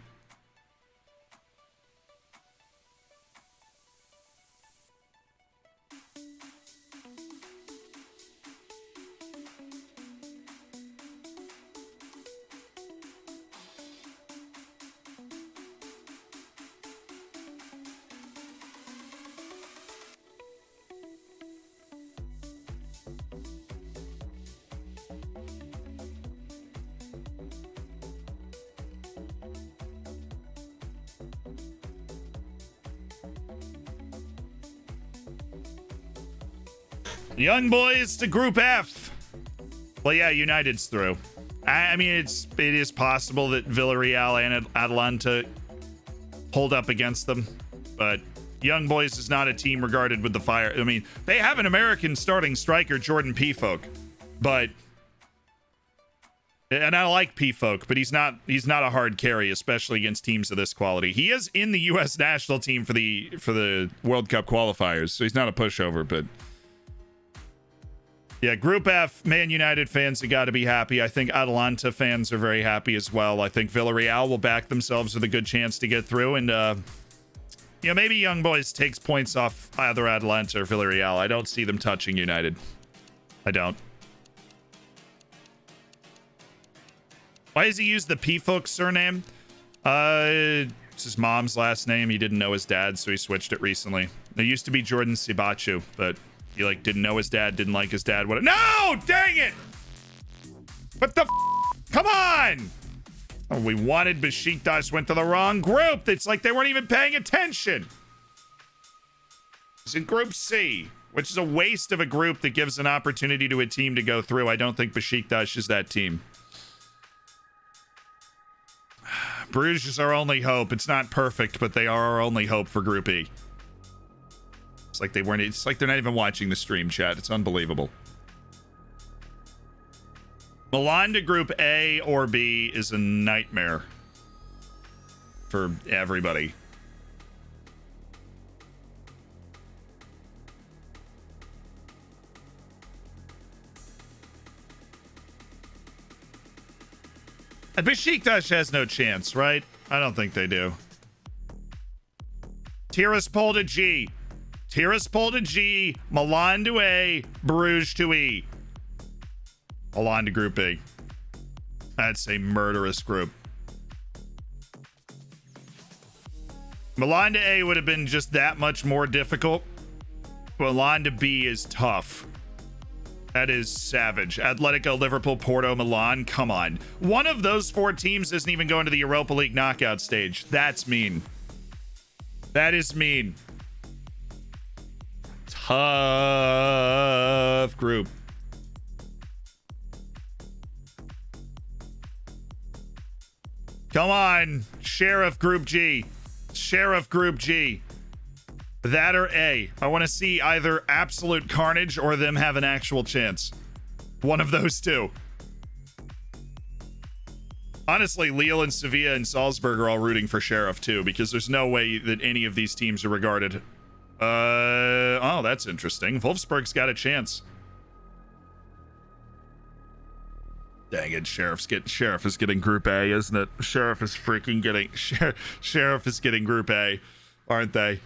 Young boys to Group F. Well, yeah, United's through. I mean, it is possible that Villarreal and Atalanta hold up against them, but Young Boys is not a team regarded with the fire. I mean, they have an American starting striker, Jordan P-Folk, but and I like P-Folk, but he's not a hard carry, especially against teams of this quality. He is in the U.S. national team for the World Cup qualifiers, so he's not a pushover, but. Yeah, Group F, Man United fans have got to be happy. I think Atalanta fans are very happy as well. I think Villarreal will back themselves with a good chance to get through. And, maybe Young Boys takes points off either Atalanta or Villarreal. I don't see them touching United. I don't. Why does he use the P-Folk surname? It's his mom's last name. He didn't know his dad, so he switched it recently. It used to be Jordan Sibachu, but he like didn't know his dad, didn't like his dad. What? No, dang it! What the? Come on! Oh, we wanted Besiktas, went to the wrong group. It's like they weren't even paying attention. It's in Group C, which is a waste of a group that gives an opportunity to a team to go through. I don't think Besiktas is that team. Bruges is our only hope. It's not perfect, but they are our only hope for Group E. It's like they weren't. It's like they're not even watching the stream chat. It's unbelievable. Milan to Group A or B is a nightmare for everybody. And Besiktas has no chance, right? I don't think they do. Tiraspol to G. Tiraspol to G. Milan to A. Bruges to E. Milan to Group B. That's a murderous group. Milan to A would have been just that much more difficult. Milan to B is tough. That is savage. Atletico, Liverpool, Porto, Milan. Come on. One of those four teams isn't even going to the Europa League knockout stage. That's mean. That is mean. Tough group. Come on. Sheriff Group G. Sheriff Group G. That or A. I want to see either absolute carnage or them have an actual chance. One of those two. Honestly, Lille and Sevilla and Salzburg are all rooting for Sheriff too, because there's no way that any of these teams are regarded. Oh, that's interesting. Wolfsburg's got a chance. Dang it, Sheriff is getting Group A, isn't it? Sheriff is freaking getting Sheriff is getting Group A, aren't they?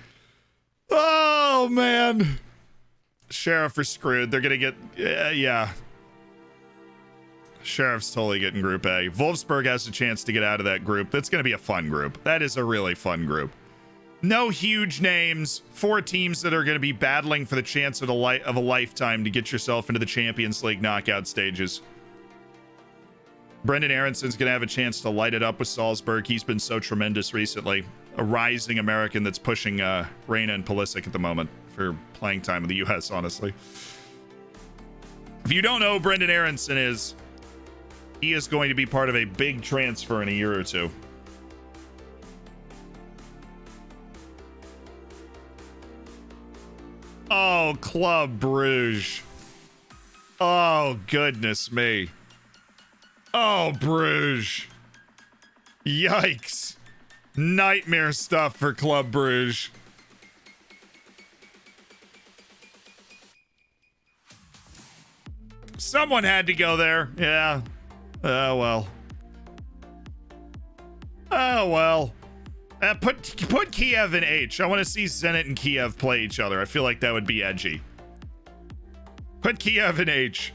Oh man, Sheriff are screwed. They're gonna get yeah. Sheriff's totally getting Group A. Wolfsburg has a chance to get out of that group. That's gonna be a fun group. That is a really fun group. No huge names. 4 teams that are gonna be battling for the chance of a lifetime to get yourself into the Champions League knockout stages. Brendan Aronson's going to have a chance to light it up with Salzburg. He's been so tremendous recently. A rising American that's pushing Reyna and Pulisic at the moment for playing time in the U.S., honestly. If you don't know who Brendan Aronson is, he is going to be part of a big transfer in a year or two. Oh, Club Bruges. Oh, goodness me. Oh, Bruges. Yikes. Nightmare stuff for Club Bruges. Someone had to go there. Yeah. Oh, well. Oh, well. Put Kiev in H. I want to see Zenit and Kiev play each other. I feel like that would be edgy. Put Kiev in H.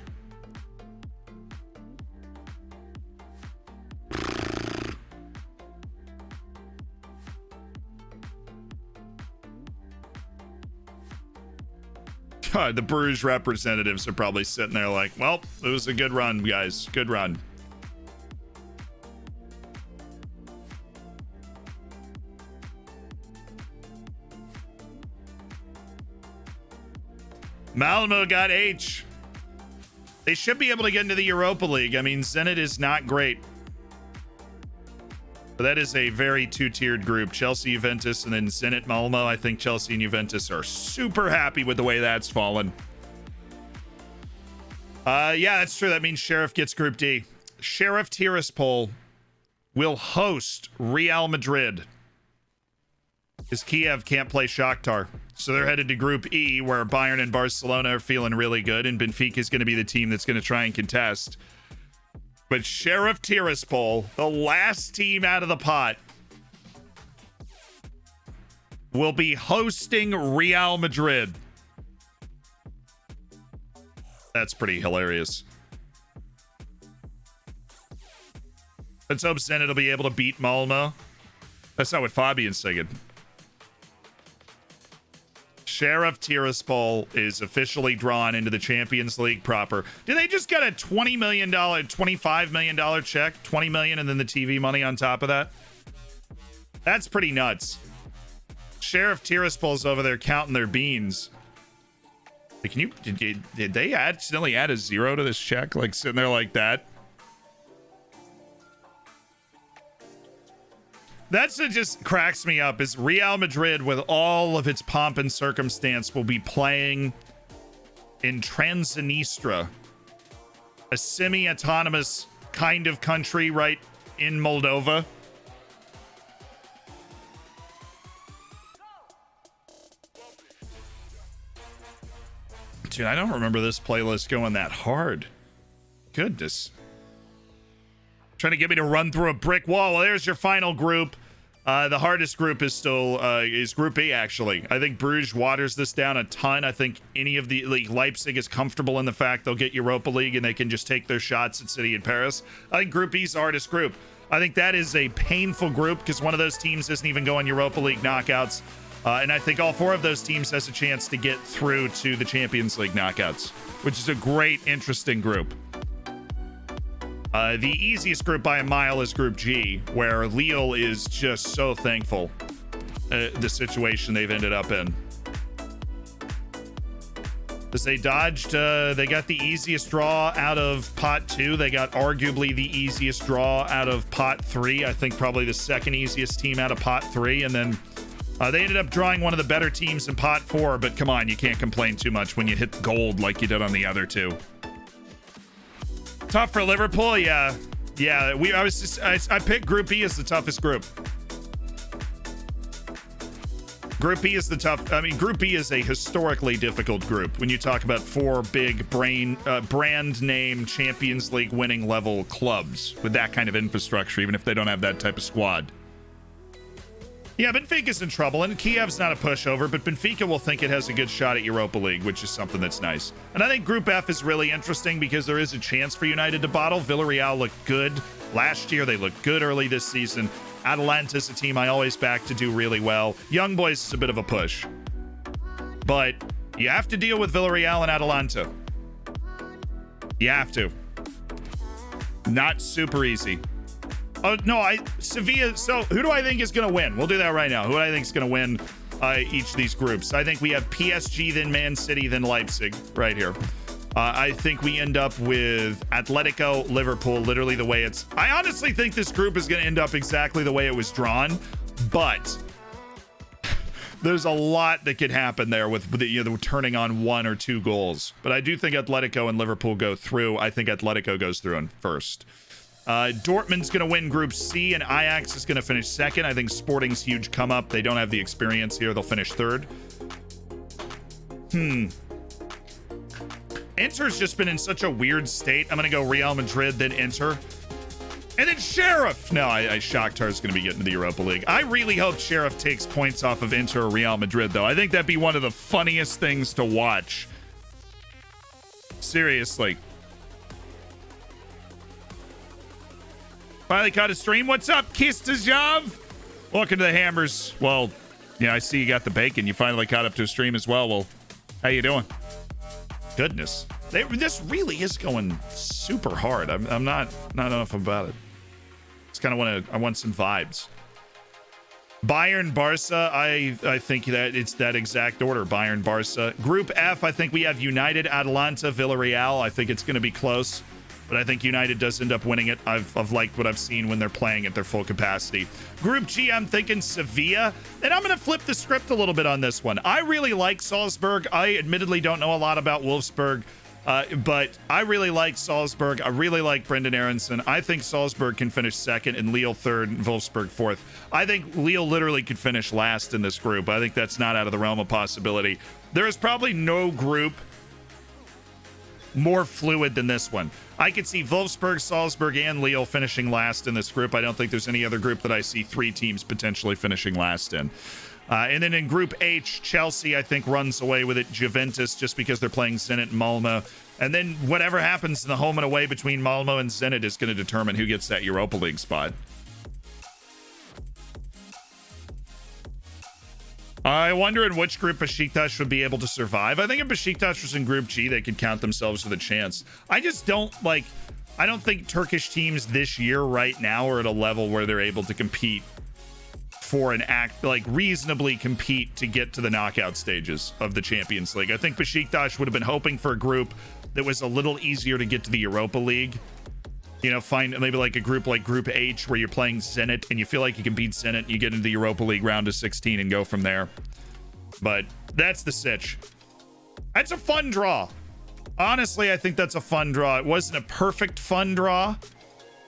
God, the Bruges representatives are probably sitting there like, well, it was a good run, guys. Good run. Malmo got H. They should be able to get into the Europa League. I mean, Zenit is not great. But that is a very two-tiered group. Chelsea, Juventus, and then Zenit, Malmo. I think Chelsea and Juventus are super happy with the way that's fallen. Yeah, that's true. That means Sheriff gets Group D. Sheriff Tiraspol will host Real Madrid, because Kiev can't play Shakhtar. So they're headed to Group E, where Bayern and Barcelona are feeling really good, and Benfica is going to be the team that's going to try and contest. But Sheriff Tiraspol, the last team out of the pot, will be hosting Real Madrid. That's pretty hilarious. Let's hope Zenit will be able to beat Malmo. That's not what Fabian's singing. Sheriff Tiraspol is officially drawn into the Champions League proper. Do they just get a $20 million, $25 million check? $20 million and then the TV money on top of that? That's pretty nuts. Sheriff Tiraspol's over there counting their beans. Did they accidentally add a 0 to this check? Like sitting there like that? That's what just cracks me up is Real Madrid, with all of its pomp and circumstance, will be playing in Transnistria, a semi-autonomous kind of country right in Moldova. Dude, I don't remember this playlist going that hard. Goodness. Trying to get me to run through a brick wall. Well, there's your final group. The hardest group is still is Group A, actually. I think Bruges waters this down a ton. I think any of the Leipzig is comfortable in the fact they'll get Europa League and they can just take their shots at City and Paris. I think Group E's the hardest group. I think that is a painful group because one of those teams isn't even going Europa League knockouts. And I think all 4 of those teams has a chance to get through to the Champions League knockouts, which is a great, interesting group. The easiest group by a mile is Group G, where Lille is just so thankful the situation they've ended up in. Because they dodged, they got the easiest draw out of pot 2. They got arguably the easiest draw out of pot 3. I think probably the second easiest team out of pot 3. And then they ended up drawing one of the better teams in pot 4. But come on, you can't complain too much when you hit gold like you did on the other 2. Tough for Liverpool, yeah. I picked Group B as the toughest group. Group B is the tough. I mean, Group B is a historically difficult group when you talk about 4 big brand name Champions League winning level clubs with that kind of infrastructure, even if they don't have that type of squad. Yeah, Benfica's in trouble, and Kiev's not a pushover, but Benfica will think it has a good shot at Europa League, which is something that's nice. And I think Group F is really interesting because there is a chance for United to bottle. Villarreal looked good last year. They looked good early this season. Atalanta's a team I always back to do really well. Young Boys is a bit of a push. But you have to deal with Villarreal and Atalanta. You have to. Not super easy. Oh, no, Sevilla. So who do I think is going to win? We'll do that right now. Who do I think is going to win each of these groups? I think we have PSG, then Man City, then Leipzig right here. I think we end up with Atletico, Liverpool, literally the way it's... I honestly think this group is going to end up exactly the way it was drawn, but there's a lot that could happen there with the turning on 1 or 2 goals. But I do think Atletico and Liverpool go through. I think Atletico goes through in first. Dortmund's going to win Group C, and Ajax is going to finish second. I think Sporting's huge come up. They don't have the experience here. They'll finish third. Inter's just been in such a weird state. I'm going to go Real Madrid, then Inter. And then Sheriff. No, Shakhtar's going to be getting to the Europa League. I really hope Sheriff takes points off of Inter or Real Madrid, though. I think that'd be one of the funniest things to watch. Seriously. Finally caught a stream. What's up, Kistajav? Welcome to the Hammers. Well, yeah, I see you got the bacon. You finally caught up to a stream as well. Well, how you doing? Goodness. This really is going super hard. I'm not enough about it. Just kind of I want some vibes. Bayern, Barca, I think that it's that exact order. Bayern, Barca. Group F, I think we have United, Atalanta, Villarreal. I think it's going to be close. But I think United does end up winning it. I've liked what I've seen when they're playing at their full capacity. Group G, I'm thinking Sevilla. And I'm going to flip the script a little bit on this one. I really like Salzburg. I admittedly don't know a lot about Wolfsburg, but I really like Salzburg. I really like Brendan Aronson. I think Salzburg can finish second and Lille third and Wolfsburg fourth. I think Lille literally could finish last in this group. I think that's not out of the realm of possibility. There is probably no group more fluid than this one. I could see Wolfsburg, Salzburg, and Lille finishing last in this group. I don't think there's any other group that I see 3 teams potentially finishing last in. And then in Group H, Chelsea, I think, runs away with it. Juventus, just because they're playing Zenit and Malmo. And then whatever happens in the home and away between Malmo and Zenit is going to determine who gets that Europa League spot. I wonder in which group Besiktas would be able to survive. I think if Besiktas was in Group G, they could count themselves with a chance. I just don't like... I don't think Turkish teams this year right now are at a level where they're able to compete for an reasonably compete to get to the knockout stages of the Champions League. I think Besiktas would have been hoping for a group that was a little easier to get to the Europa League. You know, find maybe like a group like Group H where you're playing Zenit and you feel like you can beat Zenit, you get into the Europa League round of 16 and go from there. But that's the sitch. That's a fun draw. Honestly, I think that's a fun draw. It wasn't a perfect fun draw,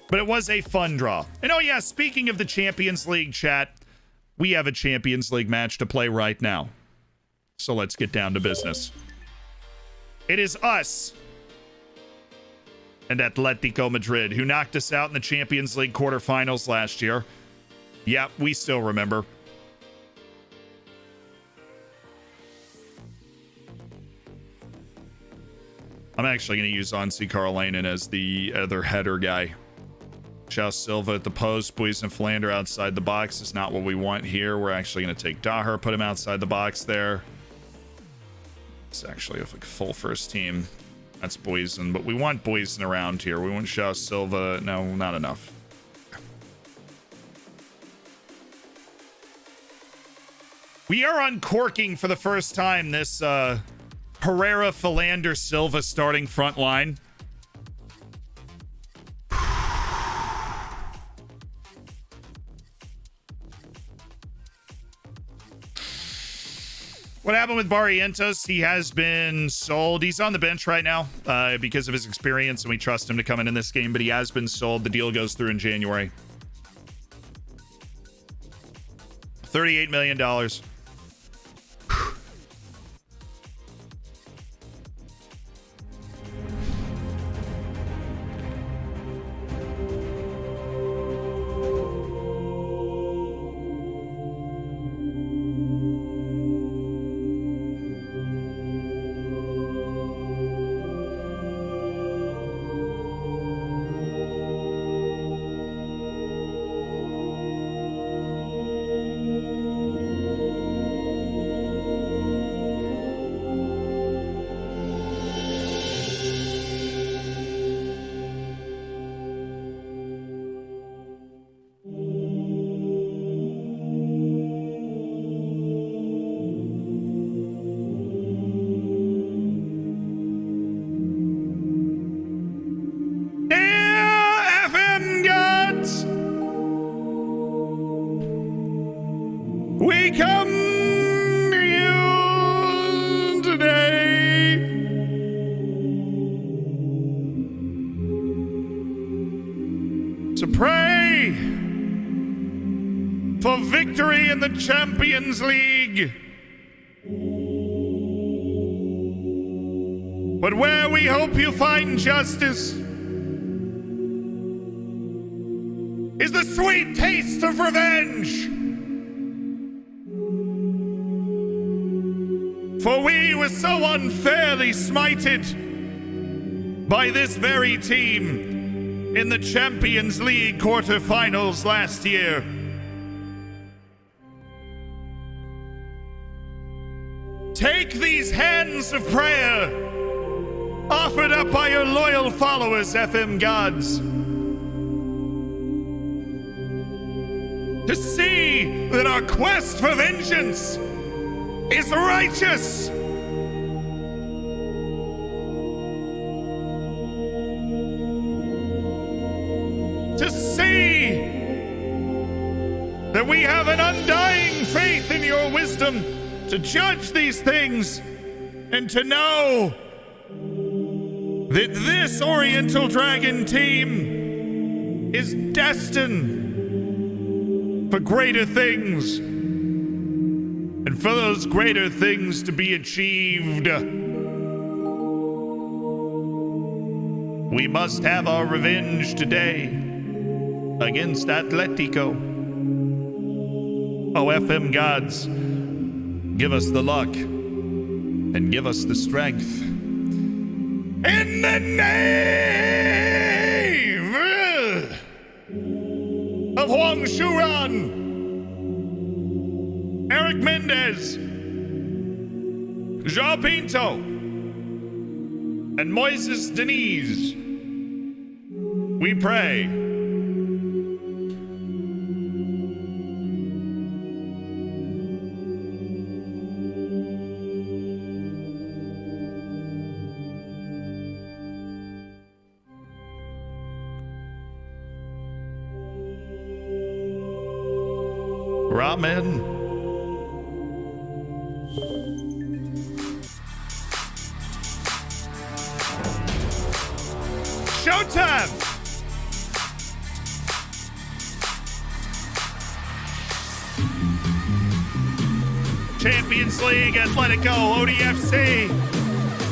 but it was a fun draw. And oh yeah, speaking of the Champions League, chat, we have a Champions League match to play right now. So let's get down to business. It is us and Atletico Madrid, who knocked us out in the Champions League quarterfinals last year. Yeah, we still remember. I'm actually going to use Onsi Karolainen as the other header guy. João Silva at the post, Buis and Flander outside the box is not what we want here. We're actually going to take Daher, put him outside the box there. It's actually a full first team. That's Boysen, but we want Boysen around here. We want João Silva. No, not enough. We are uncorking for the first time this Pereira, Philander, Silva starting front line. What happened with Barrientos? He has been sold. He's on the bench right now because of his experience, and we trust him to come in this game, but he has been sold. The deal goes through in January. $38 million. We come to you today to pray for victory in the Champions League. But where we hope you find justice is the sweet taste of revenge. For we were so unfairly smited by this very team in the Champions League quarterfinals last year. Take these hands of prayer offered up by your loyal followers, FM gods, to see that our quest for vengeance is righteous. To see that we have an undying faith in your wisdom to judge these things, and to know that this Oriental Dragon team is destined for greater things, and for those greater things to be achieved, we must have our revenge today against Atletico. Oh, FM gods, give us the luck and give us the strength In the name of Huang Shuran, Eric Mendez, João Pinto, and Moises Diniz, we pray. Ramen. Showtime! Champions League, Atletico, ODFC.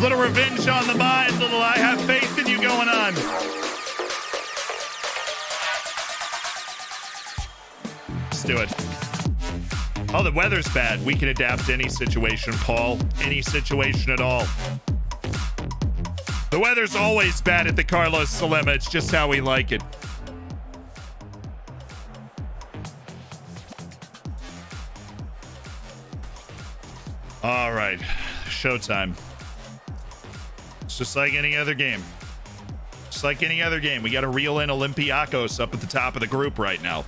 Little revenge on the mind, little I have faith in you going on. Let's do it. Oh, the weather's bad. We can adapt to any situation, Paul. Any situation at all. The weather's always bad at the Carlos Salema. It's just how we like it. All right. Showtime. It's just like any other game. Just like any other game. We got to reel in Olympiacos up at the top of the group right now.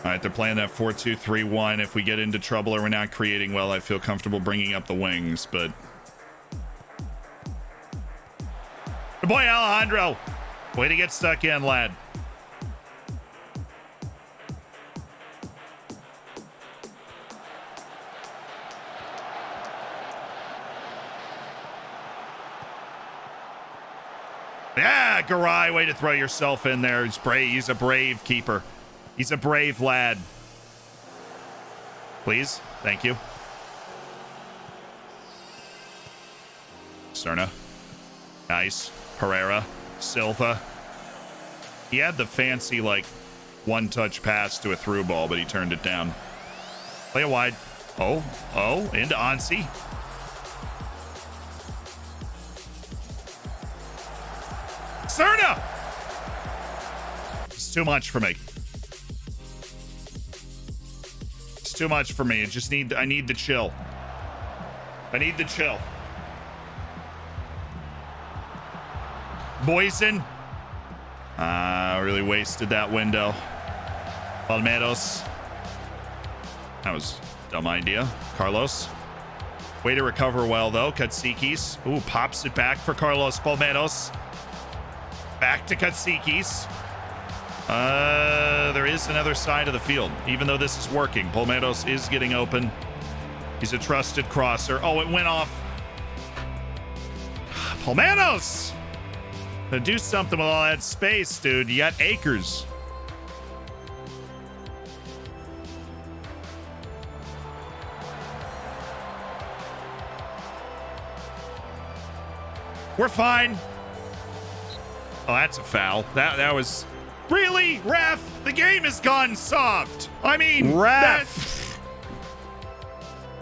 All right, they're playing that 4-2-3-1. If we get into trouble or we're not creating well, I feel comfortable bringing up the wings, but... Good boy, Alejandro. Way to get stuck in, lad. Yeah, Garay, way to throw yourself in there. He's brave. He's a brave keeper. He's a brave lad. Please. Thank you. Serna. Nice. Pereira. Silva. He had the fancy, like, one-touch pass to a through ball, but he turned it down. Play it wide. Oh, into Ansi. Serna! It's too much for me. It's too much for me. I need the chill. I need the chill. Boysen. Really wasted that window. Palmeiros. That was a dumb idea. Carlos. Way to recover well, though. Katsikis. Ooh, pops it back for Carlos Palmeiros. Back to Katsikis. There is another side of the field, even though this is working. Palmeiros is getting open. He's a trusted crosser. Oh, it went off. Palmeiros! Now do something with all that space, dude. You got acres. We're fine. Oh, that's a foul. That was... Really? Ref? The game has gone soft. I mean... Ref!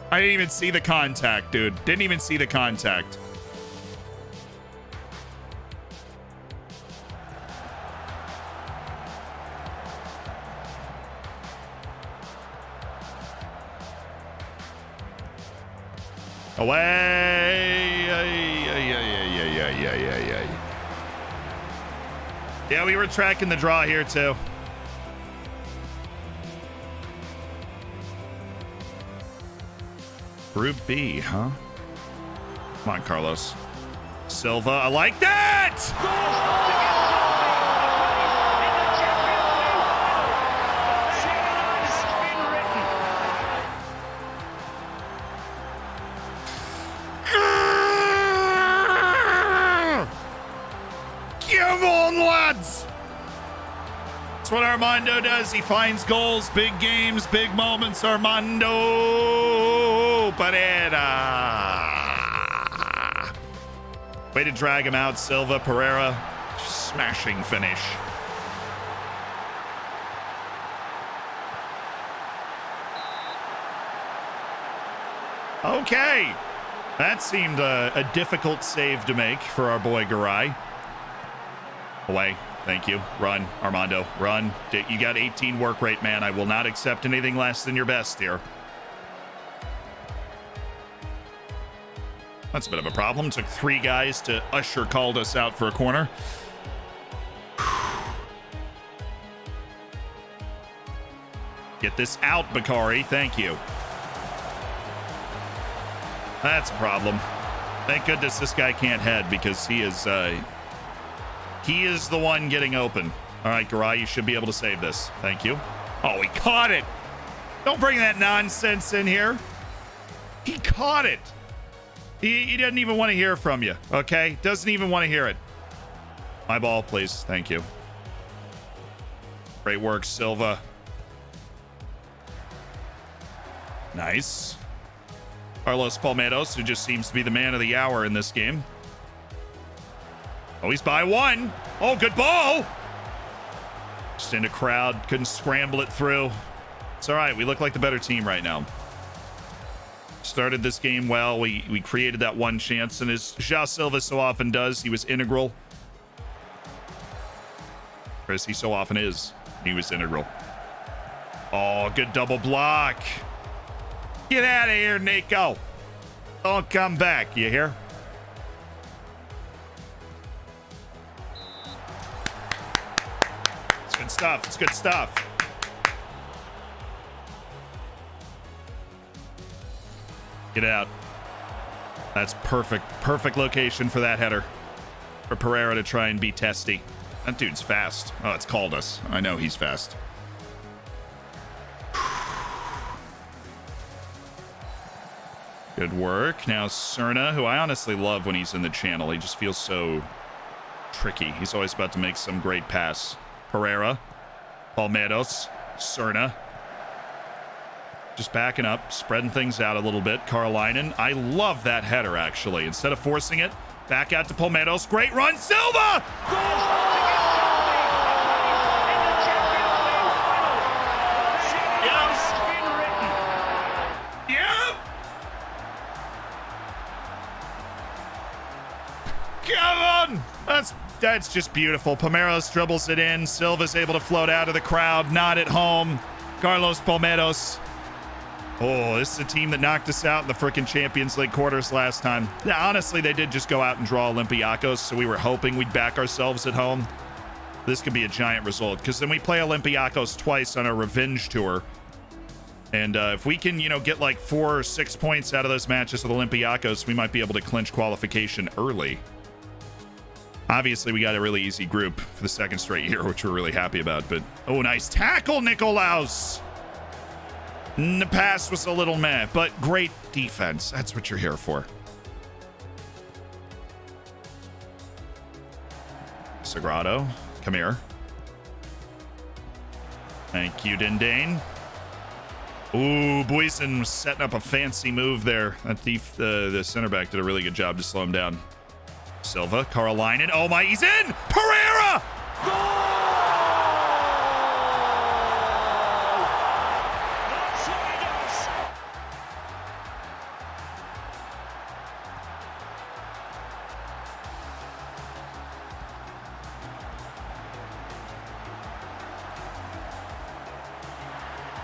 I didn't even see the contact, dude. Didn't even see the contact. Away! Yeah, we were tracking the draw here too. Group B, huh? Come on, Carlos. Silva, I like that! Come on, lads! That's what Armando does. He finds goals, big games, big moments. Armando Pereira. Way to drag him out, Silva. Pereira, smashing finish. Okay. That seemed a difficult save to make for our boy Garay. Away. Thank you. Run, Armando. Run. You got 18 work rate, man. I will not accept anything less than your best here. That's a bit of a problem. Took 3 guys to usher called us out for a corner. Get this out, Bakari. Thank you. That's a problem. Thank goodness this guy can't head because he is the one getting open. All right, Garay, you should be able to save this. Thank you. Oh, he caught it. Don't bring that nonsense in here. He caught it. He doesn't even want to hear from you, okay? Doesn't even want to hear it. My ball, please. Thank you. Great work, Silva. Nice. Carlos Palmeiras, who just seems to be the man of the hour in this game. Oh, he's by 1. Oh, good ball. Just in a crowd. Couldn't scramble it through. It's all right. We look like the better team right now. Started this game well. We created that one chance, and as Ja Silva so often does, he was integral. Or as he so often is, he was integral. Oh, good double block. Get out of here, Nico. Don't come back, you hear? It's good stuff. It's good stuff. Get out. That's perfect. Perfect location for that header. For Pereira to try and be testy. That dude's fast. Oh, it's called us. I know he's fast. Good work. Now Serna, who I honestly love when he's in the channel. He just feels so tricky. He's always about to make some great pass. Pereira. Palmeiras. Serna. Just backing up, spreading things out a little bit. Carolinen. I love that header, actually. Instead of forcing it, back out to Palmeiras. Great run, Silva! Yep. Come on! That's just beautiful. Palmeiras dribbles it in. Silva's able to float out of the crowd. Not at home. Carlos Palmeiras. Oh, this is a team that knocked us out in the freaking Champions League quarters last time. Now, honestly, they did just go out and draw Olympiacos, so we were hoping we'd back ourselves at home. This could be a giant result, because then we play Olympiacos twice on our revenge tour. And if we can, get like 4 or 6 points out of those matches with Olympiacos, we might be able to clinch qualification early. Obviously, we got a really easy group for the second straight year, which we're really happy about. But, oh, nice tackle, Nicolaus! The pass was a little meh, but great defense. That's what you're here for. Sagrado, come here. Thank you, Dindane. Ooh, Boyson was setting up a fancy move there. The center back did a really good job to slow him down. Silva, Carolinen. Oh my, he's in! Pereira! Goal!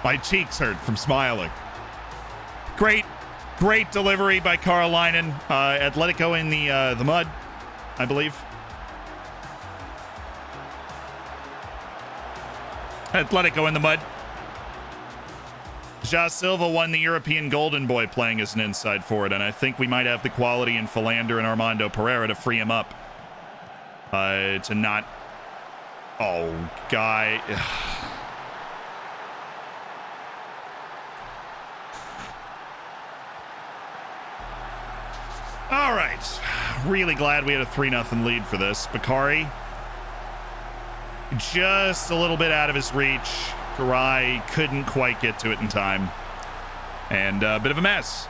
My cheeks hurt from smiling. Great delivery by Carolinen. Atletico in the mud, I believe. Atletico in the mud. Ja Silva won the European Golden Boy playing as an inside forward, and I think we might have the quality in Philander and Armando Pereira to free him up. To not... Oh, guy... All right. Really glad we had a 3-0 lead for this. Bakari, just a little bit out of his reach. Garay couldn't quite get to it in time. And a bit of a mess.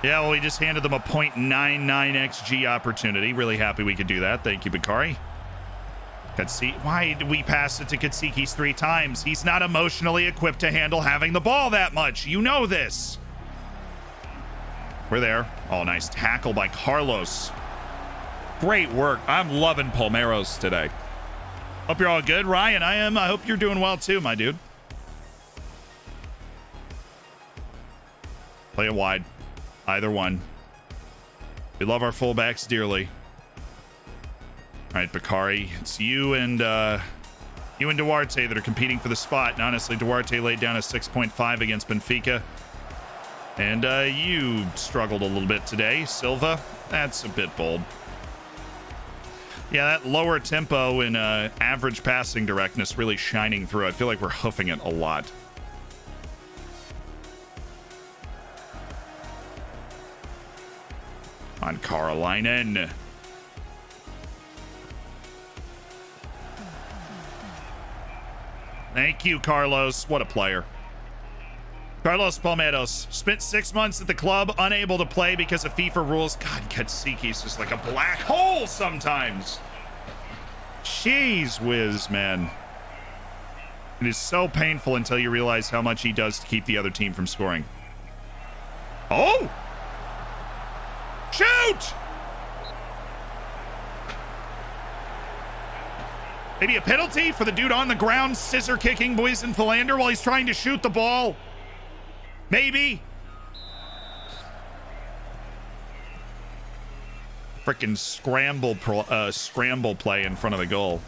Yeah, well, we just handed them a .99 XG opportunity. Really happy we could do that. Thank you, Bakari. Why did we pass it to Katsikis 3 times? He's not emotionally equipped to handle having the ball that much. You know this. We're there. Oh, nice tackle by Carlos. Great work. I'm loving Palmeiras today. Hope you're all good. Ryan, I am. I hope you're doing well too, my dude. Play it wide. Either one. We love our fullbacks dearly. All right, Bakari, it's you and Duarte that are competing for the spot. And honestly, Duarte laid down a 6.5 against Benfica. And you struggled a little bit today. Silva, that's a bit bold. Yeah, that lower tempo and average passing directness really shining through. I feel like we're hoofing it a lot. On Karolainen. Thank you, Carlos. What a player. Carlos Palmeiras spent 6 months at the club, unable to play because of FIFA rules. God, Katsikis is like a black hole sometimes. Jeez whiz, man. It is so painful until you realize how much he does to keep the other team from scoring. Oh! Shoot! Maybe a penalty for the dude on the ground scissor kicking Boysen Philander while he's trying to shoot the ball. Maybe. Frickin' scramble play in front of the goal.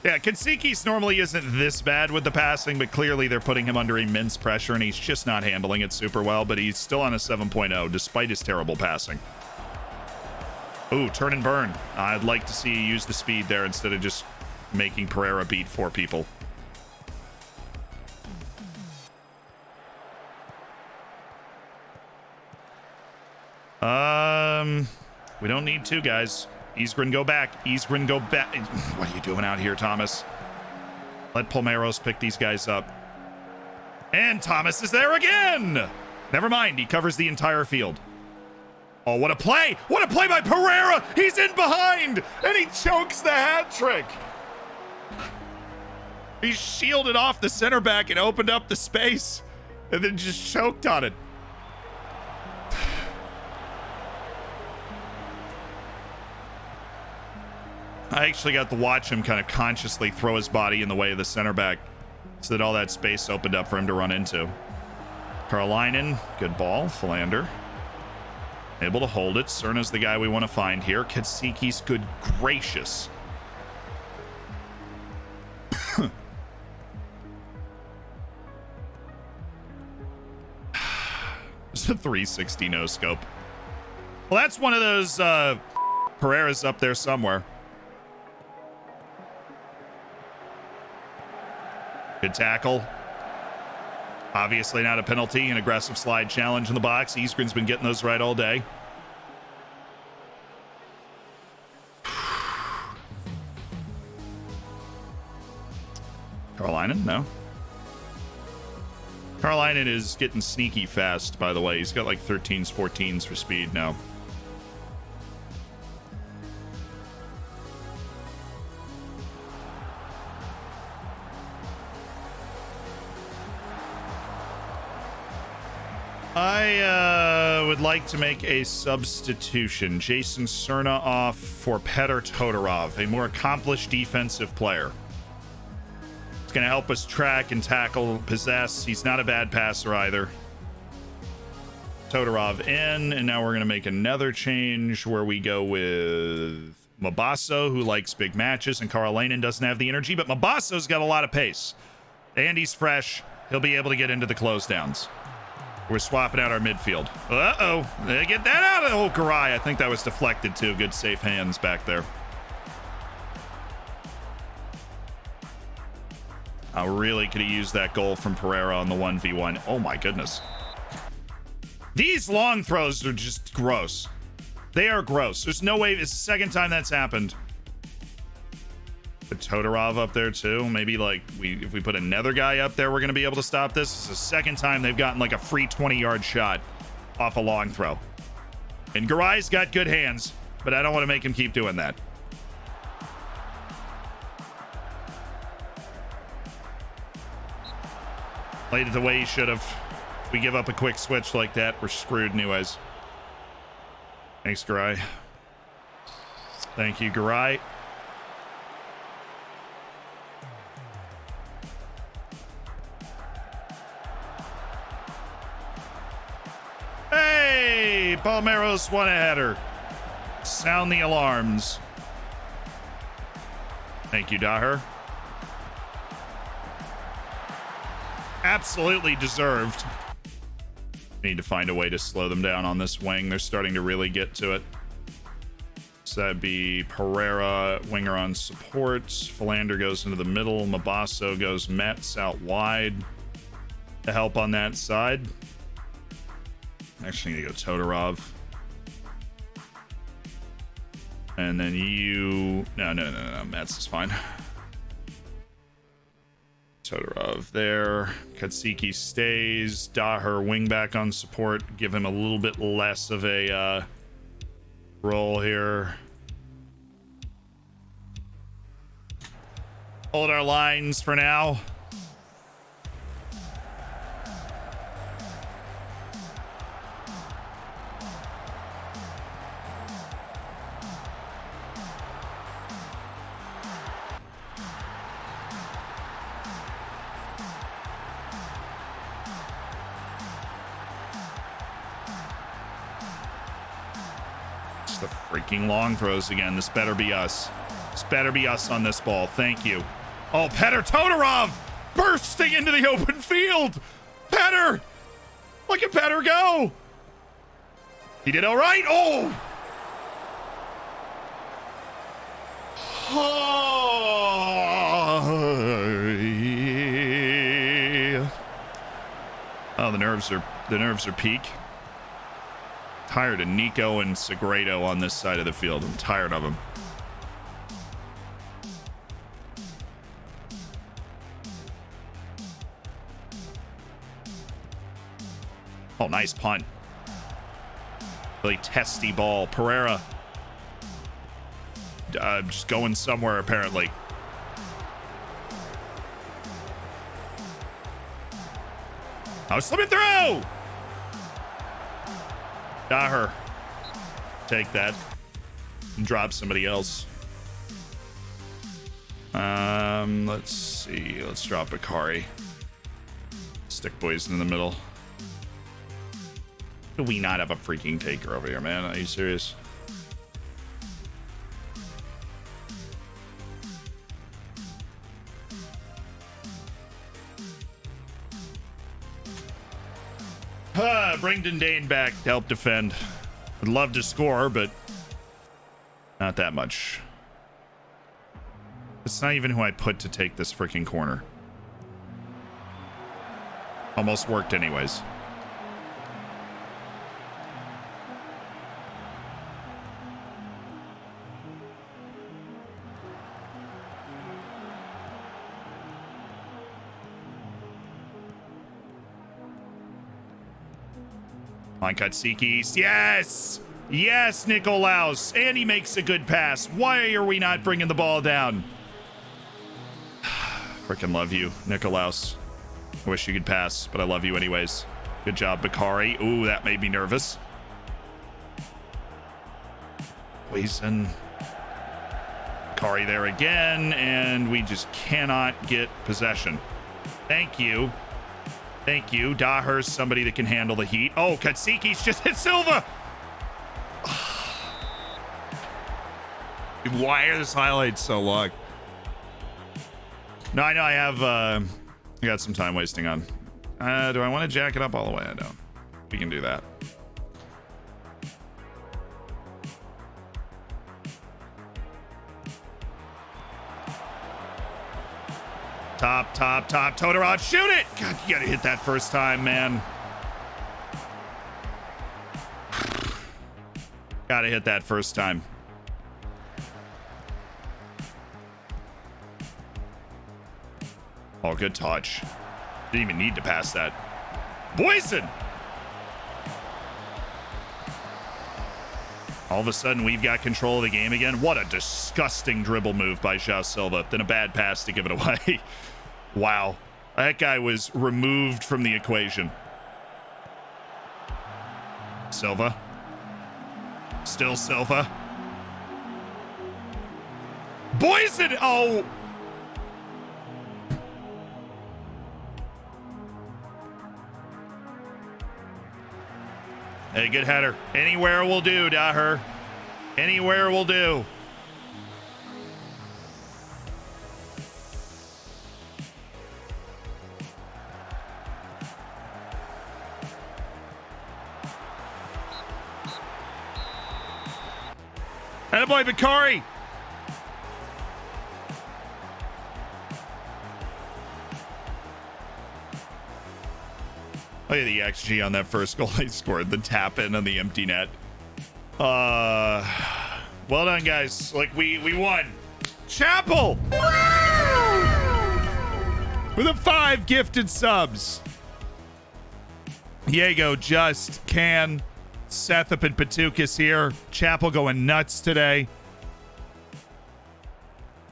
Yeah, Katsikis normally isn't this bad with the passing, but clearly they're putting him under immense pressure and he's just not handling it super well, but he's still on a 7.0 despite his terrible passing. Ooh, turn and burn. I'd like to see you use the speed there instead of just making Pereira beat 4 people. We don't need 2 guys. Isgren, go back. Isgren, go back. What are you doing out here, Thomas? Let Palmeiras pick these guys up. And Thomas is there again. Never mind. He covers the entire field. Oh, what a play. What a play by Pereira. He's in behind. And he chokes the hat trick. He shielded off the center back and opened up the space. And then just choked on it. I actually got to watch him kind of consciously throw his body in the way of the center back so that all that space opened up for him to run into. Karolainen, good ball. Philander, able to hold it. Cerna's the guy we want to find here. Katsikis, good gracious. It's a 360 no scope. Well, that's one of those Pereira's up there somewhere. Good tackle. Obviously not a penalty. An aggressive slide challenge in the box. Isgren's been getting those right all day. Karolainen, no. Karolainen is getting sneaky fast, by the way. He's got like 13s, 14s for speed now. I would like to make a substitution. Jason Cerna off for Petr Todorov, a more accomplished defensive player. It's going to help us track and tackle, possess. He's not a bad passer either. Todorov in, and now we're going to make another change where we go with Mabasso, who likes big matches, and Karolainen doesn't have the energy, but Mabasso's got a lot of pace. And he's fresh. He'll be able to get into the closedowns. We're swapping out our midfield. Uh-oh. Get that out of... Oh, Garay. I think that was deflected, too. Good safe hands back there. I really could have used that goal from Pereira on the 1v1. Oh, my goodness. These long throws are just gross. They are gross. There's no way... It's the second time that's happened. Put Todorov up there too. Maybe like if we put another guy up there, we're going to be able to stop this. It's the second time they've gotten like a free 20-yard shot off a long throw. And Garay's got good hands, but I don't want to make him keep doing that. Played it the way he should have. If we give up a quick switch like that, we're screwed anyways. Thanks, Garai. Thank you, Garai. Hey, Palmeiras won a header. Sound the alarms. Thank you, Daher. Absolutely deserved. Need to find a way to slow them down on this wing. They're starting to really get to it. So that'd be Pereira, winger on support. Philander goes into the middle. Mabasso goes Mets out wide to help on that side. Actually, need to go Todorov. And then you... No. Mets is fine. Todorov there. Katsiki stays. Daher wingback on support. Give him a little bit less of a role here. Hold our lines for now. The freaking long throws again. This better be us. This better be us on this ball. Thank you. Oh, Petr Todorov bursting into the open field. Petr! Look at Petr go. He did all right. Oh! Oh, the nerves are peak. Tired of Nico and Segredo on this side of the field. I'm tired of them. Oh, nice punt. Really testy ball. Pereira. Just going somewhere, apparently. Oh, slipping through! Daher. Take that. Drop somebody else. Let's see. Let's drop Bakari. Stick boys in the middle. Do we not have a freaking taker over here, man? Are you serious? Bring Dane back to help defend. Would love to score, but not that much. It's not even who I put to take this freaking corner. Almost worked anyways. On Katsikis. Yes! Yes, Nicolaus. And he makes a good pass. Why are we not bringing the ball down? Freaking love you, Nicolaus. I wish you could pass, but I love you anyways. Good job, Bakari. Ooh, that made me nervous. Poison. Bakari there again, and we just cannot get possession. Thank you. Thank you. Daher's somebody that can handle the heat. Oh, Katsiki's just hit Silva. Why are this highlights so long? No, I know I have I got some time wasting on. Do I want to jack it up all the way? I don't. We can do that. Top. Todorov, shoot it! God, you gotta hit that first time, man. Gotta hit that first time. Oh, good touch. Didn't even need to pass that. Poison! All of a sudden, we've got control of the game again. What a disgusting dribble move by João Silva. Then a bad pass to give it away. Wow. That guy was removed from the equation. Silva. Still Silva. Boyson! Oh! Hey, good header. Anywhere will do, Daher. Anywhere will do. Attaboy, Bakari. Look at the XG on that first goal they scored. The tap in on the empty net. Well done, guys. Like, we won. Chapel! With a 5 gifted subs. Diego, Just, Can, Seth up in Patukas here. Chapel going nuts today.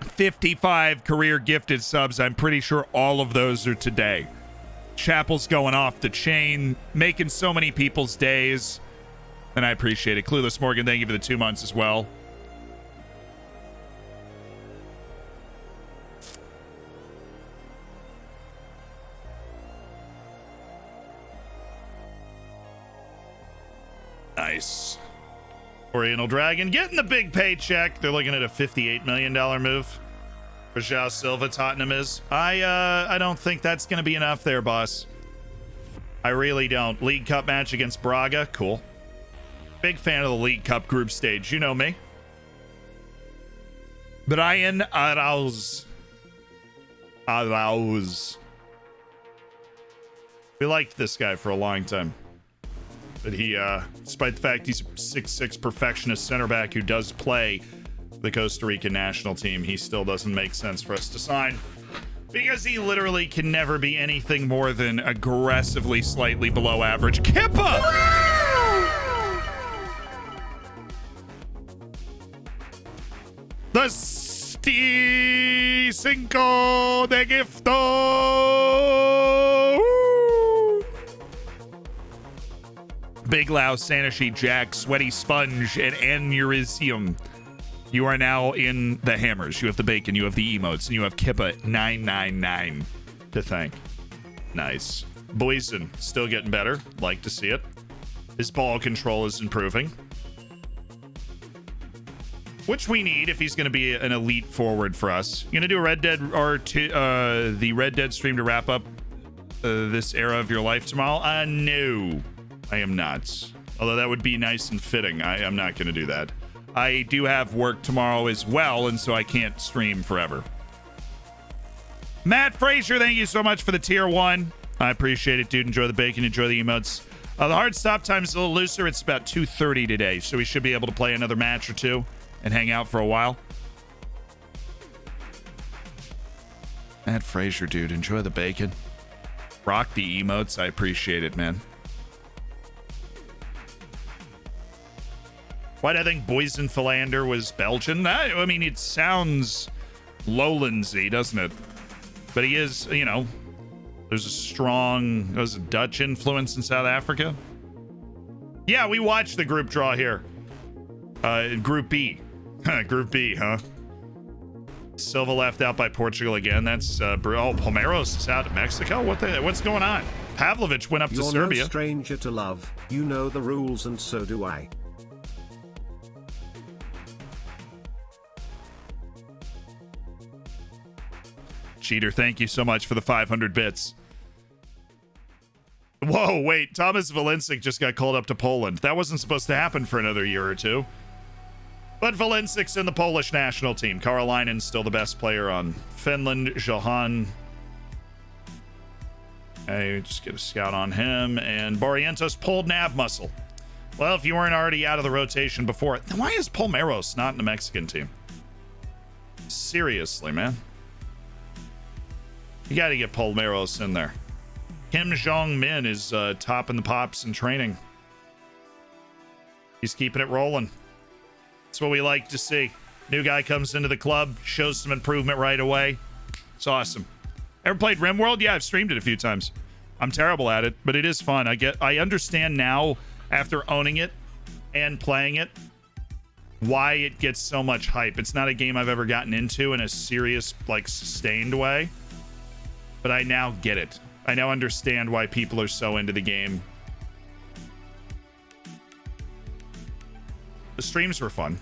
55 career gifted subs. I'm pretty sure all of those are today. Chapel's going off the chain, making so many people's days. And I appreciate it. Clueless Morgan, thank you for the 2 months as well. Nice. Oriental Dragon getting the big paycheck. They're looking at a $58 million move. For João Silva, Tottenham is. I don't think that's going to be enough there, boss. I really don't. League Cup match against Braga. Cool. Big fan of the League Cup group stage. You know me. Brian Arauz. We liked this guy for a long time. But he, despite the fact he's a 6'6" perfectionist center back who does play the Costa Rican national team, he still doesn't make sense for us to sign because he literally can never be anything more than aggressively slightly below average. Kippa! The Cinco de Gifto! Big Louse, Sanashi, Jack, Sweaty Sponge, and Aneurysm. You are now in the hammers. You have the bacon, you have the emotes, and you have Kippa 999 to thank. Nice. Boyson, still getting better. Like to see it. His ball control is improving. Which we need if he's going to be an elite forward for us. You going to do a Red Dead or the Red Dead stream to wrap up this era of your life tomorrow? No, I am not. Although that would be nice and fitting. I'm not going to do that. I do have work tomorrow as well, and so I can't stream forever. Matt Frazier, thank you so much for the tier 1. I appreciate it, dude. Enjoy the bacon, enjoy the emotes. The hard stop time is a little looser. It's about 2:30 today, so we should be able to play another match or two and hang out for a while. Matt Frazier, dude. Enjoy the bacon. Rock the emotes. I appreciate it, man. Why do I think Boyson Philander was Belgian? I mean, it sounds Lowlandsy, doesn't it? But he is, you know, there's a Dutch influence in South Africa. Yeah, we watched the group draw here. Group B. Group B, huh? Silva left out by Portugal again. That's, Palmeiros is out of Mexico? What's going on? Pavlovic went up to Serbia. You're no stranger to love. You know the rules and so do I. Cheater, thank you so much for the 500 bits. Whoa, wait. Thomas Valencic just got called up to Poland. That wasn't supposed to happen for another year or two. But Valencic's in the Polish national team. Karolainen's still the best player on Finland. Johan. Hey, just get a scout on him. And Barrientos pulled nav muscle. Well, if you weren't already out of the rotation before, then why is Palmeiros not in the Mexican team? Seriously, man. You got to get Palmeiros in there. Kim Jong-min is topping the pops in training. He's keeping it rolling. That's what we like to see. New guy comes into the club, shows some improvement right away. It's awesome. Ever played RimWorld? Yeah, I've streamed it a few times. I'm terrible at it, but it is fun. I understand now, after owning it and playing it, why it gets so much hype. It's not a game I've ever gotten into in a serious, like, sustained way, but I now get it. I now understand why people are so into the game. The streams were fun.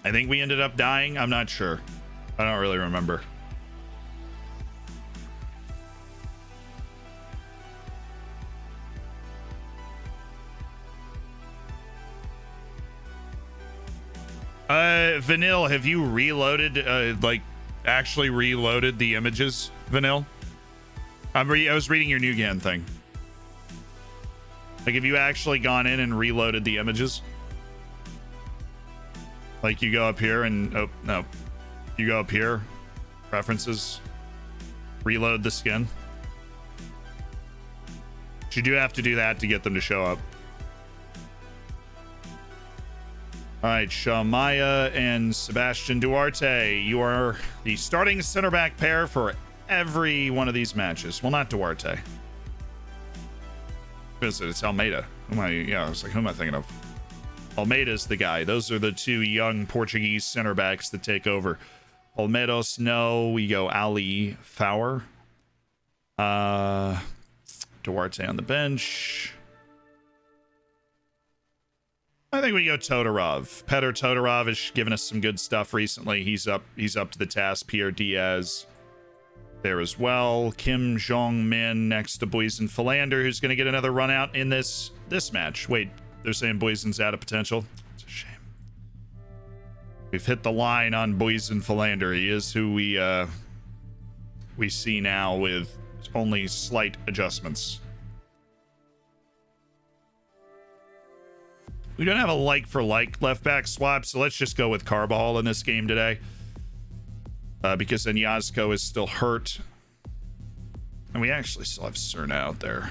I think we ended up dying. I'm not sure. I don't really remember. Vanille, have you reloaded, like, actually reloaded the images, Vanille? I was reading your new GAN thing. Like, have you actually gone in and reloaded the images? Like, you go up here and... Oh, no. You go up here. Preferences. Reload the skin. You do have to do that to get them to show up. All right, Shamaya and Sebastian Duarte. You are the starting center back pair for every one of these matches. Well, not Duarte. It's Almeida. I was like, who am I thinking of? Almeida's the guy. Those are the two young Portuguese center backs that take over. Olmedos, no. We go Ali Fowler. Duarte on the bench. I think we go Todorov. Petr Todorov has given us some good stuff recently. He's up to the task. Pierre Diaz there as well. Kim Jong-min next to Boysen Philander, who's going to get another run out in this match. Wait, they're saying Boysen's out of potential? It's a shame. We've hit the line on Boysen Philander. He is who we see now with only slight adjustments. We don't have a like-for-like left-back swap, so let's just go with Carbajal in this game today. Because Anyazko is still hurt. And we actually still have Cerna out there.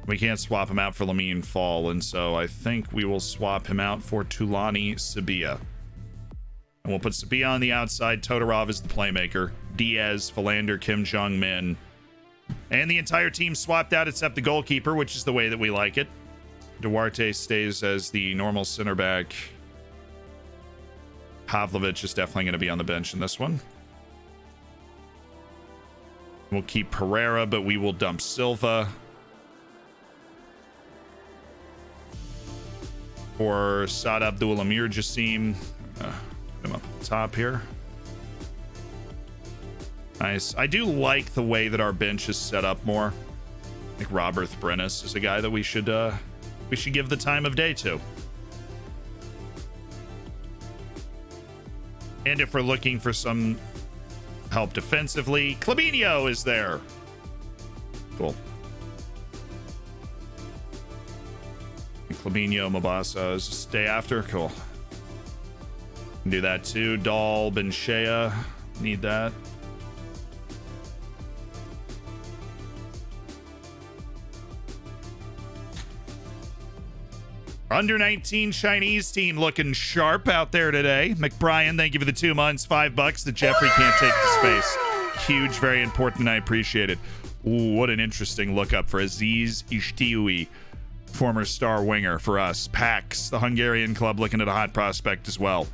We can't swap him out for Lamine Fall, and so I think we will swap him out for Tulani Sabia. And we'll put Sabia on the outside. Todorov is the playmaker. Diaz, Philander, Kim Jong-min. And the entire team swapped out except the goalkeeper, which is the way that we like it. Duarte stays as the normal center back. Pavlovic is definitely going to be on the bench in this one. We'll keep Pereira, but we will dump Silva. Or Saad Abdul Amir Jassim. Put him up at the top here. Nice. I do like the way that our bench is set up more. I think Robert Brennis is a guy that we should give the time of day to. And if we're looking for some help defensively, Clabinho is there. Cool. Clabinho, Mabasa is day after. Cool. Can do that too. Dahl, Benshea. Need that. Under 19 Chinese team looking sharp out there today. McBrien, thank you for the 2 months. $5 that Jeffrey can't take the space. Huge, very important. I appreciate it. Ooh, what an interesting lookup for Aziz Ishtiui, former star winger for us. Pax, the Hungarian club, looking at a hot prospect as well.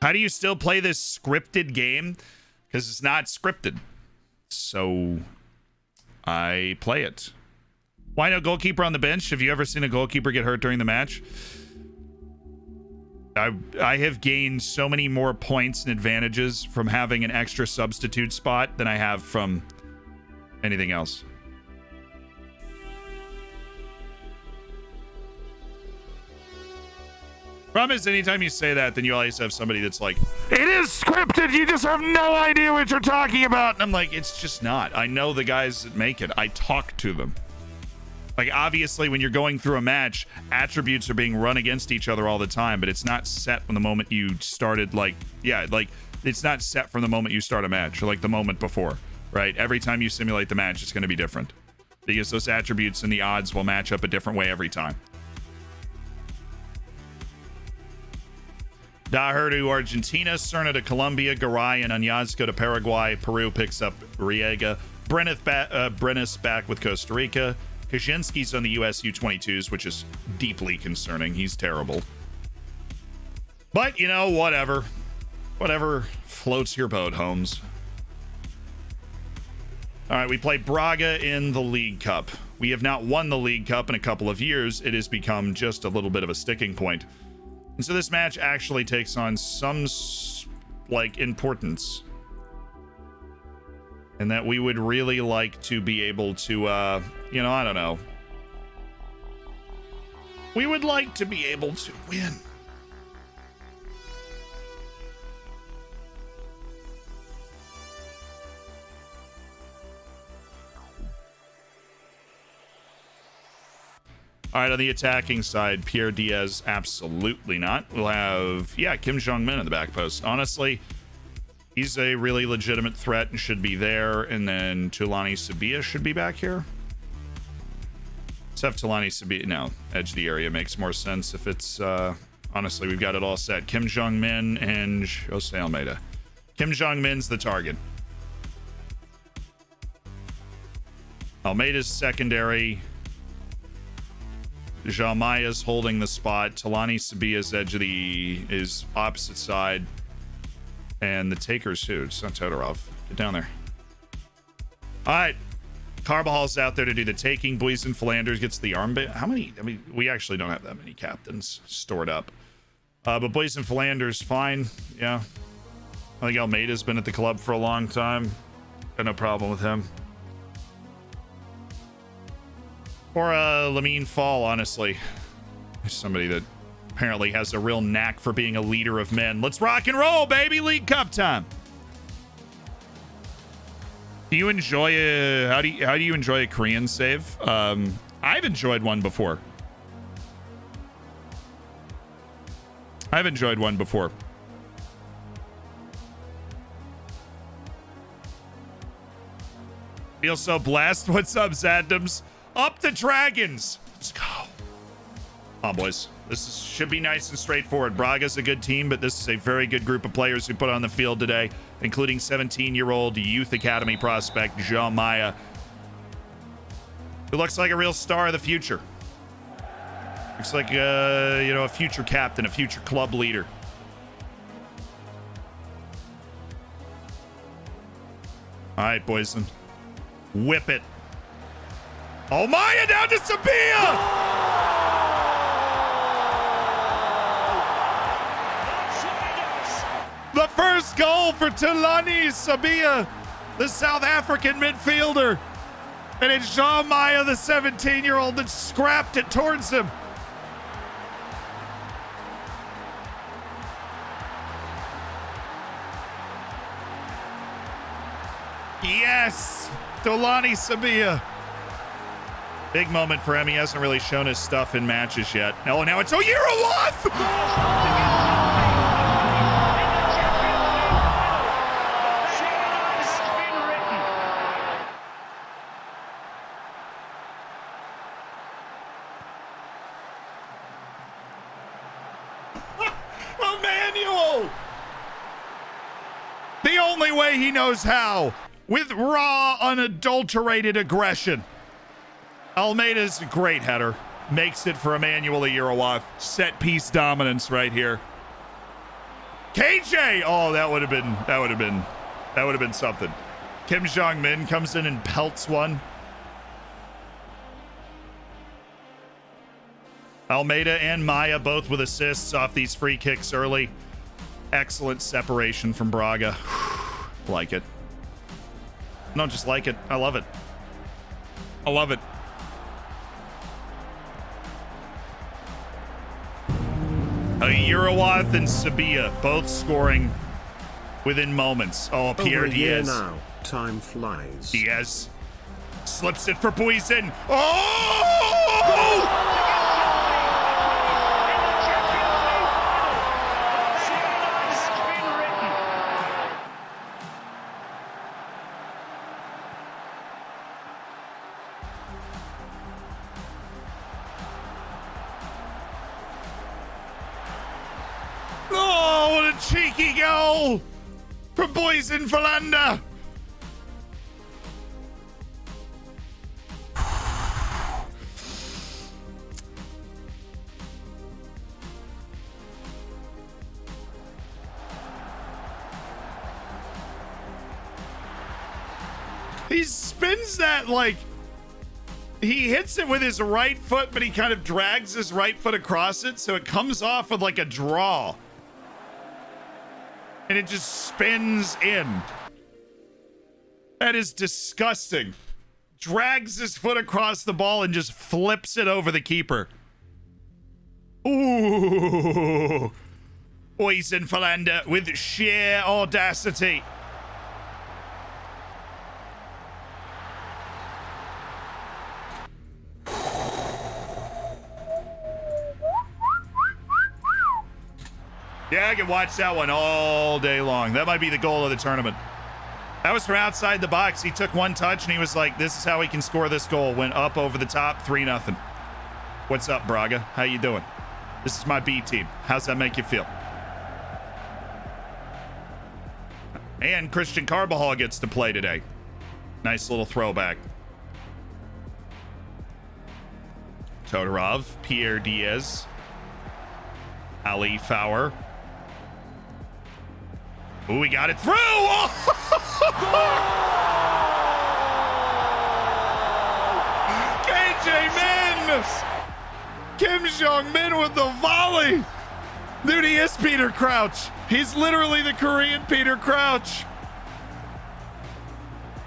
How do you still play this scripted game? Because it's not scripted. So I play it. Why no goalkeeper on the bench? Have you ever seen a goalkeeper get hurt during the match? I have gained so many more points and advantages from having an extra substitute spot than I have from anything else. Problem is, anytime you say that, then you always have somebody that's like, it is scripted, you just have no idea what you're talking about. And I'm like, it's just not. I know the guys that make it. I talk to them. Like, obviously, when you're going through a match, attributes are being run against each other all the time, but it's not set from the moment you started, it's not set from the moment you start a match, or like the moment before, right? Every time you simulate the match, it's going to be different. Because those attributes and the odds will match up a different way every time. Daher to Argentina, Serna to Colombia, Garay and Anyazko to Paraguay. Peru picks up Riega. Brenis back with Costa Rica. Kaczynski's on the US U22s, which is deeply concerning. He's terrible. But, you know, whatever. Whatever floats your boat, Holmes. All right, we play Braga in the League Cup. We have not won the League Cup in a couple of years. It has become just a little bit of a sticking point. And so this match actually takes on some, like, importance. And that we would really like to be able to, you know, I don't know. We would like to be able to win. All right, on the attacking side, Pierre Diaz, absolutely not. We'll have, yeah, Kim Jong-min in the back post. Honestly, he's a really legitimate threat and should be there. And then Tulani Sabia should be back here. Let's have Tulani Sabia. No, edge the area makes more sense if it's, honestly, we've got it all set. Kim Jong-min and Jose Almeida. Kim Jong-min's the target. Almeida's secondary. Jamaya's holding the spot. Tulani Sabia's edge of is opposite side. And the taker's who? It's not Todorov. Get down there. All right. Carvajal's out there to do the taking. Buizen Flanders gets the armband. How many? I mean, we actually don't have that many captains stored up. But Buizen Flanders, fine. Yeah. I think Almeida's been at the club for a long time. Got no problem with him. Or Lamine Fall, honestly. Somebody that apparently has a real knack for being a leader of men. Let's rock and roll, baby. League Cup time. Do you enjoy how do you enjoy a Korean save? I've enjoyed one before. Feel so blessed. What's up, Zadams? Up the Dragons. Let's go. Come on, boys. Should be nice and straightforward. Braga's a good team, but this is a very good group of players who put on the field today, including 17-year-old youth academy prospect Jean Maya, who looks like a real star of the future. Looks like, a future captain, a future club leader. All right, Boyson. Whip it. Oh, Maya down to Sabia! The first goal for Tulani Sabia, the South African midfielder. And it's Jean Maya, the 17-year-old, that scrapped it towards him. Yes! Tulani Sabia. Big moment for him. He hasn't really shown his stuff in matches yet. Oh, now it's Oyerawath! Emmanuel! The only way he knows how. With raw, unadulterated aggression. Almeida's a great header. Makes it for Emmanuel Oyerawath. Set piece dominance right here. KJ! Oh, that would have been something. Kim Jong-min comes in and pelts one. Almeida and Maya both with assists off these free kicks early. Excellent separation from Braga. Like it. No, just like it. I love it. I love it. Oyerawath and Sabia both scoring within moments. Oh, Pierre Diaz. Now, time flies. Diaz slips it for Buizen. Oh! cheeky goal from Boys in Philander. He spins that like he hits it with his right foot, but he kind of drags his right foot across it, so it comes off with like a draw. And it just spins in. That is disgusting. Drags his foot across the ball and just flips it over the keeper. Ooh. Boys in Philander with sheer audacity. Yeah, I can watch that one all day long. That might be the goal of the tournament. That was from outside the box. He took one touch and he was like, this is how he can score this goal. Went up over the top, 3-0. What's up, Braga? How you doing? This is my B team. How's that make you feel? And Christian Carbajal gets to play today. Nice little throwback. Todorov, Pierre Diaz, Ali Fowler. Ooh, we got it through! Oh! KJ Min! Kim Jong-min with the volley! Dude, he is Peter Crouch. He's literally the Korean Peter Crouch.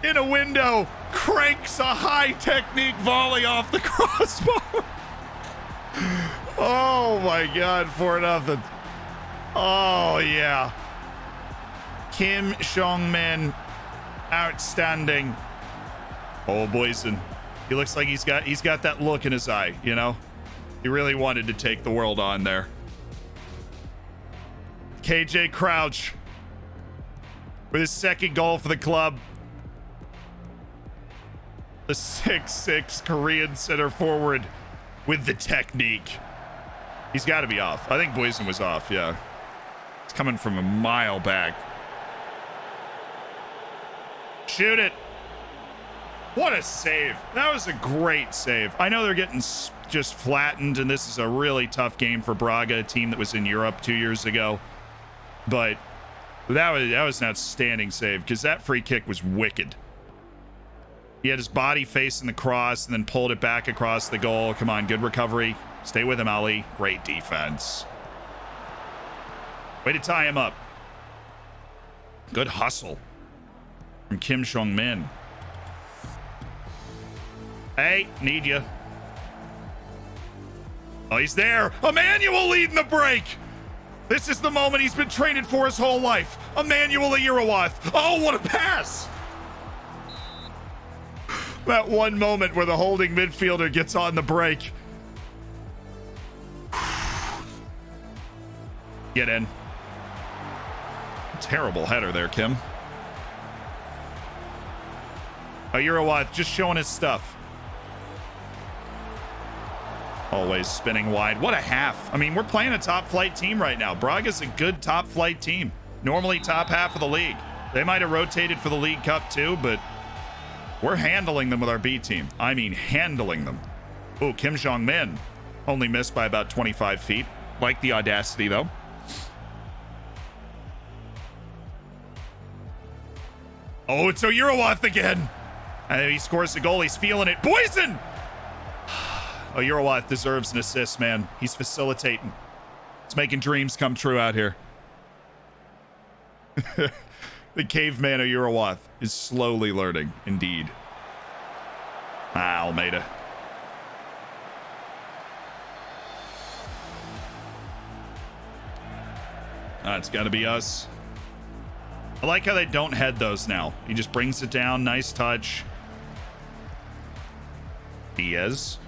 In a window, cranks a high technique volley off the crossbar. Oh my God, 4-0. Oh yeah. Kim Jong-min, outstanding. Oh, Boyson, he looks like he's got that look in his eye, you know? He really wanted to take the world on there. KJ Crouch with his second goal for the club. The 6'6" Korean center forward with the technique. He's got to be off. I think Boyson was off, yeah. It's coming from a mile back. Shoot it. What a save. That was a great save. I know they're getting just flattened, and this is a really tough game for Braga, a team that was in Europe 2 years ago. But that was an outstanding save because that free kick was wicked. He had his body facing the cross and then pulled it back across the goal. Come on, good recovery. Stay with him, Ali. Great defense. Way to tie him up. Good hustle from Kim Jong-min. Hey, need you. Oh, he's there. Emmanuel leading the break. This is the moment he's been training for his whole life. Emmanuel Irawath. Oh, what a pass. That one moment where the holding midfielder gets on the break. Get in. Terrible header there, Kim. Oh, Irawath just showing his stuff. Always spinning wide. What a half. I mean, we're playing a top flight team right now. Braga's a good top flight team. Normally top half of the league. They might have rotated for the League Cup too, but we're handling them with our B team. I mean, handling them. Oh, Kim Jong-min only missed by about 25 feet. Like the audacity, though. Oh, it's Irawath again. And he scores the goal. He's feeling it. Boyson! Oh, Irawath deserves an assist, man. He's facilitating. He's making dreams come true out here. The caveman of Irawath is slowly learning, indeed. Almeida. It's got to be us. I like how they don't head those now. He just brings it down. Nice touch. Diaz.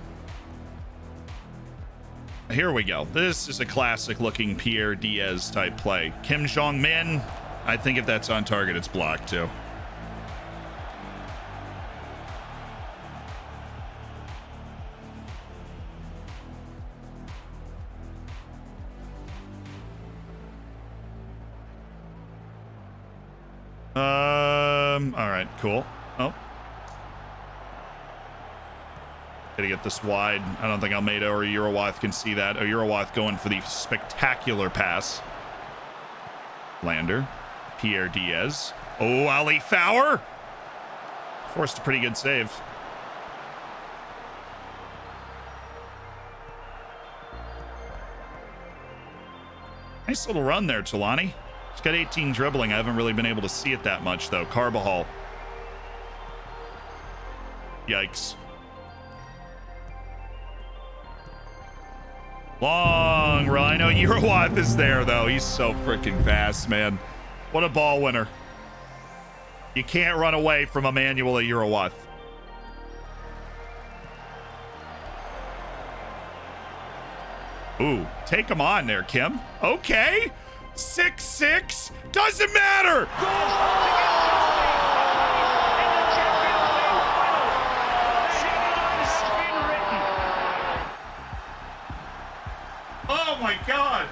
Here we go. This is a classic looking Pierre Diaz type play. Kim Jong-min. I think if that's on target, it's blocked too. All right, cool. Oh. Gotta get this wide. I don't think Almeida or Eurowath can see that. Eurowath going for the spectacular pass. Lander. Pierre Diaz. Oh, Ali Fowler. Forced a pretty good save. Nice little run there, Tulani. He's got 18 dribbling. I haven't really been able to see it that much, though. Carbajal. Yikes. Long run. I know Eurowath is there, though. He's so freaking fast, man. What a ball winner. You can't run away from Emmanuel Eurowath. Ooh, take him on there, Kim. Okay. 6-6. Doesn't matter. Oh my God.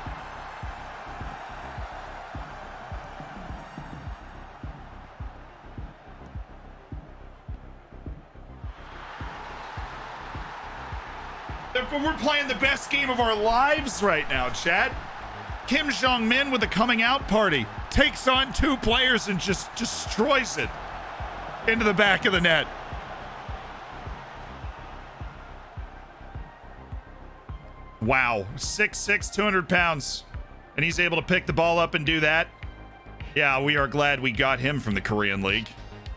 We're playing the best game of our lives right now, Chad. Kim Jong-min with a coming out party takes on 2 players and just destroys it into the back of the net. Wow. 6'6", 200 pounds. And he's able to pick the ball up and do that. Yeah, we are glad we got him from the Korean League.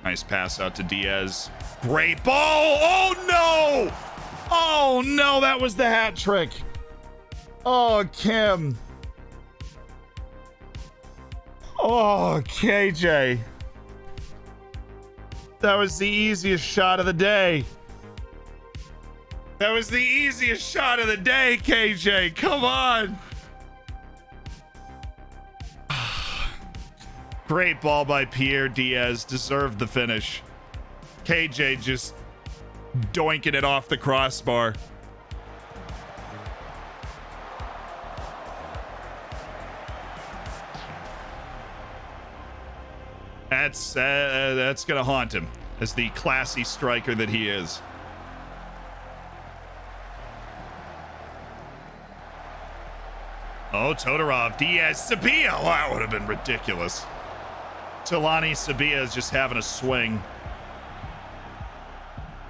Nice pass out to Diaz. Great ball. Oh, no. Oh, no, that was the hat trick. Oh, Kim. Oh, KJ. That was the easiest shot of the day. That was the easiest shot of the day, KJ. Come on. Great ball by Pierre Diaz. Deserved the finish. KJ just doinking it off the crossbar. That's gonna haunt him as the classy striker that he is. Oh, Todorov, Diaz, Sabia. Oh, that would have been ridiculous. Talani Sabia is just having a swing.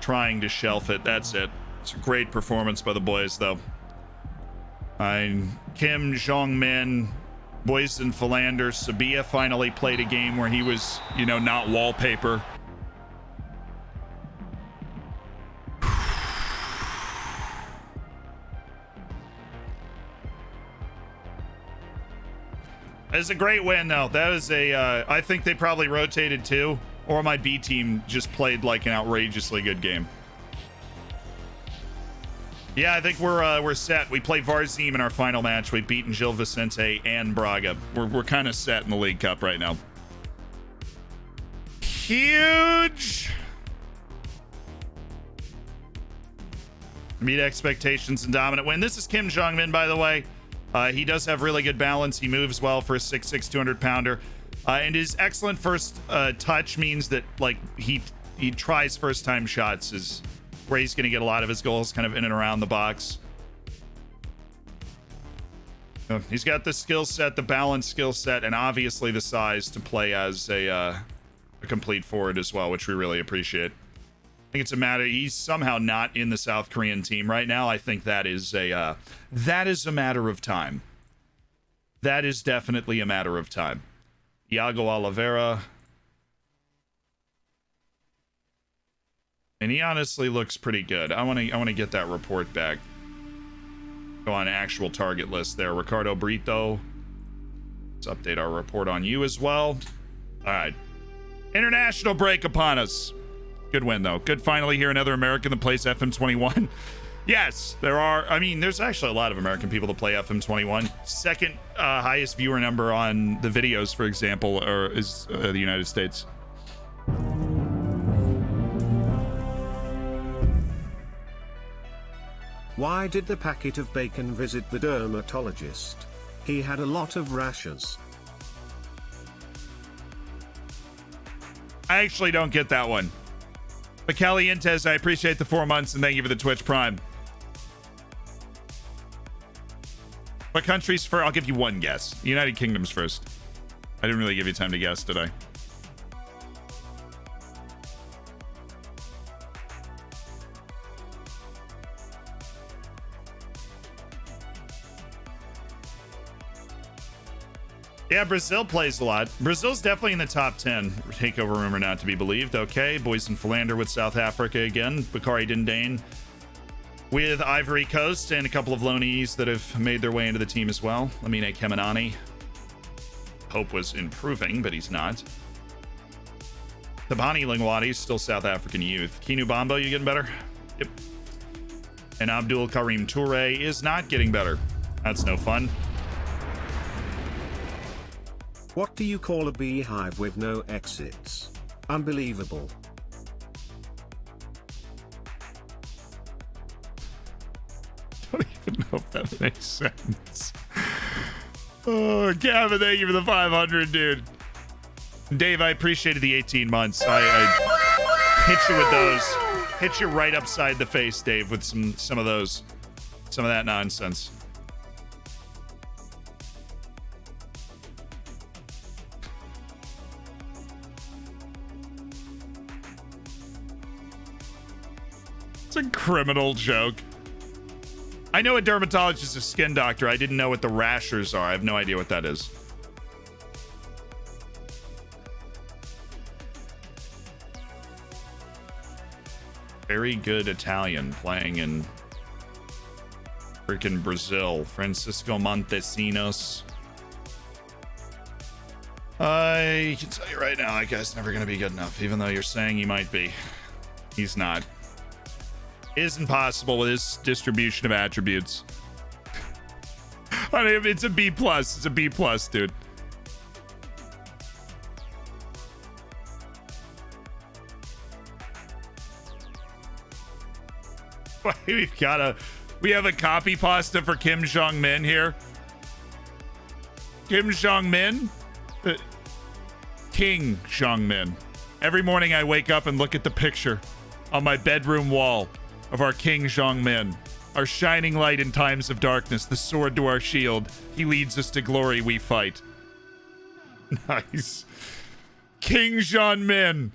Trying to shelf it. That's it. It's a great performance by the boys, though. Kim Jong-min, Boyson Philander, Sabia finally played a game where he was, not wallpaper. It's a great win, though. That is I think they probably rotated too, or my B team just played like an outrageously good game. Yeah, I think we're set. We play Varzim in our final match. We've beaten Gil Vicente and Braga. We're kind of set in the League Cup right now. Huge. Meet expectations and dominant win. This is Kim Jong-min, by the way. He does have really good balance. He moves well for a 6'6", 200-pounder. And his excellent first touch means that he tries first-time shots is where he's going to get a lot of his goals kind of in and around the box. He's got the skill set, the balance skill set, and obviously the size to play as a complete forward as well, which we really appreciate. I think it's a matter. He's somehow not in the South Korean team right now. I think that is a matter of time. That is definitely a matter of time. Iago Oliveira. And he honestly looks pretty good. I want to get that report back. Go on actual target list there. Ricardo Brito. Let's update our report on you as well. All right. International break upon us. Good win, though. Good finally hear another American that plays FM21. Yes, there are. I mean, there's actually a lot of American people that play FM21. Second highest viewer number on the videos, for example, is the United States. Why did the packet of bacon visit the dermatologist? He had a lot of rashes. I actually don't get that one. But Calientes, I appreciate the 4 months and thank you for the Twitch Prime. What countries first? I'll give you one guess. United Kingdom's first. I didn't really give you time to guess, did I? Yeah, Brazil plays a lot. Brazil's definitely in the top 10. Takeover rumor not to be believed. Okay, Boys and Philander with South Africa again. Bakari Dindane with Ivory Coast and a couple of loanees that have made their way into the team as well. Lamine Kemenani. Hope was improving, but he's not. Tabani Lingwadi's still South African youth. Kinu Bombo, you getting better? Yep. And Abdul Karim Toure is not getting better. That's no fun. What do you call a beehive with no exits? Unbelievable. I don't even know if that makes sense. Oh, Gavin, thank you for the 500, dude. Dave, I appreciated the 18 months. I hit you with those. Hit you right upside the face, Dave, with some of those. Some of that nonsense. A criminal joke. I know a dermatologist is a skin doctor. I didn't know what the rashers are. I have no idea what that is. Very good Italian playing in freaking Brazil. Francisco Montesinos. I can tell you right now, that guy's never going to be good enough, even though you're saying he might be. He's not. Is impossible with his distribution of attributes. I mean, it's a B plus. It's a B plus, dude. We have a copy pasta for Kim Jong Min here. Kim Jong Min, King Jong Min. Every morning I wake up and look at the picture on my bedroom wall of our King Jong Min, our shining light in times of darkness, the sword to our shield. He leads us to glory, we fight. Nice. King Jong Min.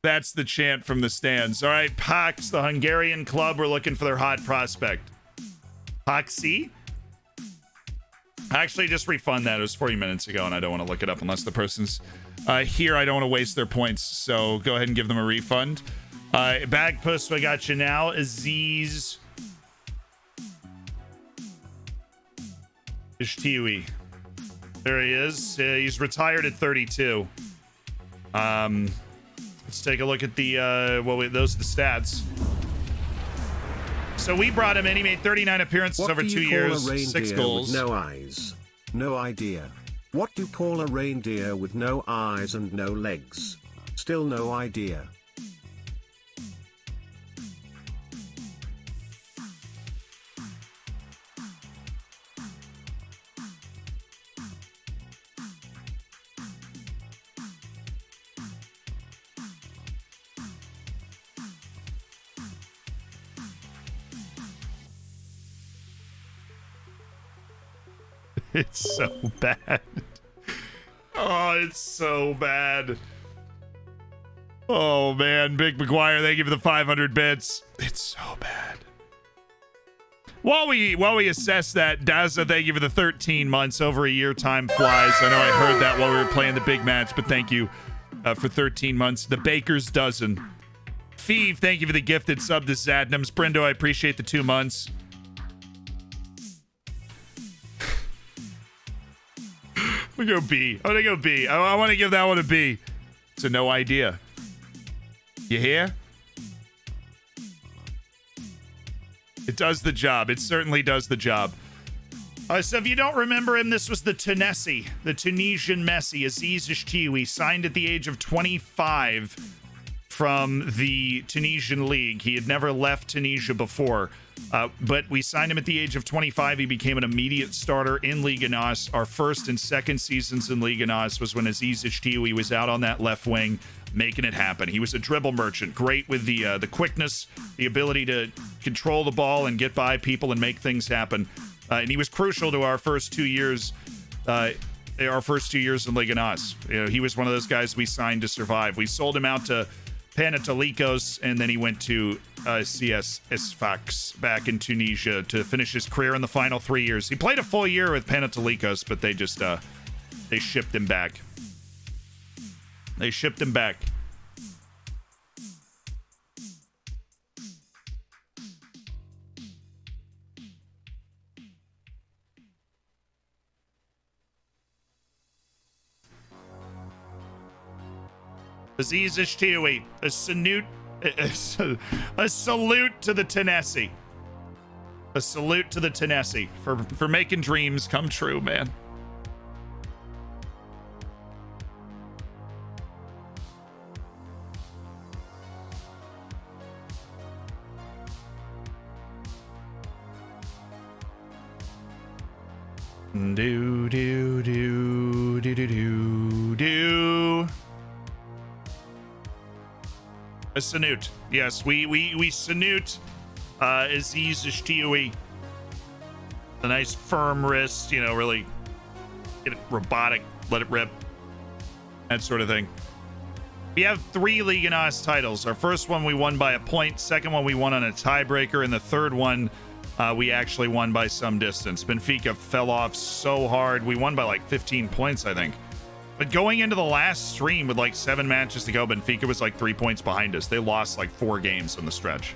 That's the chant from the stands. All right, Pax, the Hungarian club, we're looking for their hot prospect. Paxi? Actually, just refund that. It was 40 minutes ago, and I don't want to look it up unless the person's here. I don't want to waste their points, so go ahead and give them a refund. Bag post, I got you now. Aziz Ishtiwi. There he is. He's retired at 32. Let's take a look at the those are the stats. So we brought him in. He made 39 appearances over 2 years, 6 goals. No eyes. No idea. What do you call a reindeer with no eyes and no legs? Still no idea. It's so bad. Oh, it's so bad. Oh, man. Big McGuire, thank you for the 500 bits. It's so bad. While we assess that, Daza, thank you for the 13 months. Over a year, time flies. I know I heard that while we were playing the big match, but thank you for 13 months. The Baker's Dozen. Feeve, thank you for the gifted sub to Zadnams. Brendo, I appreciate the 2 months. I'm gonna go B. I'm gonna go B. I want to give that one a B. It's a no idea. You hear? It does the job. It certainly does the job. So if you don't remember him, this was the Tunesi, the Tunisian Messi, Aziz Ishtiwi, signed at the age of 25 from the Tunisian league. He had never left Tunisia before, but we signed him at the age of 25. He became an immediate starter in Liga NOS. Our first and second seasons in Liga NOS was when Aziz Ishtiwi was out on that left wing, making it happen. He was a dribble merchant, great with the quickness, the ability to control the ball and get by people and make things happen. And he was crucial to our first 2 years. Our first 2 years in Liga NOS. He was one of those guys we signed to survive. We sold him out to Panathinaikos, and then he went to CS Sfax back in Tunisia to finish his career in the final 3 years. He played a full year with Panathinaikos, but they just they shipped him back. They shipped him back. Aziz Ishtiwi, a salute to the Tennessee. A salute to the Tennessee for making dreams come true, man. Do do do do do do do. A salute. Yes, we salute Aziz Ishtiwi. A nice firm wrist, really get it robotic, let it rip. That sort of thing. We have 3 Liga NOS titles. Our first one we won by a point, second one we won on a tiebreaker, and the third one we actually won by some distance. Benfica fell off so hard. We won by like 15 points, I think. But going into the last stream with like 7 matches to go, Benfica was like 3 points behind us. They lost like 4 games on the stretch.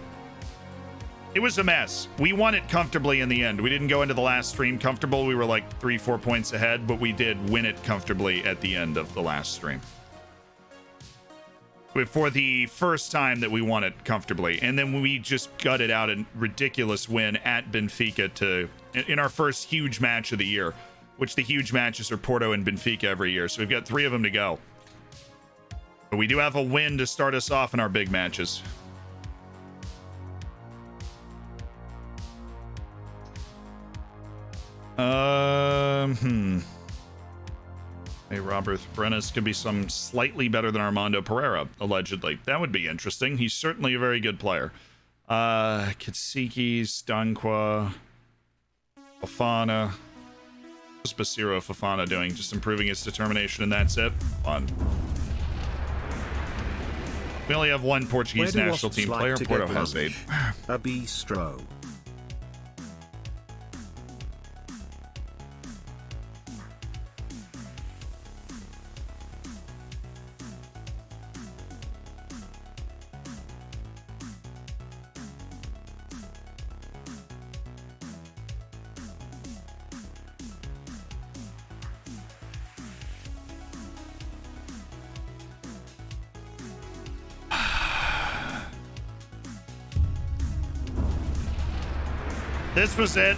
It was a mess. We won it comfortably in the end. We didn't go into the last stream comfortable. We were like 3-4 points ahead, but we did win it comfortably at the end of the last stream. For the first time that we won it comfortably. And then we just gutted out a ridiculous win at Benfica in our first huge match of the year. Which the huge matches are Porto and Benfica every year. So we've got 3 of them to go. But we do have a win to start us off in our big matches. Hey, Robert Brennis could be some slightly better than Armando Pereira, allegedly. That would be interesting. He's certainly a very good player. Kitsiki, Stankwa, Fofana. What's Basiro Fofana doing? Just improving his determination, and that's it. Fun. We only have 1 Portuguese national team player. Porto has 8. A bistro. This was it.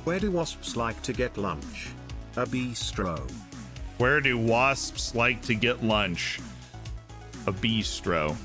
Where do wasps like to get lunch? A bistro. Where do wasps like to get lunch? A bistro.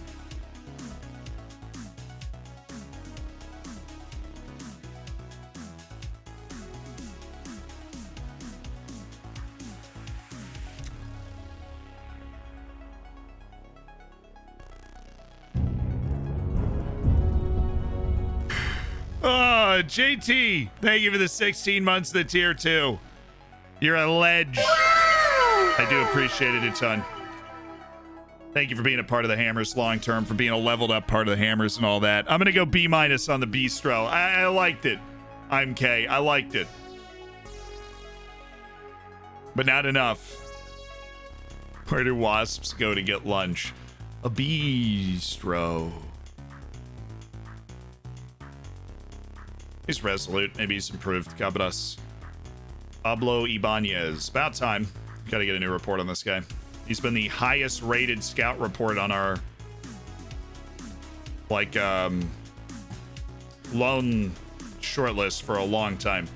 JT, thank you for the 16 months of the tier 2. You're a ledge. I do appreciate it a ton. Thank you for being a part of the Hammers long term, for being a leveled up part of the Hammers and all that. I'm going to go B- on the bistro. I liked it. I'm K. I liked it. But not enough. Where do wasps go to get lunch? A bistro. He's resolute. Maybe he's improved. Cabras. Pablo Ibanez. About time. Got to get a new report on this guy. He's been the highest rated scout report on our loan shortlist for a long time.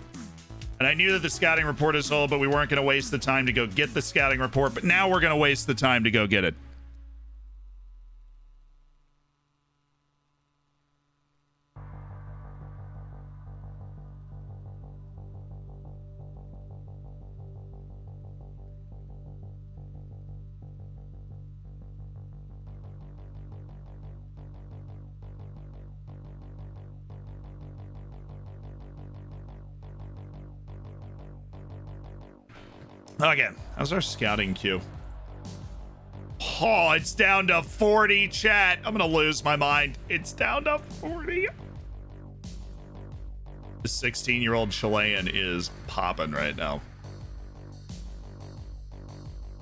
And I knew that the scouting report is old, but we weren't going to waste the time to go get the scouting report. But now we're going to waste the time to go get it. Okay, how's our scouting queue? Oh, it's down to 40, chat. I'm gonna lose my mind. It's down to 40. The 16-year-old Chilean is popping right now.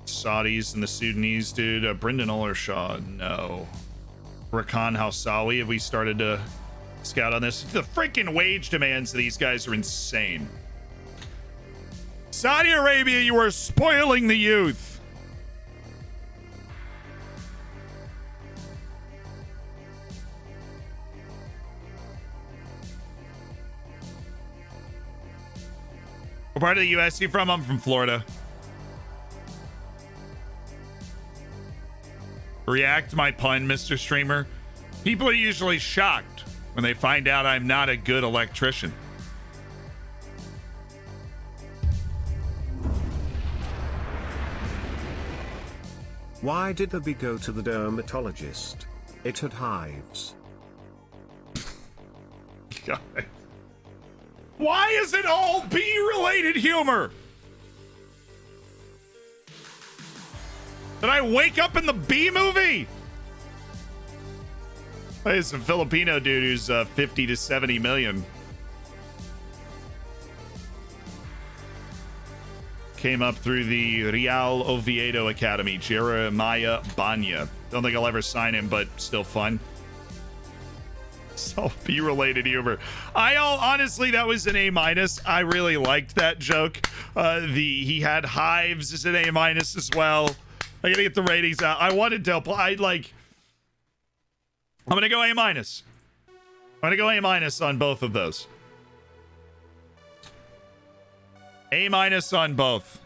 Saudis and the Sudanese dude. Brendan Ollershaw, no. Rakan Hausawi, have we started to scout on this? The freaking wage demands of these guys are insane. Saudi Arabia, you are spoiling the youth. What part of the US you from? I'm from Florida. React my pun, Mr. Streamer. People are usually shocked when they find out I'm not a good electrician. Why did the bee go to the dermatologist? It had hives. God. Why is it all bee-related humor? Did I wake up in the Bee movie? Hey, some Filipino dude who's 50 to 70 million. Came up through the Real Oviedo Academy, Jeremiah Banya. Don't think I'll ever sign him, but still fun. So bee-related humor. Honestly, that was an A-. I really liked that joke. He had hives as an A- as well. I gotta get the ratings out. I wanted to apply, like, I'm gonna go A-. I'm gonna go A- on both of those. A- on both.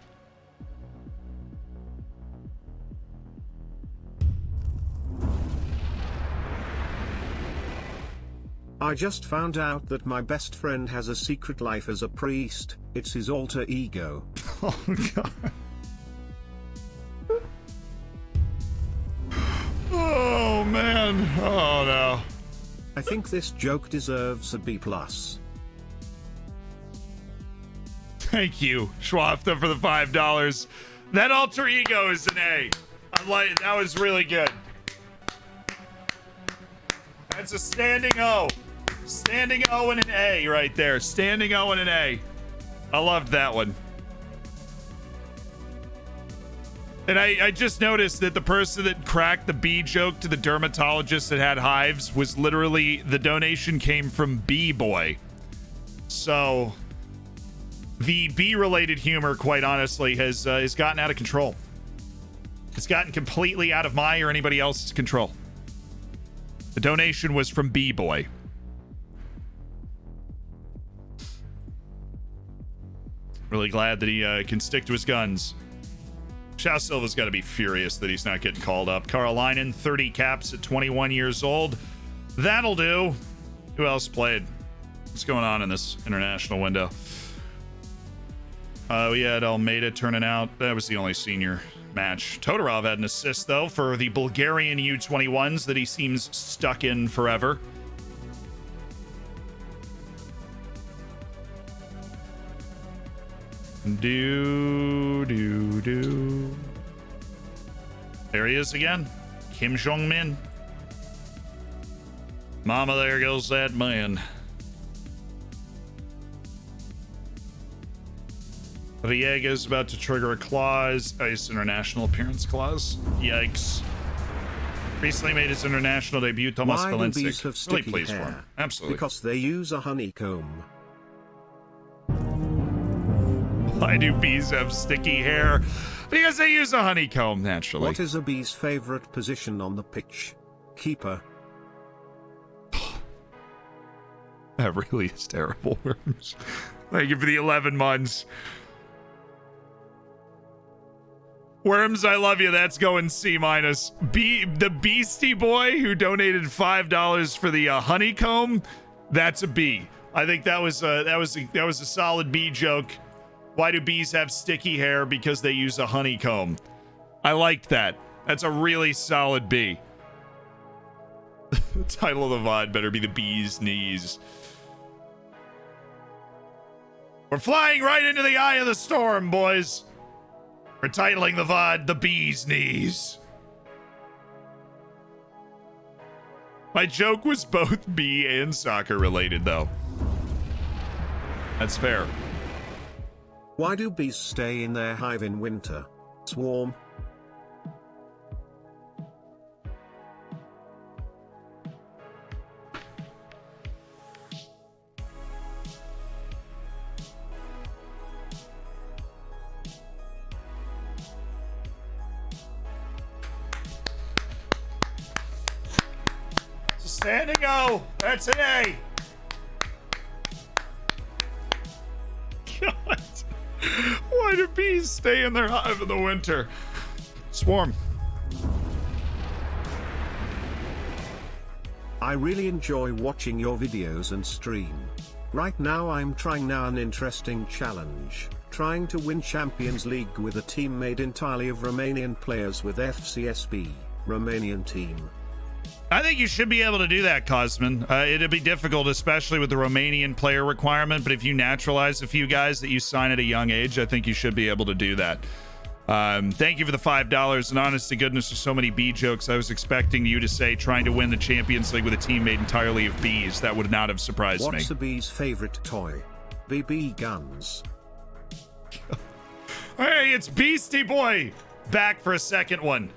I just found out that my best friend has a secret life as a priest. It's his alter ego. Oh, God. Oh, man. Oh, no. I think this joke deserves a B+. Thank you, Schwafta, for the $5. That alter ego is an A. I like that was really good. That's a standing O. Standing O and an A right there. Standing O and an A. I loved that one. And I just noticed that the person that cracked the bee joke to the dermatologist that had hives was literally, the donation came from Bee Boy. So the bee-related humor, quite honestly, has gotten out of control. It's gotten completely out of my or anybody else's control. The donation was from Bee Boy. Really glad that he can stick to his guns. Chao Silva's got to be furious that he's not getting called up. Carolinen, 30 caps at 21 years old. That'll do. Who else played? What's going on in this international window? We had Almeida turning out. That was the only senior match. Todorov had an assist, though, for the Bulgarian U21s that he seems stuck in forever. Do. There he is again. Kim Jong-min. Mama, there goes that man. Villegas about to trigger a clause. His international appearance clause. Yikes. Recently made his international debut, Thomas Valencic. Really pleased for him. Absolutely. Because they use a honeycomb. Why do bees have sticky hair? Because they use a honeycomb, naturally. What is a bee's favorite position on the pitch? Keeper. That really is terrible, Worms. Thank you for the 11 months. Worms, I love you. That's going C-. The Beastie Boy who donated $5 for the honeycomb. That's a B. I think that was a solid B joke. Why do bees have sticky hair? Because they use a honeycomb. I liked that. That's a really solid B. The title of the VOD better be the bee's knees. We're flying right into the eye of the storm, boys. We're titling the VOD The Bee's Knees. My joke was both bee and soccer related, though. That's fair. Why do bees stay in their hive in winter? Swarm. Standing O. That's an A. God. Why do bees stay in their hive in the winter? Swarm. I really enjoy watching your videos and stream. Right now I'm trying an interesting challenge. Trying to win Champions League with a team made entirely of Romanian players with FCSB, Romanian team. I think you should be able to do that, Cosman. It'd be difficult, especially with the Romanian player requirement, but if you naturalize a few guys that you sign at a young age, I think you should be able to do that. Thank you for the $5, and honest to goodness, there's so many bee jokes. I was expecting you to say trying to win the Champions League with a team made entirely of bees. That would not have surprised me. What's the bee's favorite toy? BB guns. Hey, it's Beastie Boy! Back for a second one.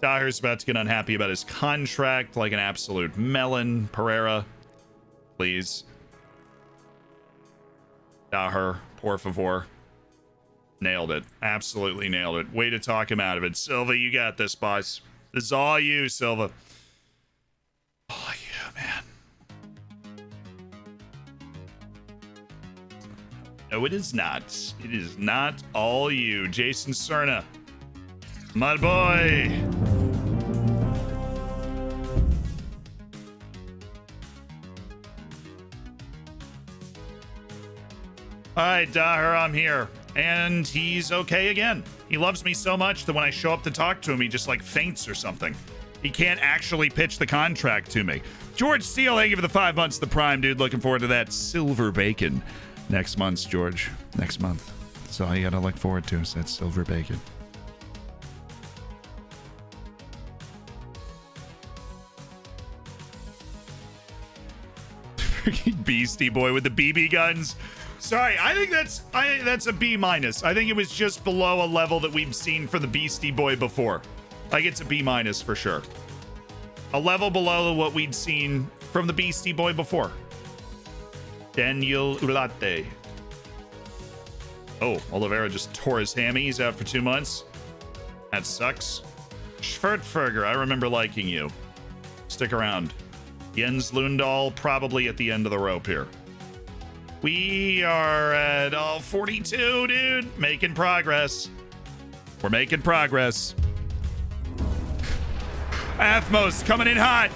Daher's about to get unhappy about his contract like an absolute melon. Pereira, please. Daher, por favor. Nailed it. Absolutely nailed it. Way to talk him out of it. Silva, you got this, boss. This is all you, Silva. Oh, yeah, man. No, it is not. It is not all you. Jason Cerna. My boy. All right, Daher, I'm here. And he's okay again. He loves me so much that when I show up to talk to him, he just like faints or something. He can't actually pitch the contract to me. George Steele, thank you for the 5 months, the prime, dude. Looking forward to that silver bacon next month, George. Next month. That's all you gotta look forward to is that silver bacon. Beastie Boy with the BB guns. Sorry, I think that's a B minus. I think it was just below a level that we've seen for the Beastie Boy before. Like, it's a B minus for sure. A level below what we'd seen from the Beastie Boy before. Daniel Ulate. Oh, Oliveira just tore his hammy. He's out for 2 months. That sucks. Schwertferger, I remember liking you. Stick around. Jens Lundahl probably at the end of the rope here. We are at 42, dude. Making progress. We're making progress. Athmos coming in hot.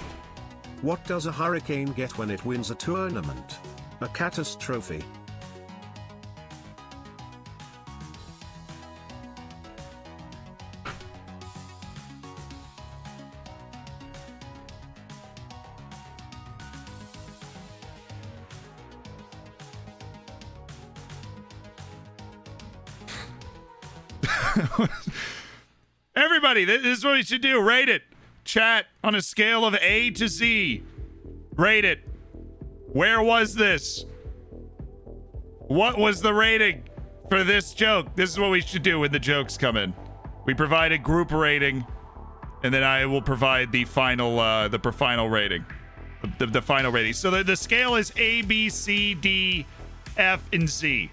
What does a hurricane get when it wins a tournament? A catastrophe. Everybody, this is what we should do. Rate it. Chat on a scale of A to Z. Rate it. Where was this? What was the rating for this joke? This is what we should do when the jokes come in. We provide a group rating, and then I will provide the final final rating. The final rating. So the scale is A, B, C, D, F, and Z.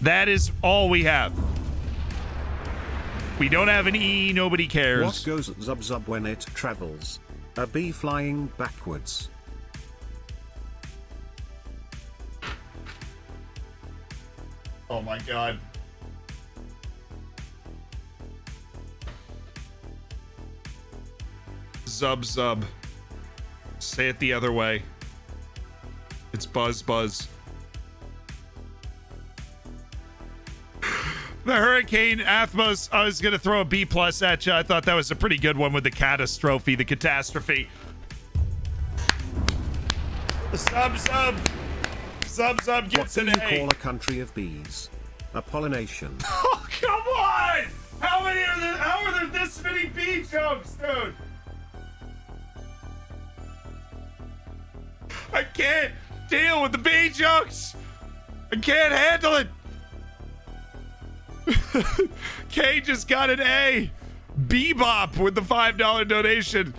That is all we have. We don't have an E, nobody cares. What goes zub zub when it travels? A bee flying backwards. Oh my god. Zub zub. Say it the other way. It's buzz buzz. The Hurricane Athmos, I was going to throw a B plus at you. I thought that was a pretty good one with the catastrophe, the catastrophe. Sub gets an A. What do you call a country of bees? A pollination. Oh, come on! jokes, dude. I can't deal with the B jokes. I can't handle it. K just got an A. Bebop with the $5 donation.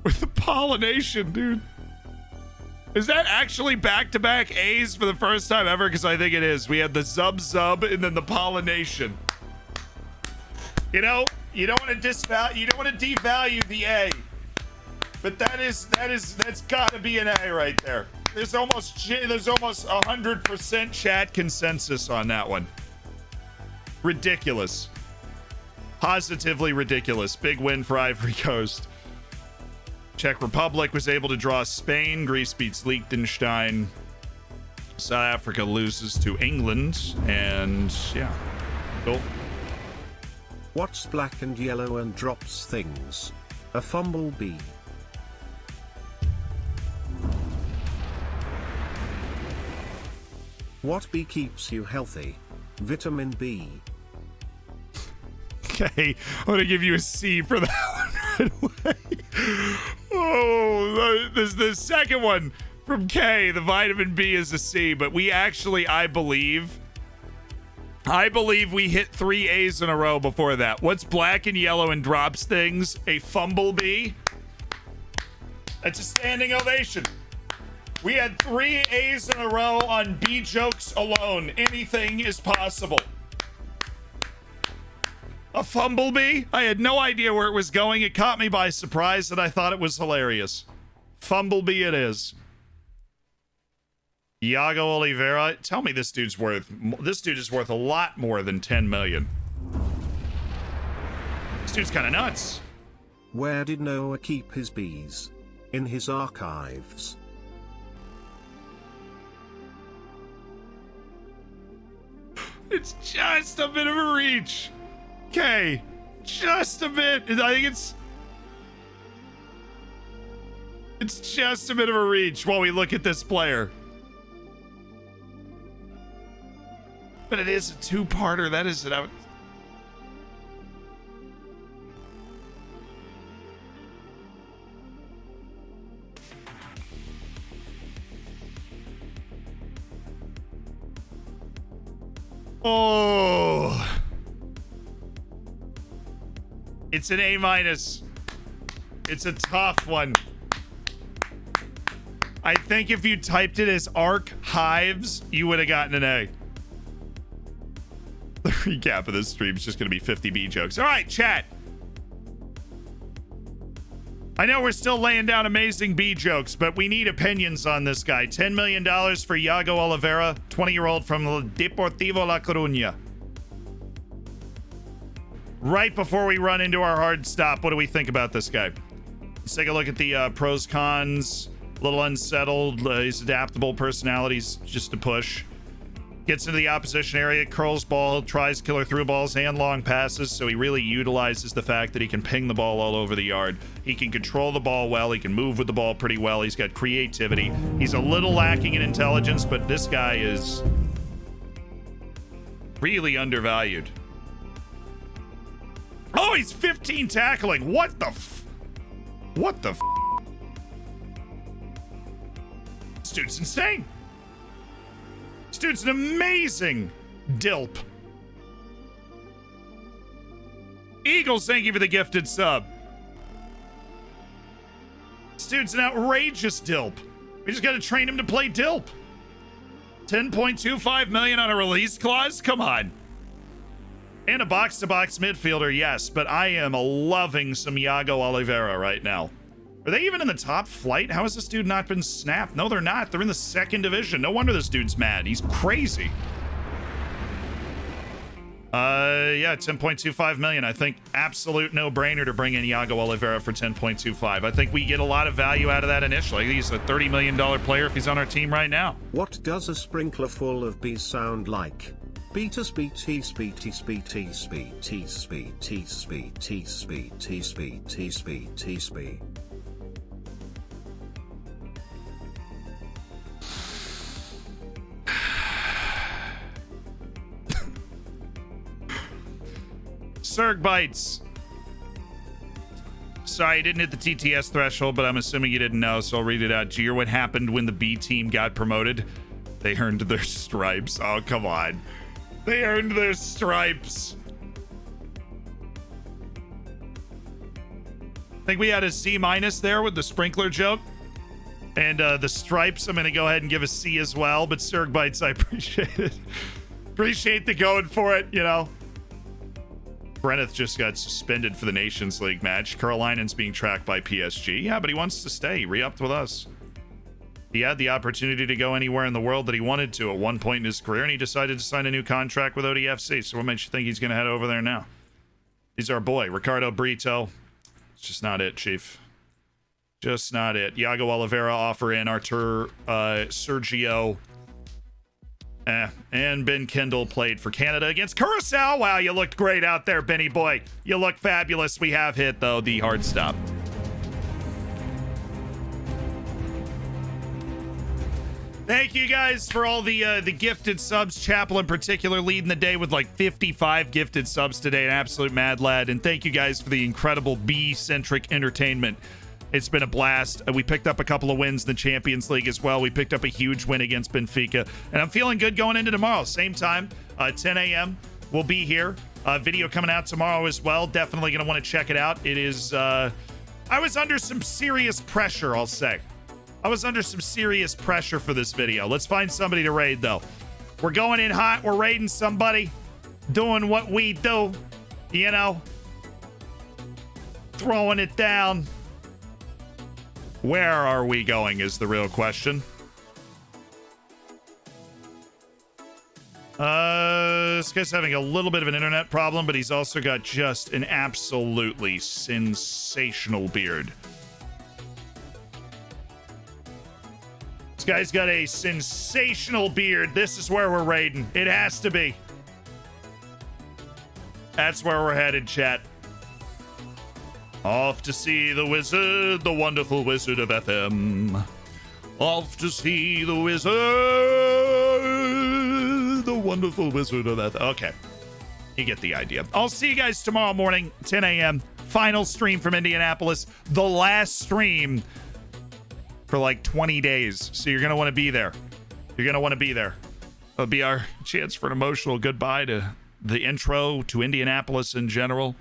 With the pollination, dude. Is that actually back-to-back A's for the first time ever? Because I think it is. We had the Zub and then the pollination. You know, you don't want to devalue the A. But that's gotta be an A right there. There's almost 100% chat consensus on that one. Ridiculous. Positively ridiculous. Big win for Ivory Coast. Czech Republic was able to draw Spain. Greece beats Liechtenstein. South Africa loses to England. And yeah, cool. What's black and yellow and drops things? A fumble bee. What bee keeps you healthy? Vitamin B. Okay, I'm gonna give you a C for that one right away. Oh, the second one from K, the vitamin B is a C, but we actually, I believe we hit 3 A's in a row before that. What's black and yellow and drops things? A fumble bee? That's a standing ovation. We had 3 A's in a row on B jokes alone. Anything is possible. A fumblebee? I had no idea where it was going. It caught me by surprise and I thought it was hilarious. Fumblebee it is. Iago Oliveira. Tell me this dude is worth a lot more than 10 million. This dude's kind of nuts. Where did Noah keep his bees? In his archives. It's just a bit of a reach. Okay, just a bit. I think it's just a bit of a reach while we look at this player. But it is a two-parter. That is it. Oh. It's an A-. It's a tough one. I think if you typed it as archives, you would have gotten an A. The recap of this stream is just going to be 50 B jokes. All right, chat. I know we're still laying down amazing B jokes, but we need opinions on this guy. $10 million for Iago Oliveira, 20-year-old from Deportivo La Coruña. Right before we run into our hard stop, what do we think about this guy? Let's take a look at the pros, cons. A little unsettled. He's adaptable. Personality's just a push. Gets into the opposition area, curls ball, tries killer through balls and long passes, so he really utilizes the fact that he can ping the ball all over the yard. He can control the ball well. He can move with the ball pretty well. He's got creativity. He's a little lacking in intelligence, but this guy is really undervalued. Oh, he's 15 tackling. What the What the This dude's insane. This dude's an amazing dilp. Eagles, thank you for the gifted sub. This dude's an outrageous dilp. We just got to train him to play dilp. 10.25 million on a release clause? Come on. And a box-to-box midfielder, yes, but I am loving some Iago Oliveira right now. Are they even in the top flight? How has this dude not been snapped? No, they're not. They're in the second division. No wonder this dude's mad. He's crazy. Yeah, 10.25 million. I think absolute no-brainer to bring in Iago Oliveira for 10.25. I think we get a lot of value out of that initially. He's a $30 million player if he's on our team right now. What does a sprinkler full of bees sound like? Beta speed T speed T speed T speed T speed T speed T speed T speed T speed T speed. Serg bites. sorry, I didn't hit the TTS threshold, but I'm assuming you didn't know, so I'll read it out. Jeer, what happened when the B team got promoted? They earned their stripes. Oh, come on. They earned their stripes. I think we had a C- there with the sprinkler joke. And the stripes, I'm going to go ahead and give a C as well. But Serg Bites, I appreciate it. Appreciate the going for it, you know. Brenneth just got suspended for the Nations League match. Carolina's being tracked by PSG. Yeah, but he wants to stay. He re-upped with us. He had the opportunity to go anywhere in the world that he wanted to at one point in his career, and he decided to sign a new contract with ODFC. So what makes you think he's going to head over there now? He's our boy, Ricardo Brito. It's just not it, Chief. Just not it. Iago Oliveira offer in. Artur Sergio. And Ben Kendall played for Canada against Curacao. Wow, you looked great out there, Benny boy. You look fabulous. We have hit, though, the hard stop. Thank you guys for all the gifted subs. Chapel in particular leading the day with like 55 gifted subs today. An absolute mad lad. And thank you guys for the incredible B-centric entertainment. It's been a blast. We picked up a couple of wins in the Champions League as well. We picked up a huge win against Benfica. And I'm feeling good going into tomorrow. Same time, 10 a.m. We'll be here. Video coming out tomorrow as well. Definitely going to want to check it out. It is... I was under some serious pressure, I'll say. I was under some serious pressure for this video. Let's find somebody to raid, though. We're going in hot. We're raiding somebody. Doing what we do. You know. Throwing it down. Where are we going is the real question. This guy's having a little bit of an internet problem, but he's also got just an absolutely sensational beard. This guy's got a sensational beard. This is where we're raiding. It has to be. That's where we're headed, chat. Off to see the wizard, the wonderful wizard of FM. Off to see the wizard, the wonderful wizard of FM. Okay. You get the idea. I'll see you guys tomorrow morning, 10 a.m. Final stream from Indianapolis. The last stream for like 20 days. So you're going to want to be there. You're going to want to be there. It'll be our chance for an emotional goodbye to the intro to Indianapolis in general.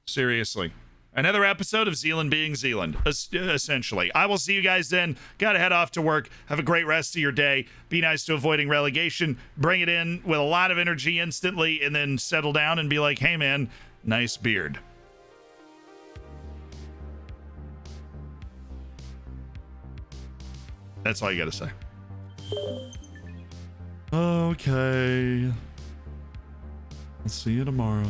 Seriously. Another episode of Zealand being Zealand, essentially. I will see you guys then. Gotta head off to work. Have a great rest of your day. Be nice to avoiding relegation. Bring it in with a lot of energy instantly, and then settle down and be like, hey, man, nice beard. That's all you gotta say. Okay. I'll see you tomorrow.